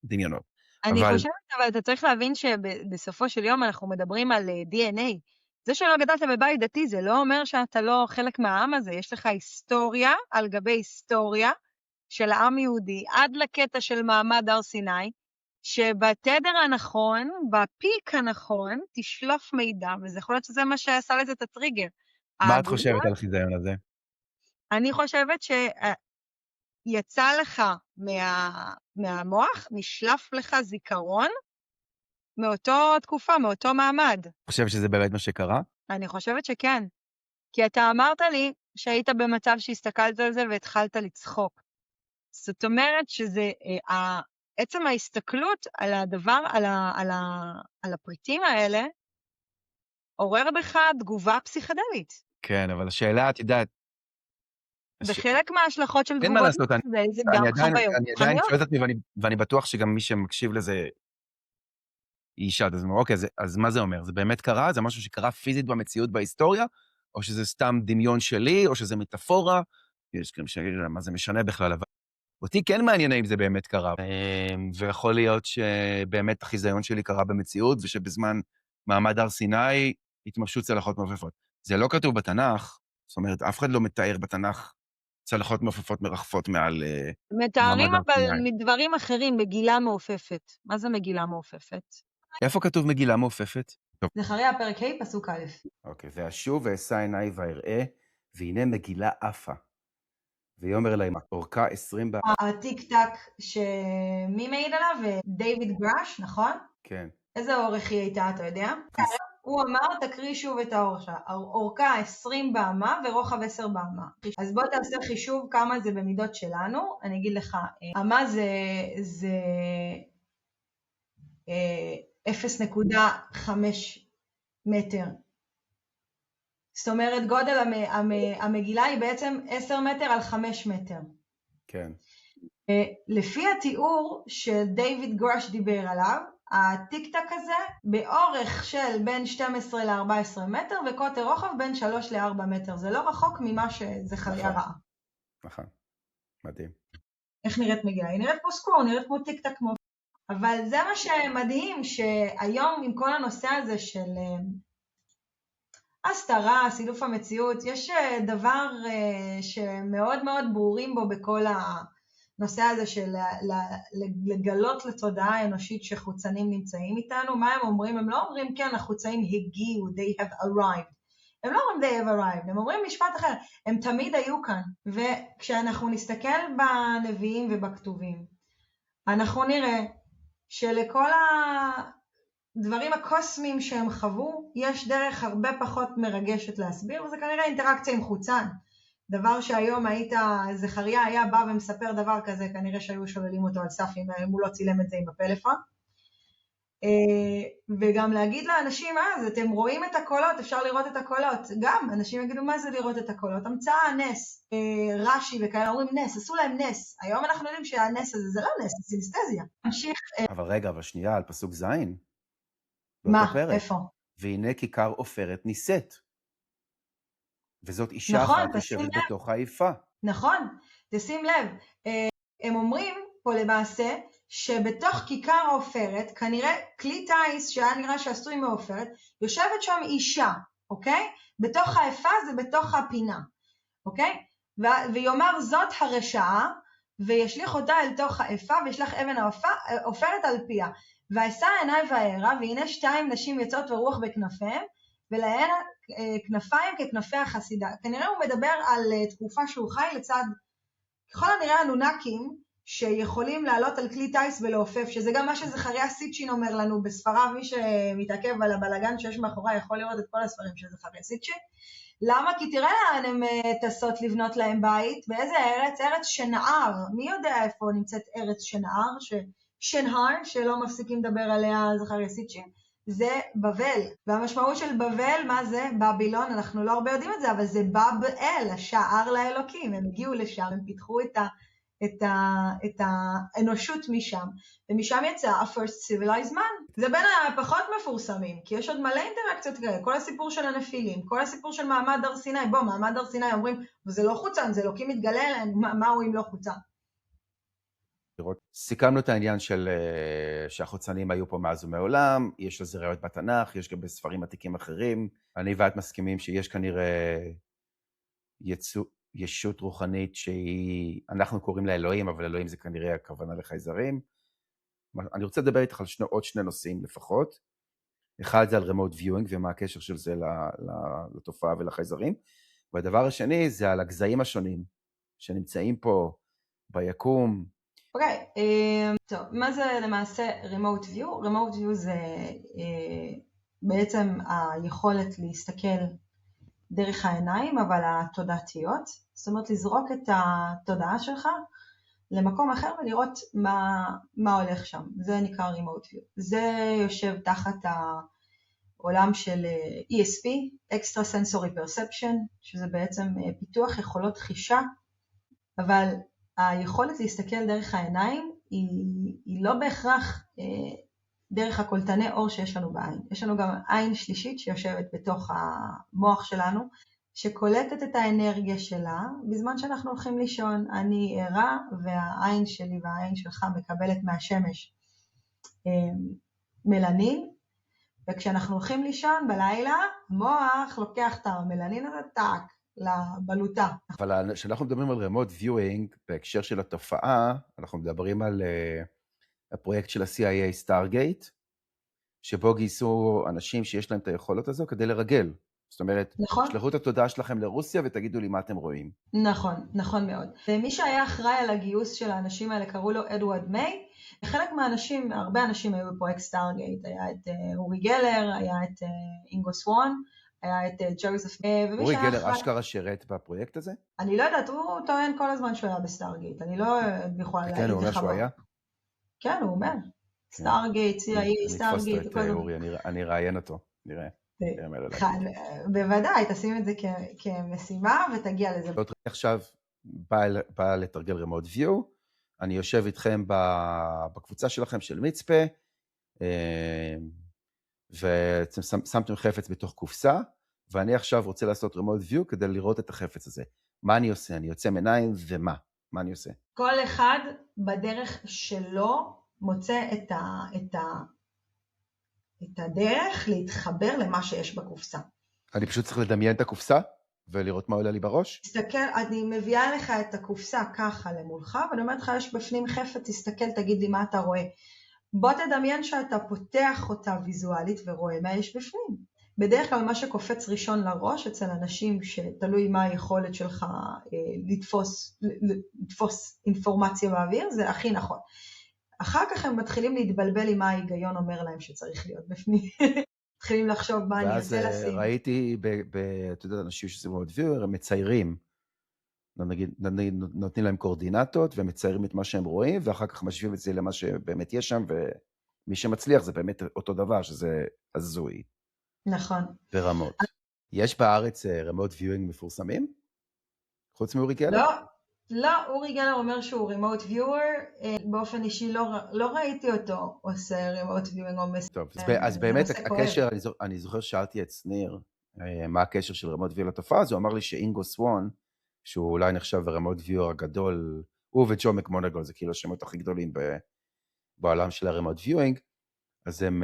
דמיונות. אני אבל חושבת, אבל אתה צריך להבין שבסופו של יום אנחנו מדברים על DNA. זה שלא גדלת בבית דתי, זה לא אומר שאתה לא חלק מהעם הזה. יש לך היסטוריה על גבי היסטוריה של העם יהודי, עד לקטע של מעמד הר סיני, שבתדר הנכון, בפיק הנכון, תשלוף מידע, וזה יכול להיות שזה מה שעשה לזה את הטריגר. מה את הגולגולת, חושבת על החיזיון הזה? אני חושבת שיצא לך מהמוח, נשלף לך זיכרון, מאותו תקופה, מאותו מעמד. חושבת שזה באמת מה שקרה? אני חושבת שכן. כי אתה אמרת לי שהיית במצב שהסתכלת על זה והתחלת לצחוק. זאת אומרת שזה, עצם ההסתכלות על הדבר, על הפריטים האלה, עורר בך תגובה פסיכדלית. כן, אבל השאלה, את יודעת, וחלק מההשלכות של אין מה תגובות לעשות, זה גם חוויות אני עדיין רוחניות. שואל את עצמי, ואני בטוח שגם מי שמקשיב לזה ישאל, אז אוקיי, אז מה זה אומר? זה באמת קרה? זה משהו שקרה פיזית במציאות בהיסטוריה? או שזה סתם דמיון שלי, או שזה מטאפורה? יש גם שאלה, מה זה משנה בכלל, אבל אותי כן מעניין אם זה באמת קרה. ויכול להיות שבאמת החיזיון שלי קרה במציאות, ושבזמן מעמד הר סיני התממשו צלחות מעופפות. זה לא כתוב בתנ"ך, זאת אומרת, אף אחד לא מתאר בתנ"ך צלחות מעופפות מרחפות מעל מתארים מעמד הר אבל סיני. מדברים אחרים, מגילה מעופפת. מה זה מגילה מעופפת? איפה כתוב מגילה מעופפת? טוב. זכריה פרק ה' פסוק א'. אוקיי, ואשוב ואשא עיניי ואראה, והנה מגילה עפה. ויאמר אליי, אורכה 20 הטיק טק שמי מעיד עליו? דיוויד גראש, נכון? כן. איזה אורך היא הייתה, אתה יודע? הוא אמר, תקריא שוב את האורך שלה. אורכה 20 באמה ורוחב 10 באמה. אז בוא תעשה חישוב כמה זה במידות שלנו. אני אגיד לך, אמה זה 0.5 מטר. זאת אומרת, גודל המגילה היא בעצם 10 מטר על 5 מטר. כן. לפי התיאור שדייוויד גראש דיבר עליו, הטיק-טק הזה באורך של בין 12 ל-14 מטר, וקוטר רוחב בין 3 ל-4 מטר. זה לא רחוק ממה שזכריה ראה. נכון, מדהים. איך נראית מגילה? היא נראית כמו סקור, נראית כמו טיק-טק כמו... אבל זה מה שמדהים, שהיום עם כל הנושא הזה של הסתרה, סילוף המציאות, יש דבר שמאוד מאוד ברורים בו הנושא הזה של לגלות לתודעה האנושית שחוצנים נמצאים איתנו. מה הם אומרים? הם לא אומרים כן, החוצנים הגיעו, they have arrived. הם לא אומרים they have arrived, הם אומרים משפט אחר, הם תמיד היו כאן. וכשאנחנו נסתכל בנביאים ובכתובים, אנחנו נראה שלכל הדברים הקוסמיים שהם חוו, יש דרך הרבה פחות מרגשת להסביר, וזה כנראה אינטראקציה עם חוצן. דבר שהיום זכריה היה בא ומספר דבר כזה, כנראה שהיו שוללים אותו על סף אם הוא לא צילם את זה עם הפלאפון. וגם להגיד לאנשים, אז אתם רואים את הקולות, אפשר לראות את הקולות. גם אנשים יגידו, מה זה לראות את הקולות? המצאה, נס, רש"י וכאלה אומרים נס, עשו להם נס. היום אנחנו יודעים שהנס הזה זה לא נס, זה סינסטזיה. נמשיך. אבל רגע, אבל שנייה, על פסוק זין. מה? איפה? והנה כיכר עופרת נישאת. וזאת אישה נכון, אחת יושבת בתוך האיפה. נכון, תשים לב. הם אומרים פה למעשה, שבתוך כיכר העופרת, כנראה כלי טייס שהיה נראה שעשוי מעופרת, יושבת שם אישה, אוקיי? בתוך האיפה זה בתוך הפינה, אוקיי? ויאמר זאת הרשעה, וישליך אותה אל תוך האיפה, וישלח אבן העופרת על פיה. ואשא עיניי וארא, והנה 2 נשים יוצאות ורוח בכנפיהם, ולהן כנפיים ככנפי החסידה. כנראה הוא מדבר על תקופה שהוא חי לצד, ככל הנראה הנונקים, שיכולים לעלות על כלי טייס ולעופף, שזה גם מה שזכריה סיטשין אומר לנו בספריו, מי שמתעכב על הבלגן שיש מאחורי יכול לראות את כל הספרים של זכריה סיטשין. למה? כי תראה לאן הם טסות לבנות להם בית, באיזה ארץ? ארץ שנער. מי יודע איפה נמצאת ארץ שנער? שנהר, שלא מפסיקים לדבר עליה זכריה סיטשין. זה בבל, והמשמעות של בבל, מה זה? בבילון, אנחנו לא הרבה יודעים את זה, אבל זה בבל, השער לאלוקים, הם הגיעו לשם, הם פיתחו את האנושות משם, ומשם יצא ה-first civilized man. זה בין הפחות מפורסמים, כי יש עוד מלא אינטראקציות כאלה, כל הסיפור של הנפילים, כל הסיפור של מעמד הר סיני, מעמד הר סיני אומרים, וזה לא חוצן, זה אלוקים מתגלה אליהם, מה הוא אם לא חוצן? סיכמנו את העניין של שהחוצנים היו פה מאז ומעולם, יש לזה ראיות בתנ"ך, יש גם בספרים עתיקים אחרים. אני ואת מסכימים שיש כנראה ישות רוחנית שהיא, אנחנו קוראים לה אלוהים, אבל אלוהים זה כנראה הכוונה לחייזרים. אני רוצה לדבר איתך על עוד 2 נושאים לפחות. אחד זה על remote viewing ומה הקשר של זה לתופעה ולחייזרים. והדבר השני זה על הגזעים השונים שנמצאים פה ביקום. אוקיי, טוב, מה זה למעשה remote view? remote view זה בעצם היכולת להסתכל דרך העיניים, אבל התודעתיות, זאת אומרת לזרוק את התודעה שלך למקום אחר ולראות מה הולך שם. זה נקרא remote view. זה יושב תחת העולם של ESP, Extra Sensory Perception, שזה בעצם פיתוח יכולות חישה, אבל היכולת להסתכל דרך העיניים היא לא בהכרח דרך הקולטני אור שיש לנו בעין. יש לנו גם עין שלישית שיושבת בתוך המוח שלנו, שקולטת את האנרגיה שלה בזמן שאנחנו הולכים לישון. אני ערה והעין שלי והעין שלך מקבלת מהשמש מלנין, וכשאנחנו הולכים לישון בלילה, המוח לוקח את המלנין הזה טק לבלוטה. אבל כשאנחנו מדברים על remote viewing, בהקשר של התופעה, אנחנו מדברים על הפרויקט של ה-CIA Stargate, שבו גייסו אנשים שיש להם את היכולות הזו כדי לרגל. זאת אומרת, נכון. שלחו את התודעה שלכם לרוסיה ותגידו לי מה אתם רואים. נכון, נכון מאוד. ומי שהיה אחראי על הגיוס של האנשים האלה קראו לו אדוארד מיי. חלק מהאנשים, הרבה אנשים היו בפרויקט סטארגייט. היה את אורי גלר, היה את אינגו סוואן, היה את ג'וזף. אורי גלר אשכרה שירת בפרויקט הזה? אני לא יודעת, הוא טוען כל הזמן שהוא היה בסטארגייט. אני לא יכולה להגיד לך. כן, הוא אומר שהוא היה? כן, הוא אומר. סטארגייט, CIA, סטארגייט. אני ראיין אותו, נראה. בוודאי, תשים את זה כמשימה ותגיע לזה. עכשיו בא לתרגל remote view, אני יושב איתכם בקבוצה שלכם של מצפה, ואתם שמתם חפץ בתוך קופסה, ואני עכשיו רוצה לעשות remote view כדי לראות את החפץ הזה. מה אני עושה? אני יוצא מעיניים ומה? מה אני עושה? כל אחד בדרך שלו מוצא את הדרך להתחבר למה שיש בקופסה. אני פשוט צריך לדמיין את הקופסה? ולראות מה עולה לי בראש? תסתכל, אני מביאה לך את הקופסה ככה למולך, ואני אומרת לך, יש בפנים חפץ, תסתכל, תגיד לי מה אתה רואה. בוא תדמיין שאתה פותח אותה ויזואלית ורואה מה יש בפנים. בדרך כלל מה שקופץ ראשון לראש אצל אנשים שתלוי מה היכולת שלך לתפוס אינפורמציה באוויר, זה הכי נכון. אחר כך הם מתחילים להתבלבל עם מה ההיגיון אומר להם שצריך להיות בפנים. מתחילים לחשוב מה אני ואז רוצה לשים. ראיתי, אתה יודע, אנשים שזה מאוד ויואר, הם מציירים. נגיד, נותנים להם קורדינטות, ומציירים את מה שהם רואים, ואחר כך משווים את זה למה שבאמת יש שם, ומי שמצליח זה באמת אותו דבר, שזה הזוי. נכון. ברמות. יש בארץ remote viewing מפורסמים? חוץ מאורי גלר? לא, אורי גלר אומר שהוא remote viewer, באופן אישי לא ראיתי אותו עושה remote viewing או מסוים. טוב, אז באמת הקשר, אני זוכר ששאלתי את שניר, מה הקשר של remote viewer לתופעה, אז הוא אמר לי שאינגו סוואן, שהוא אולי נחשב remote viewer הגדול, הוא וג'ו מקמונגול, זה כאילו השמות הכי גדולים בעולם של ה-remote viewing, אז הם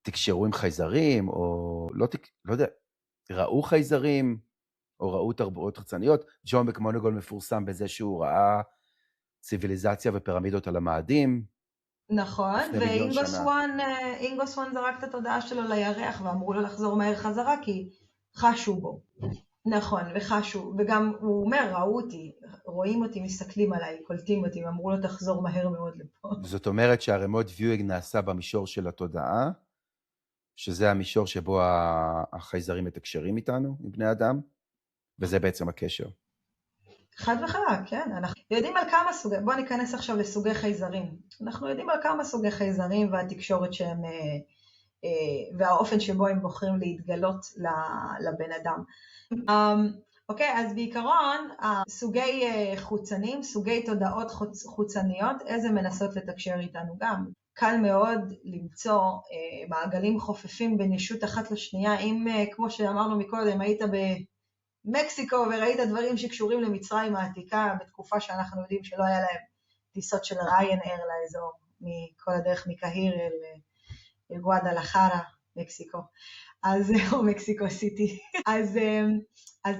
תקשרו עם חייזרים, או לא יודע, ראו חייזרים, או ראו תרבויות חצניות. ג'ו מקמונגול מפורסם בזה שהוא ראה ציוויליזציה ופירמידות על המאדים. נכון, ואינגו סוואן זרק את התודעה שלו לירח, ואמרו לו לחזור מהר חזרה, כי חשו בו. נכון, וחשו, וגם הוא אומר, ראו אותי, רואים אותי, מסתכלים עליי, קולטים אותי, ואמרו לו תחזור מהר מאוד לפה. זאת אומרת שהרמוט ויואינג נעשה במישור של התודעה, שזה המישור שבו החייזרים מתקשרים איתנו, עם בני אדם, וזה בעצם הקשר. חד וחלק, כן. אנחנו יודעים על כמה סוגי, בואו ניכנס עכשיו לסוגי חייזרים. אנחנו יודעים על כמה סוגי חייזרים והתקשורת שהם, והאופן שבו הם בוחרים להתגלות לבן אדם. אוקיי, אז בעיקרון, סוגי חוצנים, סוגי תודעות חוצניות, איזה מנסות לתקשר איתנו גם. קל מאוד למצוא מעגלים חופפים בין ישות אחת לשנייה, אם כמו שאמרנו מקודם, היית במקסיקו וראית דברים שקשורים למצרים העתיקה, בתקופה שאנחנו יודעים שלא היה להם טיסות של ריין אייר לאזור, מכל הדרך מקהיר אל גואדלחרה, מקסיקו, או מקסיקו סיטי. אז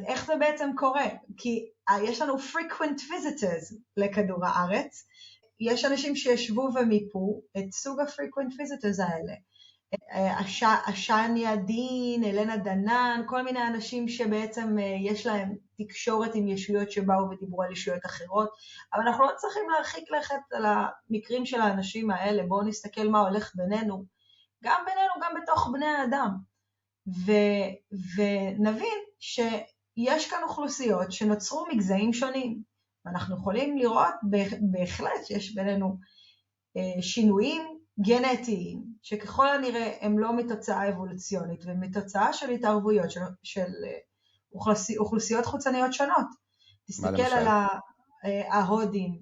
איך זה בעצם קורה? כי יש לנו frequent visitors לכדור הארץ, יש אנשים שישבו ומיפו את סוג ה-frequent visitors האלה. השני הדין, אלנה דנן, כל מיני אנשים שבעצם יש להם תקשורת עם ישויות שבאו ודיברו על ישויות אחרות, אבל אנחנו לא צריכים להרחיק לכת על המקרים של האנשים האלה, בואו נסתכל מה הולך בינינו, גם בתוך בני האדם, ונבין שיש כאן אוכלוסיות שנוצרו מגזעים שונים, ואנחנו יכולים לראות בהחלט שיש בינינו שינויים גנטיים, שככל הנראה הם לא מתוצאה אבולוציונית, ומתוצאה של התערבויות של אוכלוסיות חוצניות שונות. תסתכל על ההודים,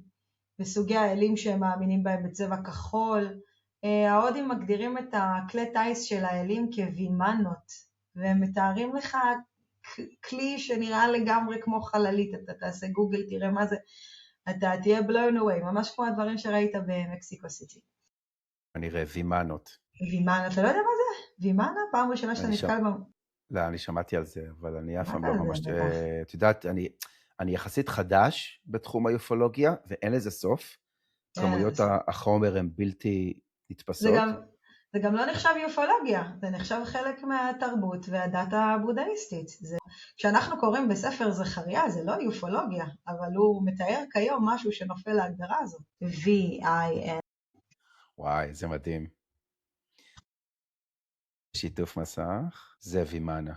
וסוגי האלים שהם מאמינים בהם בצבע כחול. ההודים מגדירים את הכלי טייס של האלים כווימנות, והם מתארים לך כלי שנראה לגמרי כמו חללית, אתה תעשה גוגל, תראה מה זה, אתה תהיה blown away, ממש כמו הדברים שראית במקסיקו סיטי. אני רואה וימנות. וימנה, אתה לא יודע מה זה? וימנה? פעם ראשונה שאתה נתקל בה? לא, אני שמעתי על זה, אבל אני אף פעם לא ממש... את יודעת, אני יחסית חדש בתחום היופולוגיה, ואין לזה סוף. כמויות החומר הן בלתי נתפסות. זה גם לא נחשב יופולוגיה, זה נחשב חלק מהתרבות והדת הבודהיסטית. כשאנחנו קוראים בספר זכריה, זה לא יופולוגיה, אבל הוא מתאר כיום משהו שנופל להגדרה הזאת. V-I-N. וואי, זה מדהים. שיתוף מסך, זה וימנה.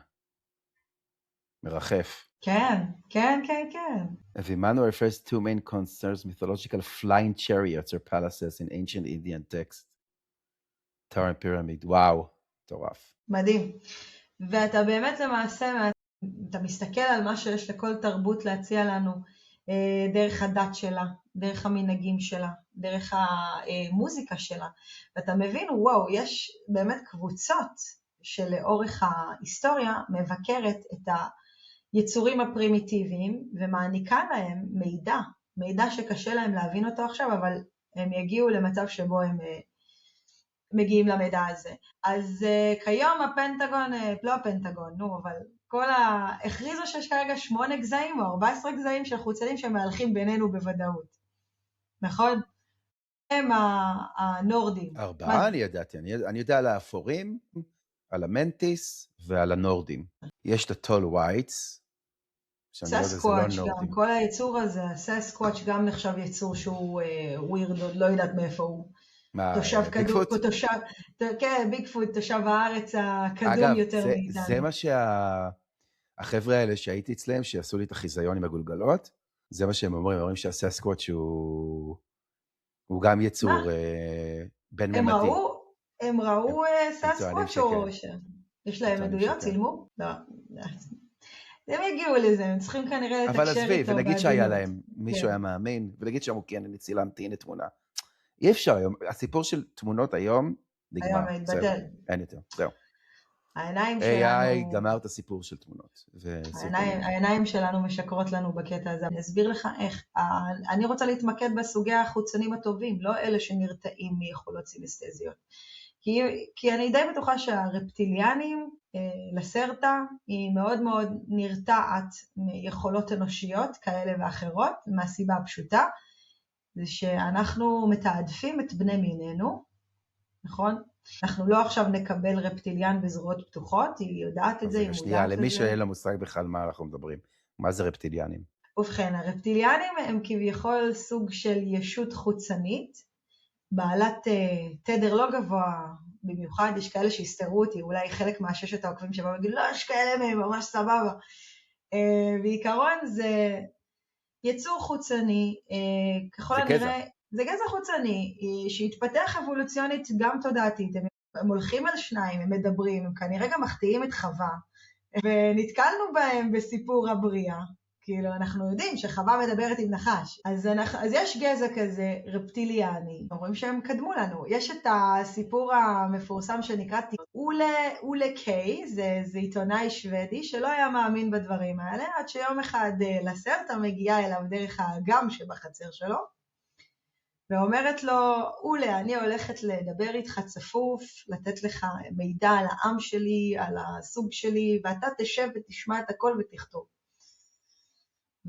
מרחף. כן, כן, כן, כן. Vimana refers to two main concerns, mythological flying chariots or palaces in ancient Indian text. Tower and Pyramid, וואו, מטורף. מדהים. ואתה באמת למעשה, אתה מסתכל על מה שיש לכל תרבות להציע לנו, דרך הדת שלה, דרך המנהגים שלה, דרך המוזיקה שלה, ואתה מבין, וואו, יש באמת קבוצות שלאורך ההיסטוריה מבקרת את היצורים הפרימיטיביים, ומעניקה להם מידע שקשה להם להבין אותו עכשיו, אבל הם יגיעו למצב שבו הם מגיעים למידע הזה. אז כיום הפנטגון, לא הפנטגון, נו, אבל הכריזו שיש כרגע 8 גזעים או 14 גזעים של חוצנים שמהלכים בינינו בוודאות. נכון? הם הנורדים. 4 אני ידעתי, אני יודע על האפורים, על המנטיס ועל הנורדים. יש את הטול ווייטס, שאני לא יודע, זה לא סאסקוואץ' גם, נורדים. כל היצור הזה, סאסקוואץ' גם נחשב יצור שהוא ווירד, לא יודעת מאיפה הוא. מה, תושב כדור, ביגפוט? כן, ביגפוט, תושב הארץ הקדום אגב, יותר מאיתנו. זה מה החבר'ה האלה שהייתי אצלם, שעשו לי את החיזיון עם הגולגלות, זה מה שהם אומרים שהסאסקוואץ' הוא גם יצור בין-ממדי. הם ראו סאסקוואץ' או יש להם עדויות, צילמו? לא. הם הגיעו לזה, הם צריכים כנראה לתקשר איתו. אבל עזבי, ונגיד שהיה להם, מישהו היה מאמין, ונגיד שם הוא כן, אני צילמתי, הנה תמונה. אי אפשר היום, הסיפור של תמונות היום, נגמר. היום התבטל. אין יותר, זהו. העיניים שלנו... AI גמר את הסיפור של תמונות. העיניים שלנו משקרות לנו בקטע הזה. אני אסביר לך איך. אני רוצה להתמקד בסוגי החוצנים הטובים, לא אלה שנרתעים מיכולות סינסטזיות. כי אני די בטוחה שהרפטיליאנים, לסרטה, היא מאוד מאוד נרתעת מיכולות אנושיות כאלה ואחרות, מהסיבה הפשוטה, זה שאנחנו מתעדפים את בני מיננו, נכון? אנחנו לא עכשיו נקבל רפטיליאן בזרועות פתוחות, היא יודעת את זה, היא מודעת את זה. שנייה, למי שאין לו מושג בכלל מה אנחנו מדברים. מה זה רפטיליאנים? ובכן, הרפטיליאנים הם כביכול סוג של ישות חוצנית, בעלת תדר לא גבוה, במיוחד יש כאלה שהסתרו אותי, אולי חלק מהששת העוקבים שבאו להגיד, לא, יש כאלה מהם, ממש סבבה. בעיקרון זה יצור חוצני, ככל הנראה, זה גזע חוצני, שהתפתח אבולוציונית גם תודעתית, הם הולכים על שניים, הם מדברים, הם כנראה גם מחטיאים את חווה, ונתקלנו בהם בסיפור הבריאה, כאילו אנחנו יודעים שחווה מדברת עם נחש, אז יש גזע כזה רפטיליאני, אומרים שהם קדמו לנו, יש את הסיפור המפורסם שנקרא אולה קיי, זה עיתונאי שוודי שלא היה מאמין בדברים האלה, עד שיום אחד לסרטה מגיעה אליו דרך האגם שבחצר שלו, ואומרת לו, אולה, אני הולכת לדבר איתך צפוף, לתת לך מידע על העם שלי, על הסוג שלי, ואתה תשב ותשמע את הכל ותכתוב.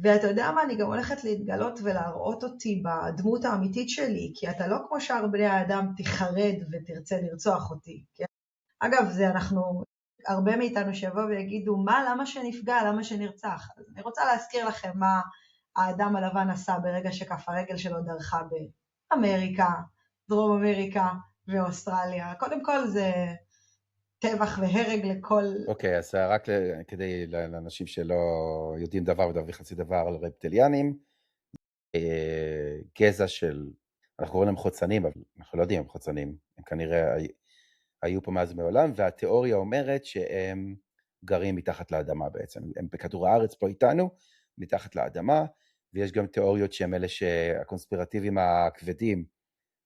ואתה יודע מה, אני גם הולכת להתגלות ולהראות אותי בדמות האמיתית שלי, כי אתה לא כמו שאר בני האדם תחרד ותרצה לרצוח אותי. כן? אגב, זה אנחנו, הרבה מאיתנו שיבואו ויגידו, למה שנפגע, למה שנרצח? אז אני רוצה להזכיר לכם מה האדם הלבן עשה ברגע שכף הרגל שלו דרכה באמריקה, דרום אמריקה ואוסטרליה. קודם כל זה טבח והרג לכל... אוקיי, אז רק כדי לאנשים שלא יודעים דבר וחצי דבר על רפטיליאנים, גזע של, אנחנו קוראים להם חוצנים, אבל אנחנו לא יודעים הם חוצנים, הם כנראה היו פה מאז מעולם, והתיאוריה אומרת שהם גרים מתחת לאדמה בעצם, הם בכדור הארץ פה איתנו, מתחת לאדמה, ויש גם תיאוריות שהם אלה שהקונספירטיביים הכבדים,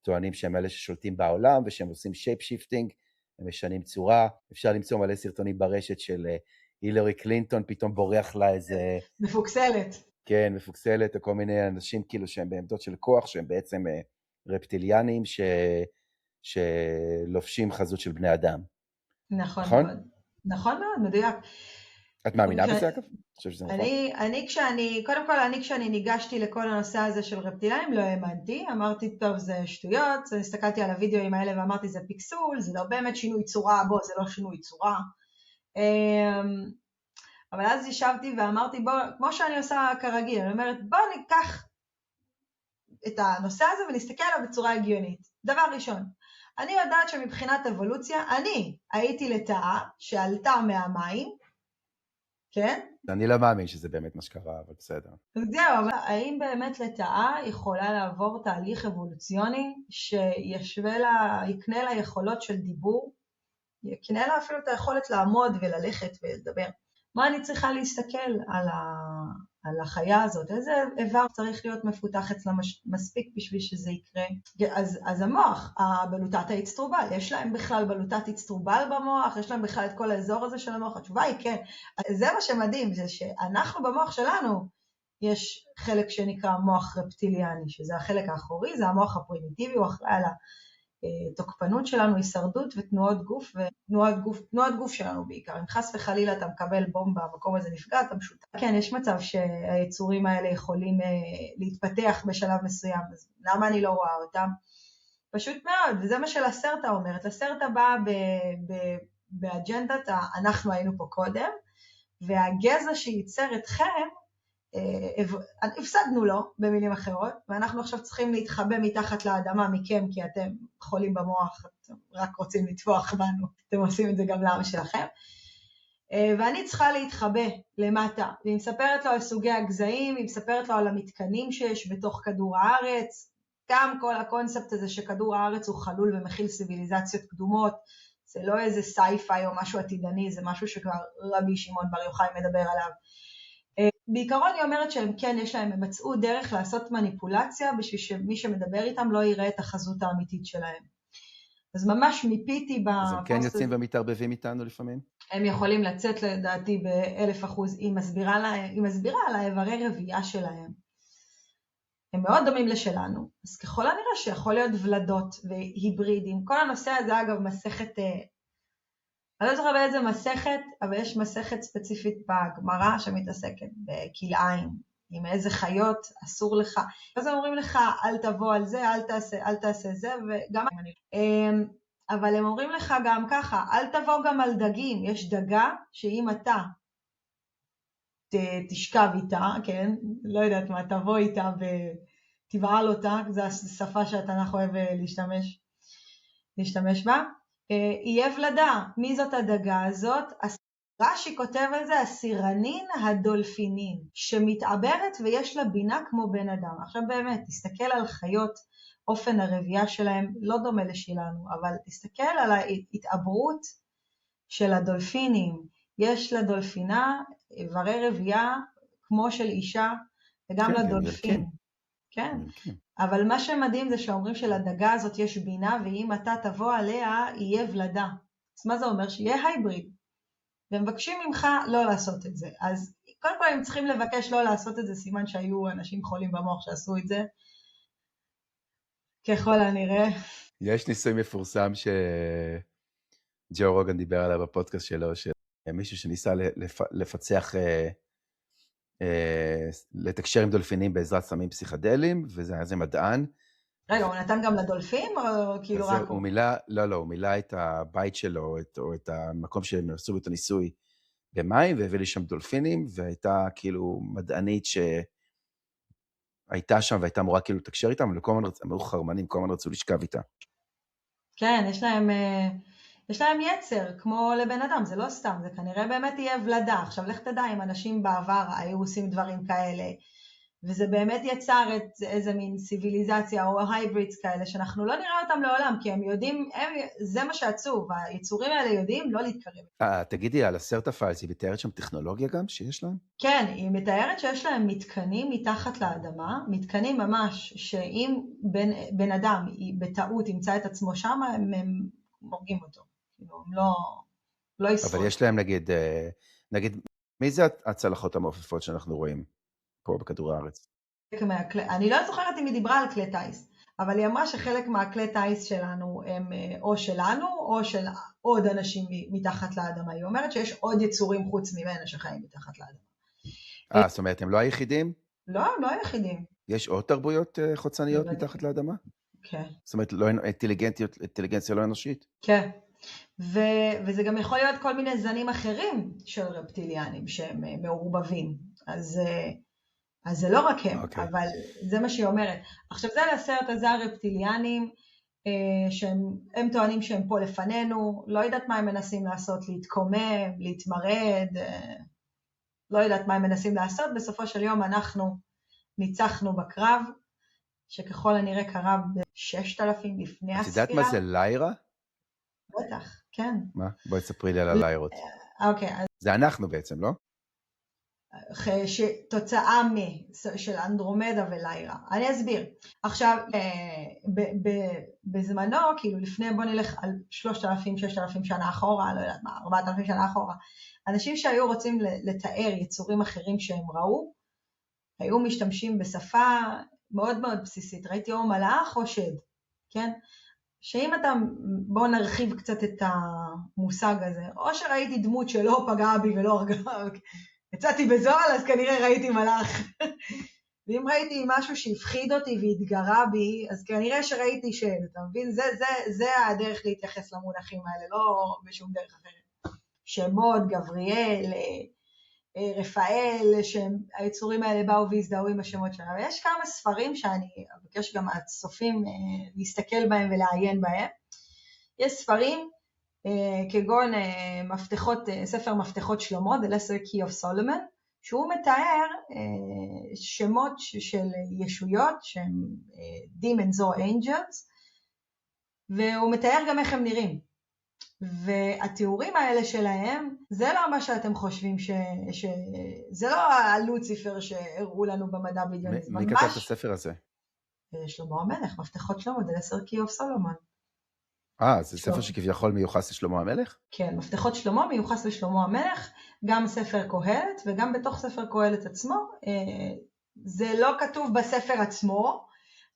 טוענים שהם אלה ששולטים בעולם, ושהם עושים שייפ שיפטינג, הם משנים צורה, אפשר למצוא מלא סרטונים ברשת של הילרי קלינטון, פתאום בורח לה איזה... מפוקסלת. כן, מפוקסלת, או כל מיני אנשים כאילו שהם בעמדות של כוח, שהם בעצם רפטיליאנים שלובשים חזות של בני אדם. נכון מאוד. נכון מאוד, מדויק. את מאמינה בזה אגב? קודם כל, כשאני ניגשתי לכל הנושא הזה של רפטילאים, לא האמנתי, אמרתי, טוב, זה שטויות, הסתכלתי על הוידאוים האלה ואמרתי, זה פיקסול, זה לא באמת שינוי צורה, זה לא שינוי צורה. אבל אז ישבתי ואמרתי, כמו שאני עושה כרגיל, אני אומרת, בוא ניקח את הנושא הזה ונסתכל עליו בצורה הגיונית. דבר ראשון, אני יודעת שמבחינת אבולוציה, אני הייתי לטאה שעלתה מהמים, כן? אני לא מאמין שזה באמת מה שקרה, אבל בסדר. זהו, אבל האם באמת לטאה יכולה לעבור תהליך אבולוציוני שישווה לה, יקנה לה יכולות של דיבור, יקנה לה אפילו את היכולת לעמוד וללכת ולדבר. מה אני צריכה להסתכל על החיה הזאת? איזה איבר צריך להיות מפותח אצלה מספיק בשביל שזה יקרה? אז המוח, הבלוטת האצטרובל, יש להם בכלל בלוטת אצטרובל במוח? יש להם בכלל את כל האזור הזה של המוח? התשובה היא כן. זה מה שמדהים, זה שאנחנו במוח שלנו, יש חלק שנקרא מוח רפטיליאני, שזה החלק האחורי, זה המוח הפרימיטיבי, הוא אחראי על תוקפנות שלנו, הישרדות ותנועות גוף, תנועות גוף שלנו בעיקר. אם חס וחלילה אתה מקבל בומבה, המקום הזה נפגע, אתה משותף. כן, יש מצב שהיצורים האלה יכולים להתפתח בשלב מסוים, אז למה אני לא רואה אותם? פשוט מאוד, וזה מה שלסרטה אומרת. לסרטה באה באג'נדת, אנחנו היינו פה קודם, והגזע שייצר אתכם, הפסדנו לו במילים אחרות, ואנחנו עכשיו צריכים להתחבא מתחת לאדמה מכם, כי אתם חולים במוח, אתם רק רוצים לטבוח בנו, אתם עושים את זה גם לעם שלכם, ואני צריכה להתחבא למטה, והיא מספרת לו על סוגי הגזעים, היא מספרת לו על המתקנים שיש בתוך כדור הארץ, גם כל הקונספט הזה שכדור הארץ הוא חלול ומכיל סיביליזציות קדומות, זה לא איזה סייפיי או משהו עתידני, זה משהו שכבר רבי שמעון בר יוחאי מדבר עליו. בעיקרון היא אומרת שהם כן, הם מצאו דרך לעשות מניפולציה, בשביל שמי שמדבר איתם לא יראה את החזות האמיתית שלהם. אז ממש מיפיתי בפוסט. אז הם כן יוצאים ומתערבבים איתנו לפעמים? הם יכולים לצאת לדעתי ב1,000%, היא מסבירה על האיברי רבייה שלהם. הם מאוד דומים לשלנו, אז ככל הנראה שיכול להיות ולדות והיברידים. כל הנושא הזה אגב מסכת, אני לא זוכר באיזה מסכת, אבל יש מסכת ספציפית בגמרא שמתעסקת בכלאיים, עם איזה חיות אסור לך, אז הם אומרים לך אל תבוא על זה, אל תעשה זה, וגם אבל הם אומרים לך גם ככה, אל תבוא גם על דגים, יש דגה שאם אתה תשכב איתה, כן, לא יודעת מה, תבוא איתה ותבעל אותה, זו השפה שהתנ"ך אוהב להשתמש בה, יהיה ולדה. מי זאת הדגה הזאת? רש"י כותב על זה, הסירנין הדולפינין, שמתעברת ויש לה בינה כמו בן אדם. עכשיו באמת, תסתכל על חיות, אופן הרבייה שלהם לא דומה לשלנו, אבל תסתכל על ההתעברות של הדולפינים. יש לדולפינה איברי רבייה כמו של אישה, וגם לדולפין. כן, אבל מה שמדהים זה שאומרים שלדגה הזאת יש בינה, ואם אתה תבוא עליה, יהיה ולדה. אז מה זה אומר? שיהיה הייבריד. ומבקשים ממך לא לעשות את זה. אז קודם כל הם צריכים לבקש לא לעשות את זה, סימן שהיו אנשים חולים במוח שעשו את זה. ככל הנראה. יש ניסוי מפורסם שג'ו רוגן דיבר עליו בפודקאסט שלו, שמישהו שניסה לפצח, לתקשר עם דולפינים בעזרת סמים פסיכדליים, וזה היה זה מדען. רגע, הוא נתן גם לדולפין או כאילו רק הוא? הוא מילא את הבית שלו, או את המקום שהם עשו את הניסוי במים, והביא לי שם דולפינים, והייתה כאילו מדענית שהייתה שם, והייתה אמורה כאילו לתקשר איתם, אבל כל הזמן הם היו חרמנים, כל הזמן רצו לשכב איתה. כן, יש להם יצר, כמו לבן אדם, זה לא סתם, זה כנראה באמת יהיה ולדה. עכשיו, לך תדע אם אנשים בעבר היו עושים דברים כאלה, וזה באמת יצר את איזה מין סיביליזציה או הייברידס כאלה, שאנחנו לא נראה אותם לעולם, כי הם יודעים, זה מה שעצוב, היצורים האלה יודעים לא להתקרב. תגידי, על הסרטה-פיילס, היא מתארת שם טכנולוגיה גם שיש להם? כן, היא מתארת שיש להם מתקנים מתחת לאדמה, מתקנים ממש, שאם בן אדם בטעות ימצא את עצמו שם, הם מורגים אותו. הם לא ישרוד. אבל יש להם נגיד, מי זה הצלחות המעופפות שאנחנו רואים פה בכדור הארץ? אני לא זוכרת אם היא דיברה על כלי טייס, אבל היא אמרה שחלק מהכלי טייס שלנו הם או שלנו, או של עוד אנשים מתחת לאדמה. היא אומרת שיש עוד יצורים חוץ ממנה שחיים מתחת לאדמה. זאת אומרת, הם לא היחידים? לא, הם לא היחידים. יש עוד תרבויות חוצניות מתחת לאדמה? כן. זאת אומרת, אינטליגנציה לא אנושית? כן. וזה גם יכול להיות כל מיני זנים אחרים של רפטיליאנים שהם מעורבבים. אז זה לא רק הם, אבל זה מה שהיא אומרת. עכשיו זה לסרט הזה הרפטיליאנים, שהם טוענים שהם פה לפנינו, לא יודעת מה הם מנסים לעשות, להתקומם, להתמרד, לא יודעת מה הם מנסים לעשות, בסופו של יום אנחנו ניצחנו בקרב, שככל הנראה קרה ב-6,000 לפני הספירה. את יודעת מה זה ליירה? בטח, כן. מה? בואי תספרי לי על הליירות. אוקיי. זה אנחנו בעצם, לא? תוצאה של אנדרומדה וליירה. אני אסביר. עכשיו, בזמנו, כאילו לפני, בוא נלך על 3,000, 6,000 שנה אחורה, לא יודעת מה, 4,000 שנה אחורה, אנשים שהיו רוצים לתאר יצורים אחרים שהם ראו, היו משתמשים בשפה מאוד מאוד בסיסית, ראיתי או מלאך או שד, כן? שאם אתה, בואו נרחיב קצת את המושג הזה, או שראיתי דמות שלא פגעה בי ולא הרגה, יצאתי בזול, אז כנראה ראיתי מלאך. ואם ראיתי משהו שהפחיד אותי והתגרה בי, אז כנראה שראיתי אתה מבין? זה הדרך להתייחס למונחים האלה, לא בשום דרך אחרת. שמות, גבריאל, רפאל, שהיצורים האלה באו והזדהו עם השמות שלהם. ויש כמה ספרים שאני אבקש גם מהצופים להסתכל בהם ולעיין בהם. יש ספרים כגון ספר מפתחות שלמה, The Lesser Key of Solomon, שהוא מתאר שמות של ישויות, שהם demons or angels, והוא מתאר גם איך הם נראים. והתיאורים האלה שלהם, זה לא מה שאתם חושבים, זה לא הלוציפר שהראו לנו במדע בדיוני. מי כתב את הספר הזה? שלמה המלך, מפתחות שלמה, The Lesser Key of Solomon. זה ספר שכביכול מיוחס לשלמה המלך? כן, מפתחות שלמה מיוחס לשלמה המלך, גם ספר קהלת, וגם בתוך ספר קהלת עצמו. זה לא כתוב בספר עצמו,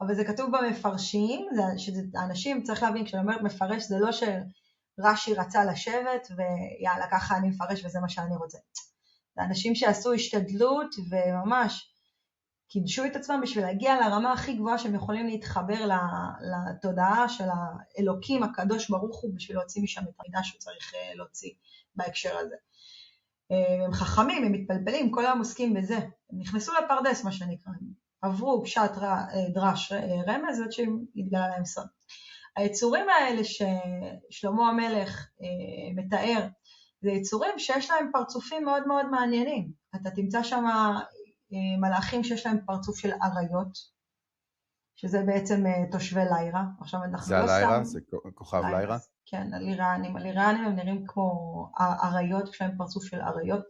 אבל זה כתוב במפרשים, האנשים, צריך להבין, כשאני אומרת מפרש, זה לא שרש"י רצה לשבת, ויאללה, ככה אני מפרש וזה מה שאני רוצה. זה אנשים שעשו השתדלות, וממש קידשו את עצמם בשביל להגיע לרמה הכי גבוהה שהם יכולים להתחבר לתודעה של האלוקים הקדוש ברוך הוא, בשביל להוציא משם את המידע שהוא צריך להוציא בהקשר הזה. הם חכמים, הם מתפלפלים, כל היום עוסקים בזה. הם נכנסו לפרדס, מה שנקרא, עברו פשט דרש רמז, עד שהם התגלה להם סוד. היצורים האלה ששלמה המלך מתאר, זה יצורים שיש להם פרצופים מאוד מאוד מעניינים. אתה תמצא שם מלאכים שיש להם פרצוף של אריות, שזה בעצם תושבי לירה. זה הלירה? זה כוכב לירה? כן, הלירנים הם נראים כמו אריות, יש להם פרצוף של אריות.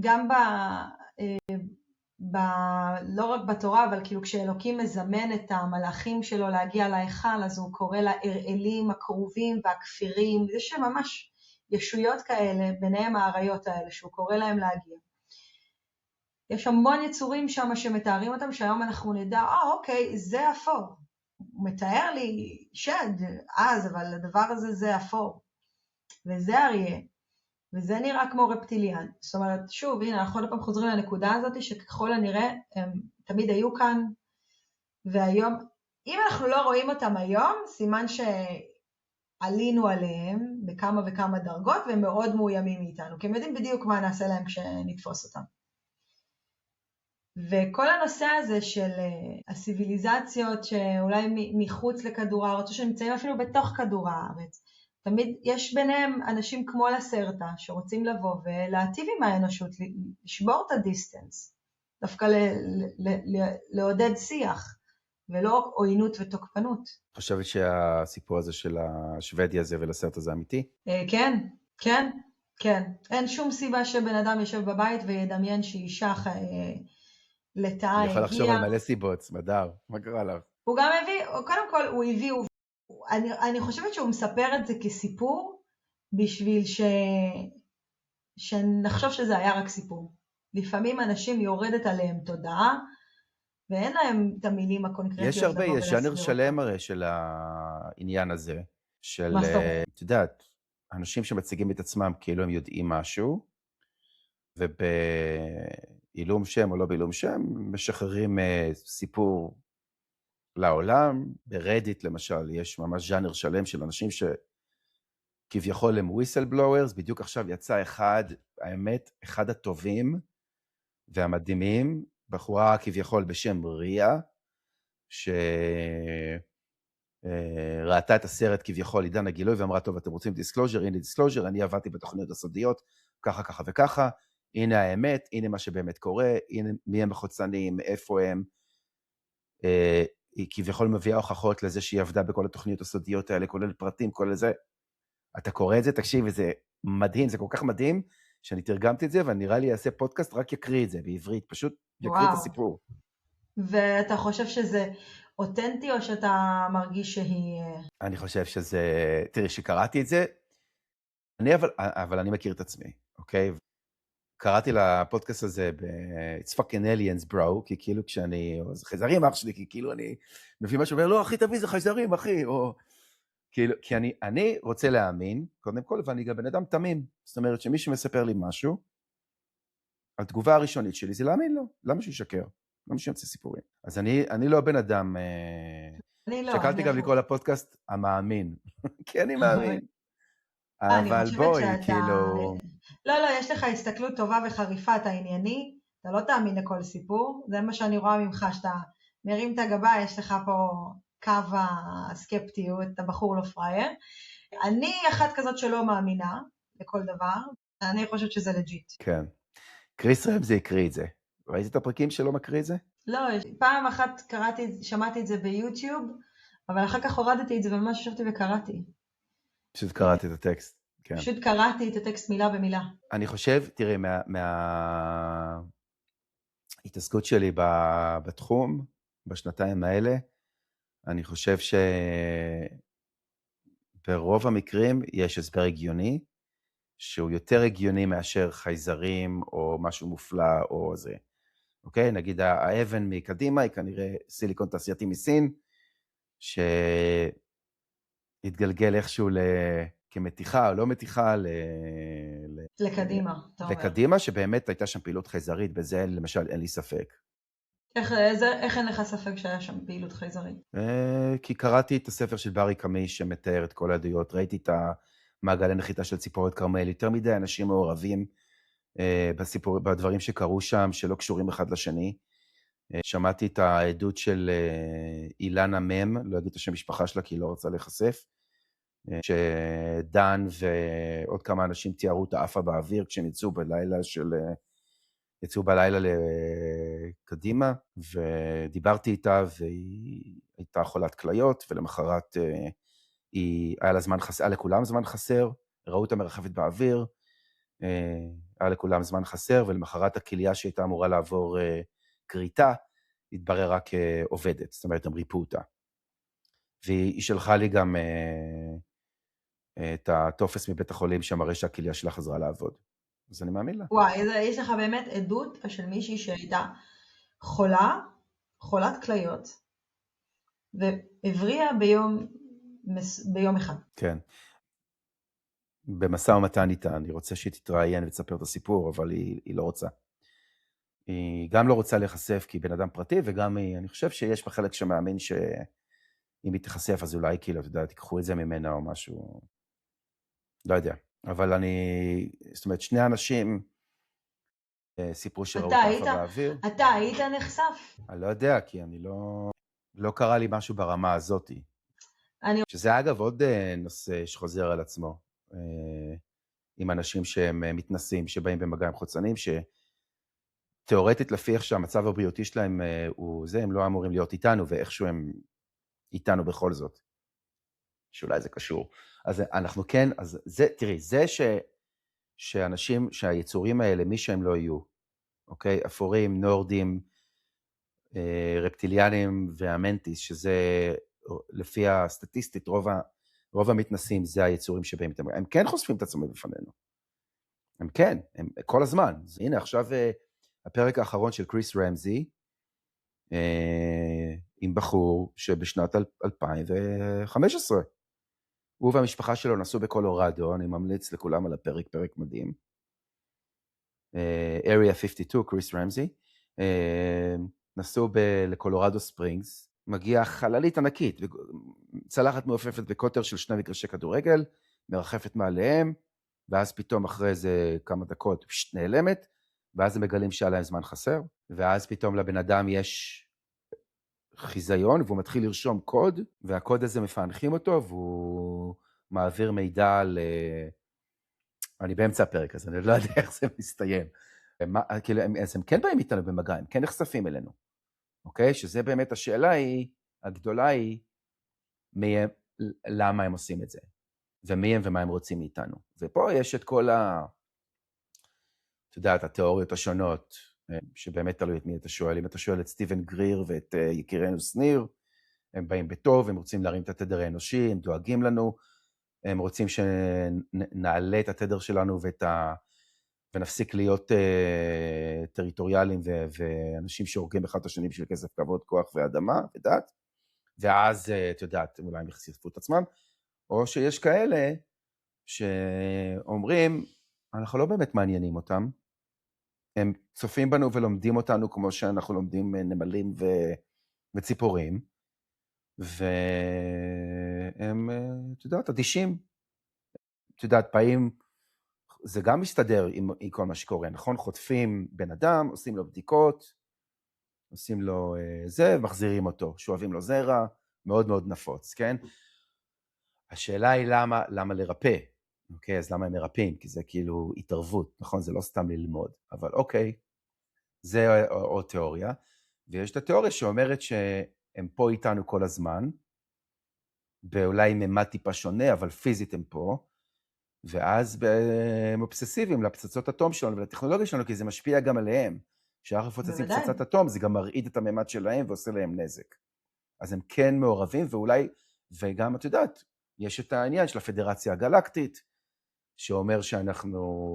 גם לא רק בתורה, אבל כאילו כשאלוקים מזמן את המלאכים שלו להגיע להיכל, אז הוא קורא לאראלים הקרובים והכפירים, זה שממש ישויות כאלה, ביניהם האריות האלה, שהוא קורא להם להגיע. יש המון יצורים שם שמתארים אותם, שהיום אנחנו נדע, אוקיי, זה אפור. הוא מתאר לי שד, אבל הדבר הזה זה אפור. וזה אריה. וזה נראה כמו רפטיליאן. זאת אומרת, שוב, הנה, אנחנו עוד פעם חוזרים לנקודה הזאת, שככל הנראה הם תמיד היו כאן, והיום, אם אנחנו לא רואים אותם היום, סימן שעלינו עליהם בכמה וכמה דרגות, והם מאוד מאוימים מאיתנו, כי הם יודעים בדיוק מה נעשה להם כשנתפוס אותם. וכל הנושא הזה של הסיביליזציות שאולי מחוץ לכדור הארץ, או שנמצאים אפילו בתוך כדור הארץ, תמיד יש ביניהם אנשים כמו לסרטה, שרוצים לבוא ולהטיב עם האנושות, לשבור את הדיסטנס, דווקא לעודד שיח, ולא עוינות ותוקפנות. חושבת שהסיפור הזה של השוודיה הזה ולסרט הזה אמיתי? כן, כן, כן. אין שום סיבה שבן אדם יושב בבית וידמיין שאישה לטעה הגיעה. אני יכול לחשוב על מלא סיבות, סמדר, מה קרה לך? הוא גם הביא, קודם כל הוא הביא, אני חושבת שהוא מספר את זה כסיפור, בשביל שנחשוב שזה היה רק סיפור. לפעמים אנשים יורדת עליהם תודעה, ואין להם את המילים הקונקרטיות. יש הרבה, יש ז'אנר שלם הרי של העניין הזה, של, את יודעת, אנשים שמציגים את עצמם כאילו הם יודעים משהו, ובעילום שם או לא בעילום שם, משחררים סיפור לעולם. ברדיט למשל, יש ממש ז'אנר שלם של אנשים שכביכול הם whistleblowers, בדיוק עכשיו יצא האמת, אחד הטובים והמדהימים, בחורה כביכול בשם ריה, שראתה את הסרט כביכול עידן הגילוי, ואמרה, טוב, אתם רוצים דיסקלוז'ר, הנה דיסקלוז'ר, אני עבדתי בתוכניות הסודיות, ככה, ככה וככה, הנה האמת, הנה מה שבאמת קורה, הנה מי הם החוצנים, איפה הם, היא כביכול מביאה הוכחות לזה שהיא עבדה בכל התוכניות הסודיות האלה, כולל פרטים, כולל זה. אתה קורא את זה, תקשיב, וזה מדהים, זה כל כך מדהים, שאני תרגמתי את זה, ואני נראה לי אעשה פודקאסט, רק יקריא את זה בעברית, פשוט יקריא את הסיפור. ואתה חושב שזה אותנטי, או שאתה מרגיש שהיא... אני חושב שזה, תראי, שקראתי את זה, אבל אני מכיר את עצמי, אוקיי? קראתי לפודקאסט הזה It's fucking aliens bro, כי כאילו כשאני, זה חייזרים אח שלי, כי כאילו אני מביא משהו, אומר, לא אחי תביא זה חייזרים אחי, או כאילו, כי אני רוצה להאמין, קודם כל, ואני גם בן אדם תמים, זאת אומרת שמי שמספר לי משהו, התגובה הראשונית שלי זה להאמין לו, למה שישקר? למה שימצא סיפורים? אז אני לא בן אדם, אני לא, שקלתי אני גם הפוך. לקרוא לפודקאסט המאמין, כי אני מאמין. אני אבל חושבת בואי, שאתה... כאילו... לא, לא, יש לך הסתכלות טובה וחריפה, אתה ענייני, אתה לא תאמין לכל סיפור, זה מה שאני רואה ממך, שאתה מרים את הגבה, יש לך פה קו הסקפטיות, אתה בחור לא פראייר. אני אחת כזאת שלא מאמינה לכל דבר, אני חושבת שזה לג'יט. כן. קריס רמזי הקריא את זה. ראית את הפרקים שלו מקריא את זה? לא, פעם אחת שמעתי את זה ביוטיוב, אבל אחר כך הורדתי את זה וממש ישבתי וקראתי. פשוט קראתי את הטקסט. כן. פשוט קראתי את הטקסט מילה במילה. אני חושב, תראי, ההתעסקות שלי בתחום, בשנתיים האלה, אני חושב שברוב המקרים יש הסבר הגיוני, שהוא יותר הגיוני מאשר חייזרים או משהו מופלא או זה. אוקיי? נגיד האבן מקדימה היא כנראה סיליקון תעשייתי מסין, שהתגלגל איכשהו כמתיחה או לא מתיחה לקדימה, אתה אומר. לקדימה, שבאמת הייתה שם פעילות חייזרית, בזה למשל אין לי ספק. איך אין לך ספק שהיה שם פעילות חייזרית? כי קראתי את הספר של ברי קמי שמתאר את כל העדויות, ראיתי את המעגלי נחיתה של ציפורת כרמל, יותר מדי אנשים מעורבים בדברים שקרו שם, שלא קשורים אחד לשני. שמעתי את העדות של אילנה מם, לא אגיד את השם משפחה שלה כי היא לא רוצה להיחשף, שדן ועוד כמה אנשים תיארו את האפה באוויר כשהם יצאו בלילה לקדימה, ודיברתי איתה והיא הייתה חולת כליות, ולמחרת היה לכולם זמן חסר, ראו אותה מרחפת באוויר, היה לכולם זמן חסר, ולמחרת הכליה שהייתה אמורה לעבור קריטה, התבררה כעובדת, זאת אומרת, הם ריפו אותה. והיא שלחה לי גם את הטופס מבית החולים שמראה שהכליה שלה חזרה לעבוד. אז אני מאמין לה. וואי, יש לך באמת עדות של מישהי שהייתה חולת כליות, והבריאה ביום אחד. כן. במשא ומתן איתה, אני רוצה שהיא תתראיין ותספר את הסיפור, אבל היא לא רוצה. היא גם לא רוצה להיחשף כי היא בן אדם פרטי, וגם אני חושב שיש בחלק שמאמין שאם היא תיחשף, אז אולי כאילו, אתה יודע, תיקחו את זה ממנה או משהו, לא יודע. אבל זאת אומרת, שני אנשים סיפרו שראו את האפה באוויר. אתה היית נחשף? אני לא יודע, כי אני לא קרה לי משהו ברמה הזאת. שזה אגב עוד נושא שחוזר על עצמו, עם אנשים שהם מתנסים, שבאים במגע עם חוצנים, שתיאורטית לפי איך שהמצב הבריאותי שלהם הוא זה, הם לא אמורים להיות איתנו, ואיכשהו הם איתנו בכל זאת. שאולי זה קשור. אז אנחנו כן, אז זה, תראי, זה שאנשים, שהיצורים האלה, מי שהם לא יהיו, אוקיי? אפורים, נורדים, רפטיליאנים והמנטיס, שזה לפי הסטטיסטית, רוב המתנסים זה היצורים שבאים איתם. הם כן חושפים את עצמם בפנינו. הם כן, הם כל הזמן. הנה, עכשיו הפרק האחרון של קריס רמזי, עם בחור שבשנת 2015, הוא והמשפחה שלו נסעו בקולורדו, אני ממליץ לכולם על הפרק, פרק מדהים. Area 52, קריס רמזי, נסעו לקולורדו ספרינגס, מגיעה חללית ענקית, צלחת מעופפת בקוטר של 2 מגרשי כדורגל, מרחפת מעליהם, ואז פתאום אחרי איזה כמה דקות נעלמת, ואז הם מגלים שהיה להם זמן חסר, ואז פתאום לבן אדם יש חיזיון, והוא מתחיל לרשום קוד, והקוד הזה מפענחים אותו, והוא מעביר מידע אני באמצע הפרק הזה, אני לא יודע איך זה מסתיים. אז הם כן באים איתנו במגע, הם כן נחשפים אלינו. אוקיי? שזה באמת השאלה הגדולה היא, למה הם עושים את זה? ומי הם ומה הם רוצים מאיתנו? ופה יש את כל אתה יודע, את התיאוריות השונות, שבאמת תלוי את מי אתה שואל. אם אתה שואל את סטיבן גריר ואת יקירנו סניר, הם באים בטוב, הם רוצים להרים את התדר האנושי, הם דואגים לנו, הם רוצים שנעלה את התדר שלנו ואת ונפסיק להיות טריטוריאליים ואנשים שהורגים אחד את השני בשביל כסף, כבוד, כוח ואדמה ודת, ואז, את יודעת, אולי הם יחשפו את עצמם, או שיש כאלה שאומרים, אנחנו לא באמת מעניינים אותם, הם צופים בנו ולומדים אותנו כמו שאנחנו לומדים נמלים וציפורים, והם, את יודעת, אדישים. את יודעת, פעמים זה גם מסתדר עם כל מה שקורה, נכון? חוטפים בן אדם, עושים לו בדיקות, עושים לו זה, ומחזירים אותו, שואבים לו זרע, מאוד מאוד נפוץ, כן? השאלה היא למה לרפא? אוקיי, אז למה הם מרפאים? כי זה כאילו התערבות, נכון? זה לא סתם ללמוד, אבל אוקיי, זה עוד תיאוריה, ויש את התיאוריה שאומרת שהם פה איתנו כל הזמן, ואולי ממד טיפה שונה, אבל פיזית הם פה, ואז הם אובססיביים לפצצות אטום שלנו ולטכנולוגיה שלנו, כי זה משפיע גם עליהם. כשאנחנו מפוצצים פצצת אטום, זה גם מרעיד את הממד שלהם ועושה להם נזק. אז הם כן מעורבים, ואולי, וגם את יודעת, יש את העניין של הפדרציה הגלקטית, שאומר שאנחנו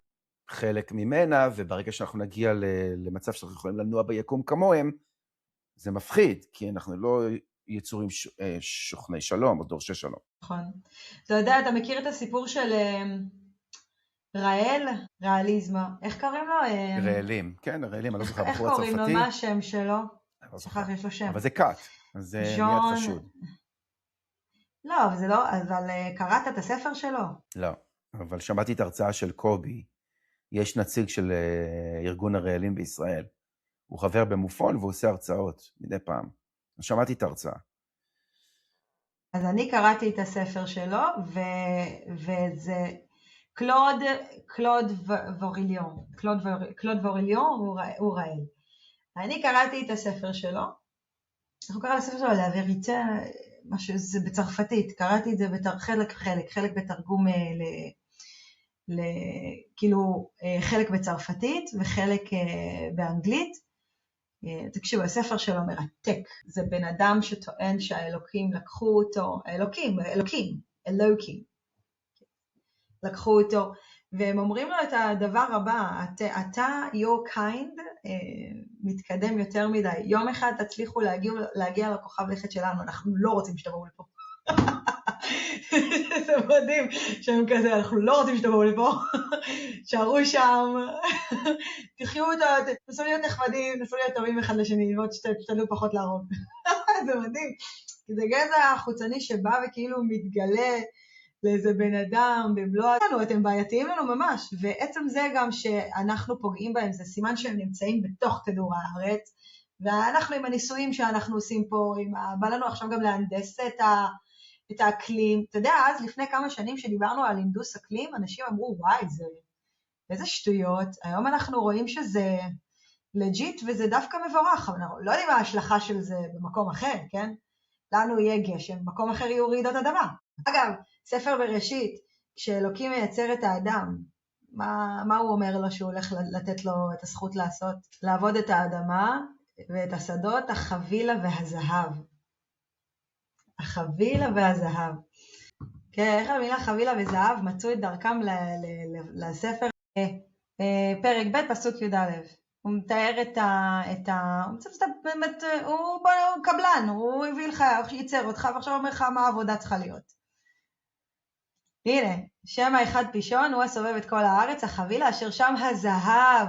חלק ממנה, וברגע שאנחנו נגיע למצב שאנחנו יכולים לנוע ביקום כמוהם, זה מפחיד, כי אנחנו לא יצורים שוכני שלום, או דורשי שלום. נכון. אתה יודע, אתה מכיר את הסיפור של ראליזמה, איך קוראים לו? רעלים, כן, רעלים, אני לא זוכר, איך בחור הצרפתי. קוראים לו? מה השם שלו? שכח, יש לו שם. אבל זה קאט, אז זה מיד חשוד. לא, אבל זה לא, אבל קראת את הספר שלו? לא, אבל שמעתי את ההרצאה של קובי, יש נציג של ארגון הרעלים בישראל, הוא חבר במופון והוא עושה הרצאות מדי פעם. שמעתי את ההרצאה. אז אני קראתי את הספר שלו, וזה קלוד ווריליון הוא רעל. אני קראתי את הספר שלו, אנחנו קרא לספר שלו להווריטה, משהו, זה בצרפתית, קראתי את זה חלק בתרגום כאילו חלק בצרפתית וחלק באנגלית. תקשיבו, הספר שלו מרתק, זה בן אדם שטוען שהאלוקים לקחו אותו, אלוקים, לקחו אותו, והם אומרים לו את הדבר הבא, אתה, your kind, מתקדם יותר מדי, יום אחד תצליחו להגיע לכוכב לכת שלנו, אנחנו לא רוצים שתבואו לפה. זה מדהים, שהם כזה, אנחנו לא רוצים שתבואו לפה, שערו שם, תחיו אותה, נסו להיות נחמדים, נסו להיות טובים אחד לשני, ועוד שתשתדלו פחות להרוג. זה מדהים, כי זה גזע חוצני שבא וכאילו מתגלה לאיזה בן אדם, במלוא לנו, אתם בעייתיים לנו ממש, ועצם זה גם שאנחנו פוגעים בהם, זה סימן שהם נמצאים בתוך כדור הארץ, ואנחנו עם הניסויים שאנחנו עושים פה, בא לנו עכשיו גם להנדס את האקלים. אתה יודע, אז לפני כמה שנים שדיברנו על הנדוס אקלים, אנשים אמרו, וואי, זה איזה שטויות. היום אנחנו רואים שזה לג'יט וזה דווקא מבורך, אבל אנחנו לא יודעים מה ההשלכה של זה במקום אחר, כן? לנו יהיה גשם, במקום אחר יהיו רעידות אדמה. אגב, ספר בראשית, כשאלוקים מייצר את האדם, מה הוא אומר לו שהוא הולך לתת לו את הזכות לעשות? לעבוד את האדמה ואת השדות, החבילה והזהב. החבילה והזהב. כן, איך המילה חבילה וזהב מצאו את דרכם לספר? פרק ב' פסוק י"א. הוא מתאר הוא קבלן, הוא הביא לך, ייצר אותך, ועכשיו אומר לך מה העבודה צריכה להיות. הנה, שם האחד פישון, הוא הסובב את כל הארץ, החבילה אשר שם הזהב.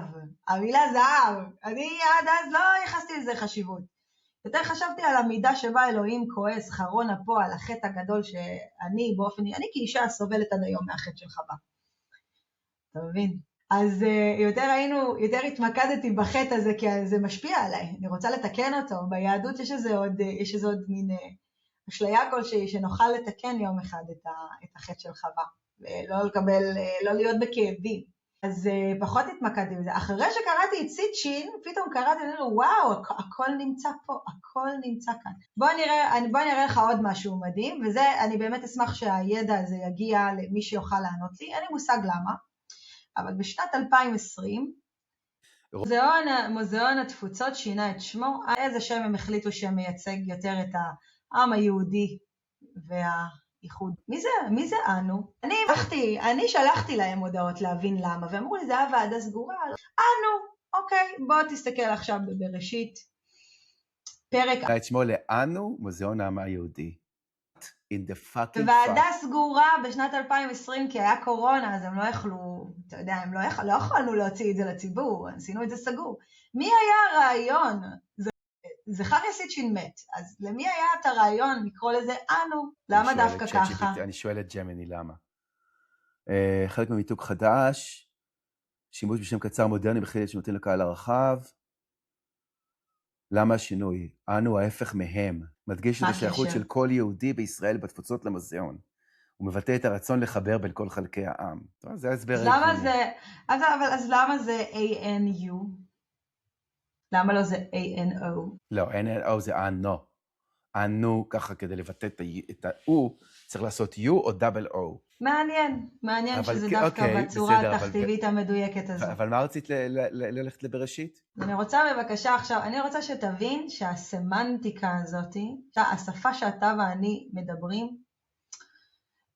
המילה זהב. אני עד אז לא יחסתי לזה חשיבות. יותר חשבתי על המידה שבה אלוהים כועס חרון אפו על החטא הגדול שאני אני כאישה סובלת עד היום מהחטא של חווה. אתה מבין? אז יותר התמקדתי בחטא הזה, כי זה משפיע עליי. אני רוצה לתקן אותו. ביהדות יש איזה עוד מין אשליה כלשהי שנוכל לתקן יום אחד את החטא של חווה, לא להיות בכאבים. אז פחות התמקדתי בזה. אחרי שקראתי את סיטשין, פתאום קראתי לנו, וואו, הכל נמצא פה, הכל נמצא כאן. בוא נראה לך עוד משהו מדהים, וזה, אני באמת אשמח שהידע הזה יגיע למי שיוכל לענות לי, אין לי מושג למה, אבל בשנת 2020, מוזיאון התפוצות שינה את שמו, איזה שם הם החליטו שמייצג יותר את העם היהודי איחוד. מי זה אנו? אני שלחתי להם הודעות להבין למה, ואמרו לי, זה היה ועדה סגורה. אנו, אוקיי, בוא תסתכל עכשיו בבראשית. פרק... את שמו לאנו, מוזיאון העם היהודי. In the fucking ועדה סגורה בשנת 2020, כי היה קורונה, אז הם לא יכלו, אתה יודע, הם לא יכולנו להוציא את זה לציבור, עשינו את זה סגור. מי היה הרעיון? זכריה סיטשין מת, אז למי היה את הרעיון לקרוא לזה אנו? למה דווקא ככה? אני שואל את ג'מיני למה. חלק ממיתוג חדש, שימוש בשם קצר מודרני בחלק שנותן לקהל הרחב. למה השינוי? אנו ההפך מהם. מדגיש את השייכות של כל יהודי בישראל בתפוצות למוזיאון. הוא מבטא את הרצון לחבר בין כל חלקי העם. טוב, זה ההסבר. אז למה זה ANU? למה לא זה ANO? לא, ANO זה אנו. אנו, ככה כדי לבטא את ה-U, צריך לעשות U או double O. מעניין שזה דווקא בצורה התכתיבית המדויקת הזאת. אבל מה רצית ללכת לבראשית? אני רוצה בבקשה עכשיו, אני רוצה שתבין שהסמנטיקה הזאת, השפה שאתה ואני מדברים,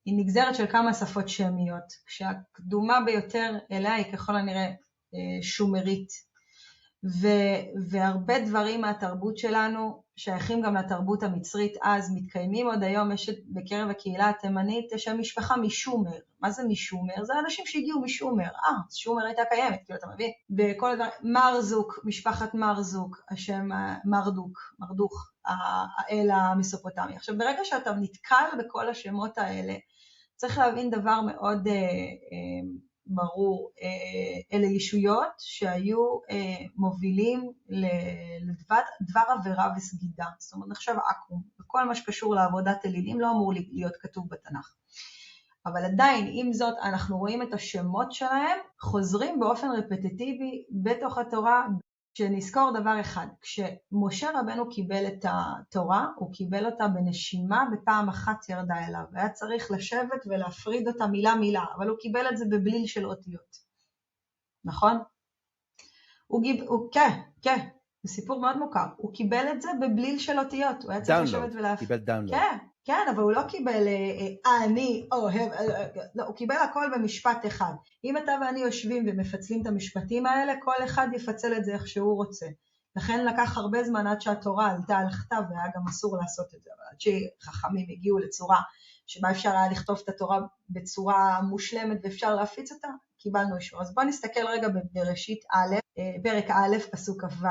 היא נגזרת של כמה שפות שמיות, כשהקדומה ביותר אליה היא ככל הנראה שומרית, והרבה דברים מהתרבות שלנו שייכים גם לתרבות המצרית, אז מתקיימים עוד היום, יש בקרב הקהילה התימנית, יש משפחה משומר. מה זה משומר? זה אנשים שהגיעו משומר. שומר הייתה קיימת, כאילו אתה מבין? בכל הדבר, מרזוק, משפחת מרזוק, השם מרדוך, האל המסופוטמי. עכשיו, ברגע שאתה נתקל בכל השמות האלה, צריך להבין דבר מאוד ברור, אלה ישויות שהיו מובילים לדבר עבירה וסגידה. זאת אומרת, נחשב עקום, וכל מה שקשור לעבודת אלילים לא אמור להיות כתוב בתנ"ך. אבל עדיין, עם זאת, אנחנו רואים את השמות שלהם, חוזרים באופן רפטטיבי בתוך התורה, שנזכור דבר אחד, כשמשה רבנו קיבל את התורה, הוא קיבל אותה בנשימה, בפעם אחת ירדה אליו, והיה צריך לשבת ולהפריד אותה מילה מילה, אבל הוא קיבל את זה בבליל של אותיות. נכון? כן, זה סיפור מאוד מוכר, הוא קיבל את זה בבליל של אותיות, הוא היה צריך לשבת ולהפריד. קיבל דאונלוד. כן, אבל הוא לא קיבל אני אוהב, לא, הוא קיבל הכל במשפט אחד. אם אתה ואני יושבים ומפצלים את המשפטים האלה, כל אחד יפצל את זה איך שהוא רוצה. לכן לקח הרבה זמן עד שהתורה עלתה על כתב, והיה גם אסור לעשות את זה. אבל עד שחכמים הגיעו לצורה שבה אפשר היה לכתוב את התורה בצורה מושלמת ואפשר להפיץ אותה, קיבלנו אישור. אז בואו נסתכל רגע בראשית א', פרק א', פסוק ו'.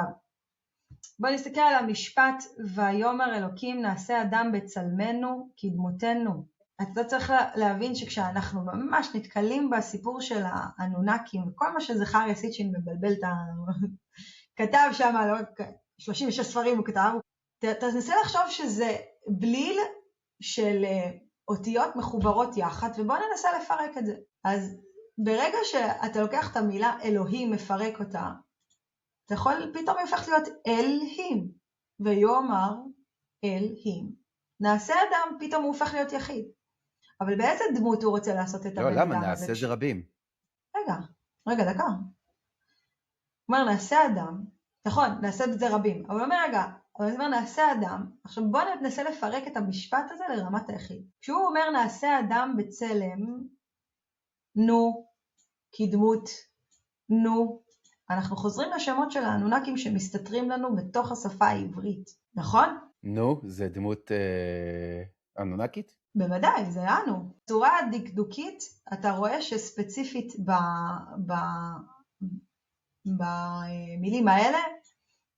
בוא נסתכל על המשפט, ויאמר אלוקים נעשה אדם בצלמנו כדמותנו. אתה צריך להבין שכשאנחנו ממש נתקלים בסיפור של האנונקים, וכל מה שזכריה סיטשין מבלבל כתב שם, 36 ספרים הוא כתב, תנסה לחשוב שזה בליל של אותיות מחוברות יחד, ובוא ננסה לפרק את זה. אז ברגע שאתה לוקח את המילה אלוהים, מפרק אותה, אתה יכול, פתאום הופך להיות אלהים, ויאמר אלהים. נעשה אדם, פתאום הוא הופך להיות יחיד. אבל באיזה דמות הוא רוצה לעשות את הבן אדם הזה? לא, למה? נעשה זה רבים. רגע, דקה. הוא אומר, נעשה אדם, נכון, נעשה את זה רבים, אבל הוא אומר, הוא אומר, נעשה אדם, עכשיו בוא ננסה לפרק את המשפט הזה לרמת היחיד. כשהוא אומר, נעשה אדם בצלם, נו, כדמות, נו, אנחנו חוזרים לשמות של האנונקים שמסתתרים לנו בתוך השפה העברית, נכון? נו, זה דמות אנונקית? בוודאי, זה אנו. צורה דקדוקית, אתה רואה שספציפית במילים האלה,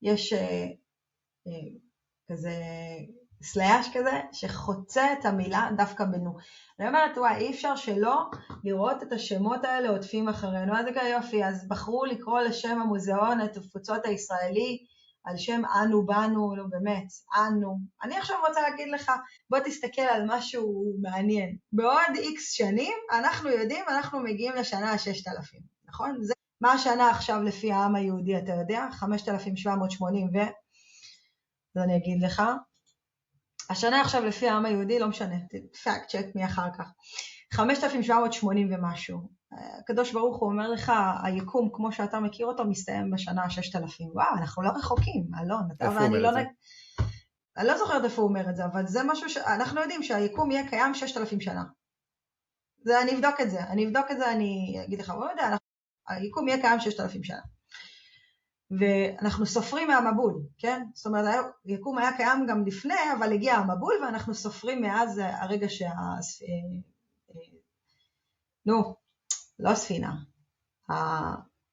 יש כזה סלאש כזה, שחוצה את המילה דווקא בנו. אני אומרת, אי אפשר שלא לראות את השמות האלה עוטפים אחרינו. אז זה כזה יופי, אז בחרו לקרוא לשם המוזיאון את התפוצות הישראלי, על שם אנו בנו, לא באמת, אנו. אני עכשיו רוצה להגיד לך, בוא תסתכל על משהו מעניין. בעוד איקס שנים, אנחנו יודעים, אנחנו מגיעים לשנה ה-6,000, נכון? זה מה השנה עכשיו לפי העם היהודי, אתה יודע? 5,780 אז אני אגיד לך, השנה עכשיו לפי העם היהודי, לא משנה, פאקט צ'ק מי אחר כך, 5,780 ומשהו. הקדוש ברוך הוא אומר לך, היקום כמו שאתה מכיר אותו מסתיים בשנה ה-6,000. וואו, אנחנו לא רחוקים, אלון. איפה אומר את זה? אני לא זוכרת איפה הוא אומר את זה, אבל זה משהו שאנחנו יודעים שהיקום יהיה קיים 6,000 שנה. אני אבדוק את זה, אני אגיד לך, לא יודע, היקום יהיה קיים 6,000 שנה. ואנחנו סופרים מהמבול, כן? זאת אומרת, היקום היה קיים גם לפני, אבל הגיע המבול, ואנחנו סופרים מאז הרגע לא הספינה,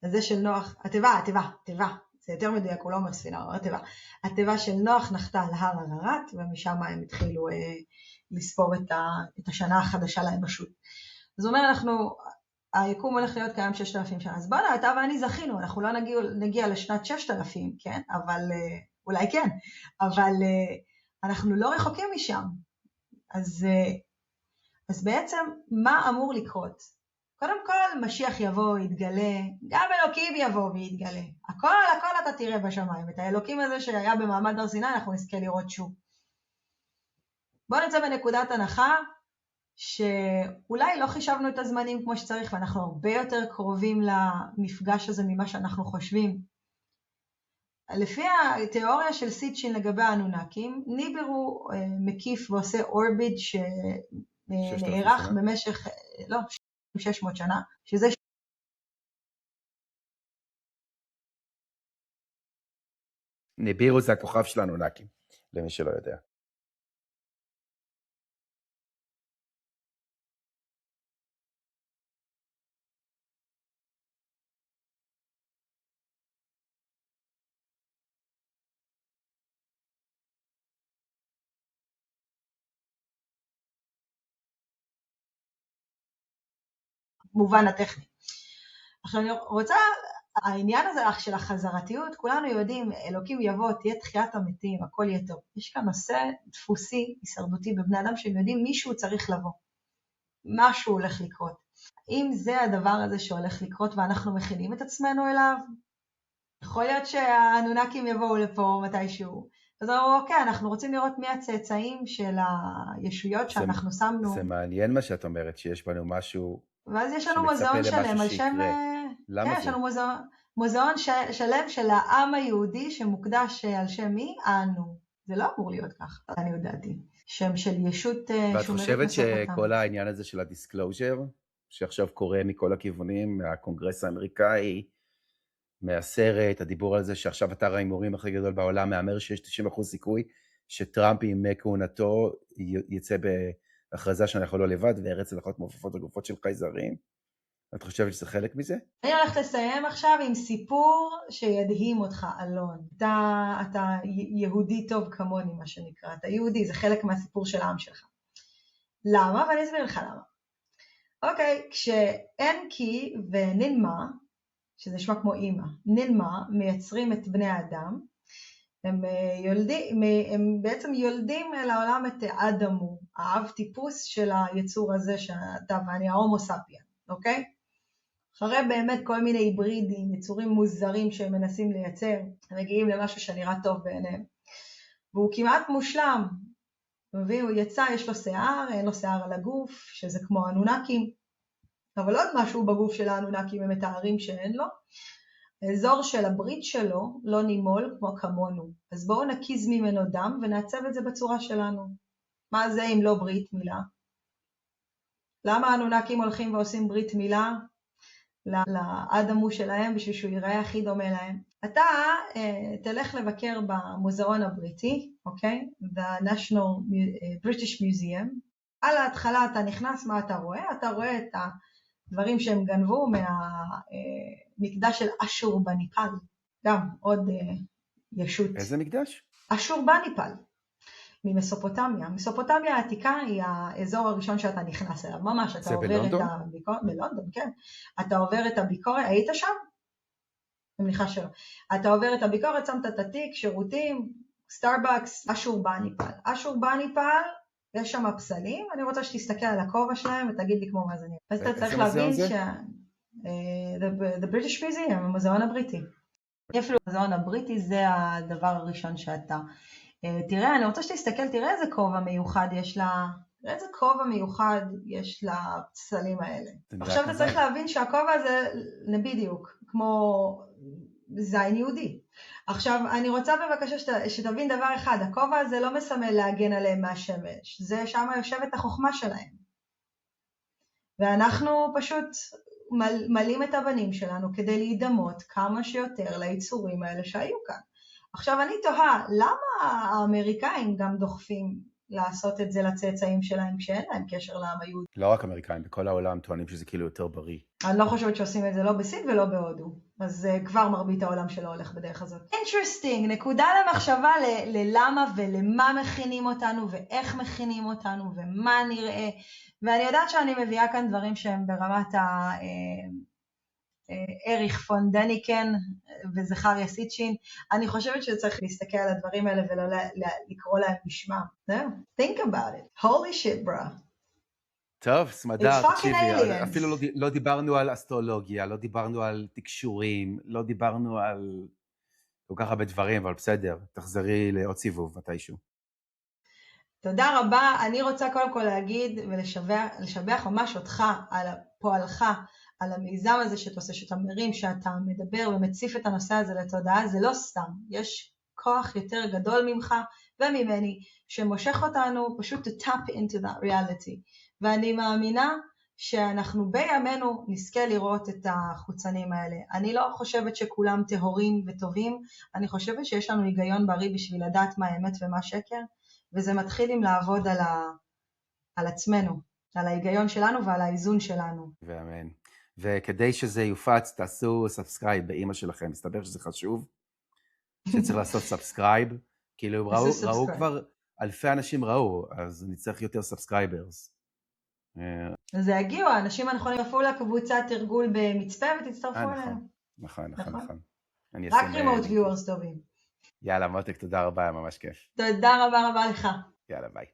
זה של נוח, התיבה, זה יותר מדויק, הוא לא אומר ספינה, הוא אומר תיבה. התיבה של נוח נחתה על הר הררת, ומשם הם התחילו לספור את השנה החדשה לאנושות. אז הוא אומר, היקום הולך להיות קיים 6,000 שנה. אז בואו, אתה ואני זכינו, אנחנו לא נגיע לשנת 6,000, כן? אבל, אולי כן, אבל אנחנו לא רחוקים משם. אז בעצם, מה אמור לקרות? קודם כל, משיח יבוא, יתגלה, גם אלוקים יבוא ויתגלה. הכל אתה תראה בשמיים. את האלוקים הזה שהיה במעמד הר סיני, אנחנו נזכה לראות שוב. בואו נצא בנקודת הנחה, שאולי לא חישבנו את הזמנים כמו שצריך, ואנחנו הרבה יותר קרובים למפגש הזה ממה שאנחנו חושבים. לפי התיאוריה של סיטשין לגבי האנונקים, ניבר הוא מקיף ועושה אורביט שנערך במשך, 600 שנה, שזה ניבירו זה הכוכב של האנונקים, למי שלא יודע. מובן הטכני. עכשיו אני רוצה, העניין הזה של החזרתיות, כולנו יודעים, אלוקים יבוא, תהיה תחיית המתים, הכל יהיה טוב. יש כאן נושא דפוסי, הישרדותי בבני אדם, שהם יודעים מישהו צריך לבוא. משהו הולך לקרות. אם זה הדבר הזה שהולך לקרות ואנחנו מכינים את עצמנו אליו, יכול להיות שהאנונקים יבואו לפה מתישהו. אז אוקיי, אנחנו רוצים לראות מי הצאצאים של הישויות שאנחנו שמנו. זה מעניין מה שאת אומרת, שיש בנו משהו ואז יש לנו מוזיאון שלם על שם... למה כן, יש לנו מוזיאון שלם של העם היהודי שמוקדש על שם מי? אנו. זה לא אמור להיות כך, אני יודעתי. שם של ישות... ואת חושבת שכל העניין הזה של הדיסקלוז'ר, שעכשיו קורה מכל הכיוונים, מהקונגרס האמריקאי, מהסרט, הדיבור על זה שעכשיו אתר ההימורים הכי גדול בעולם מאמר שיש 90% סיכוי שטראמפ עם כהונתו יצא בהכרזה שאנחנו לא לבד וארץ הלכות מעופפות וגופות של חייזרים. את חושבת שזה חלק מזה? אני הולכת לסיים עכשיו עם סיפור שידהים אותך, אלון. אתה יהודי טוב כמוני, מה שנקרא. אתה יהודי, זה חלק מהסיפור של העם שלך. למה? ואני אסביר לך למה. אוקיי, כשאנקי ונינמה, שזה נשמע כמו אימא, נינמה מייצרים את בני האדם, הם בעצם יולדים לעולם את אדמו, האב טיפוס של היצור הזה שאתה ואני, ההומו ספיאן, אוקיי? אחרי באמת כל מיני היברידים, יצורים מוזרים שהם מנסים לייצר, הם מגיעים למשהו שנראה טוב בעיניהם. והוא כמעט מושלם, הוא יצא, יש לו שיער, אין לו שיער על הגוף, שזה כמו האנונקים, אבל עוד משהו בגוף של האנונקים הם מתארים שאין לו. האזור של הברית שלו לא נימול כמו כמונו, אז בואו נקיז ממנו דם ונעצב את זה בצורה שלנו. מה זה אם לא ברית מילה? למה האנונקים הולכים ועושים ברית מילה לאדמו שלהם בשביל שהוא ייראה הכי דומה להם? אתה תלך לבקר במוזיאון הבריטי, אוקיי? ב-National British Museum. על ההתחלה אתה נכנס, מה אתה רואה? אתה רואה את הדברים שהם גנבו מהמקדש של אשורבניפל. גם עוד ישות. איזה מקדש? אשורבניפל. ממסופוטמיה. מסופוטמיה העתיקה היא האזור הראשון שאתה נכנס אליו. ממש, אתה עובר את הביקורת. בלונדון, כן. אתה עובר את הביקורת, היית שם? אני מניחה שלא. אתה עובר את הביקורת, שמת את התיק, שירותים, סטארבקס, אשורבניפל. אשורבניפל, יש שם פסלים, אני רוצה שתסתכל על הכובע שלהם ותגיד לי כמו מה זה נראה. אז אתה צריך להבין The British Museum, המוזיאון הבריטי. אפילו המוזיאון הבריטי זה הדבר הראשון שאתה... תראה, אני רוצה שתסתכל, תראה איזה כובע מיוחד יש לה, תראה איזה כובע מיוחד יש לפסלים האלה. עכשיו אתה צריך להבין שהכובע הזה, בדיוק, כמו זין יהודי. עכשיו, אני רוצה בבקשה שתבין דבר אחד, הכובע הזה לא מסמל להגן עליהם מהשמש, זה שם יושבת החוכמה שלהם. ואנחנו פשוט מלאים את הבנים שלנו כדי להידמות כמה שיותר ליצורים האלה שהיו כאן. עכשיו אני תוהה, למה האמריקאים גם דוחפים לעשות את זה לצאצאים שלהם כשאין להם קשר לעם היהודי? לא רק אמריקאים, בכל העולם טוענים שזה כאילו יותר בריא. אני לא חושבת שעושים את זה לא בסין ולא בהודו, אז כבר מרבית העולם שלא הולך בדרך הזאת. Interesting, נקודה למחשבה ללמה ולמה מכינים אותנו ואיך מכינים אותנו ומה נראה, ואני יודעת שאני מביאה כאן דברים שהם ברמת אריך פון דניקן וזכריה סיטשין. אני חושבת שצריך להסתכל על הדברים האלה ולא לקרוא להם בשמם. Think about it. Holy shit, bro. טוב, סמדר, It's fucking תקשיבי, aliens. אפילו לא דיברנו על אסטרולוגיה, לא דיברנו על תקשורים, לא דיברנו על כל כך הרבה דברים, אבל בסדר, תחזרי לעוד סיבוב מתישהו. תודה רבה, אני רוצה קודם כל להגיד ולשבח ממש אותך על פועלך, על המיזם הזה שאתה עושה, שאתה מרים, שאתה מדבר ומציף את הנושא הזה לתודעה, זה לא סתם, יש כוח יותר גדול ממך וממני, שמושך אותנו פשוט to tap into that reality, ואני מאמינה שאנחנו בימינו נזכה לראות את החוצנים האלה. אני לא חושבת שכולם טהורים וטובים, אני חושבת שיש לנו היגיון בריא בשביל לדעת מה האמת ומה שקר, וזה מתחיל עם לעבוד על עצמנו, על ההיגיון שלנו ועל האיזון שלנו. ואמן. וכדי שזה יופץ, תעשו סאבסקרייב באמא שלכם. מסתבר שזה חשוב, שצריך לעשות סאבסקרייב. כאילו, ראו כבר, אלפי אנשים ראו, אז נצטרך יותר סאבסקרייברס. אז הגיעו, האנשים הנכונים יפו לקבוצת תרגול במצפה ותצטרפו אליהם. נכון. רק רימוט ויורס טובים. יאללה, מותק, תודה רבה, היה ממש כיף. תודה רבה לך. יאללה, ביי.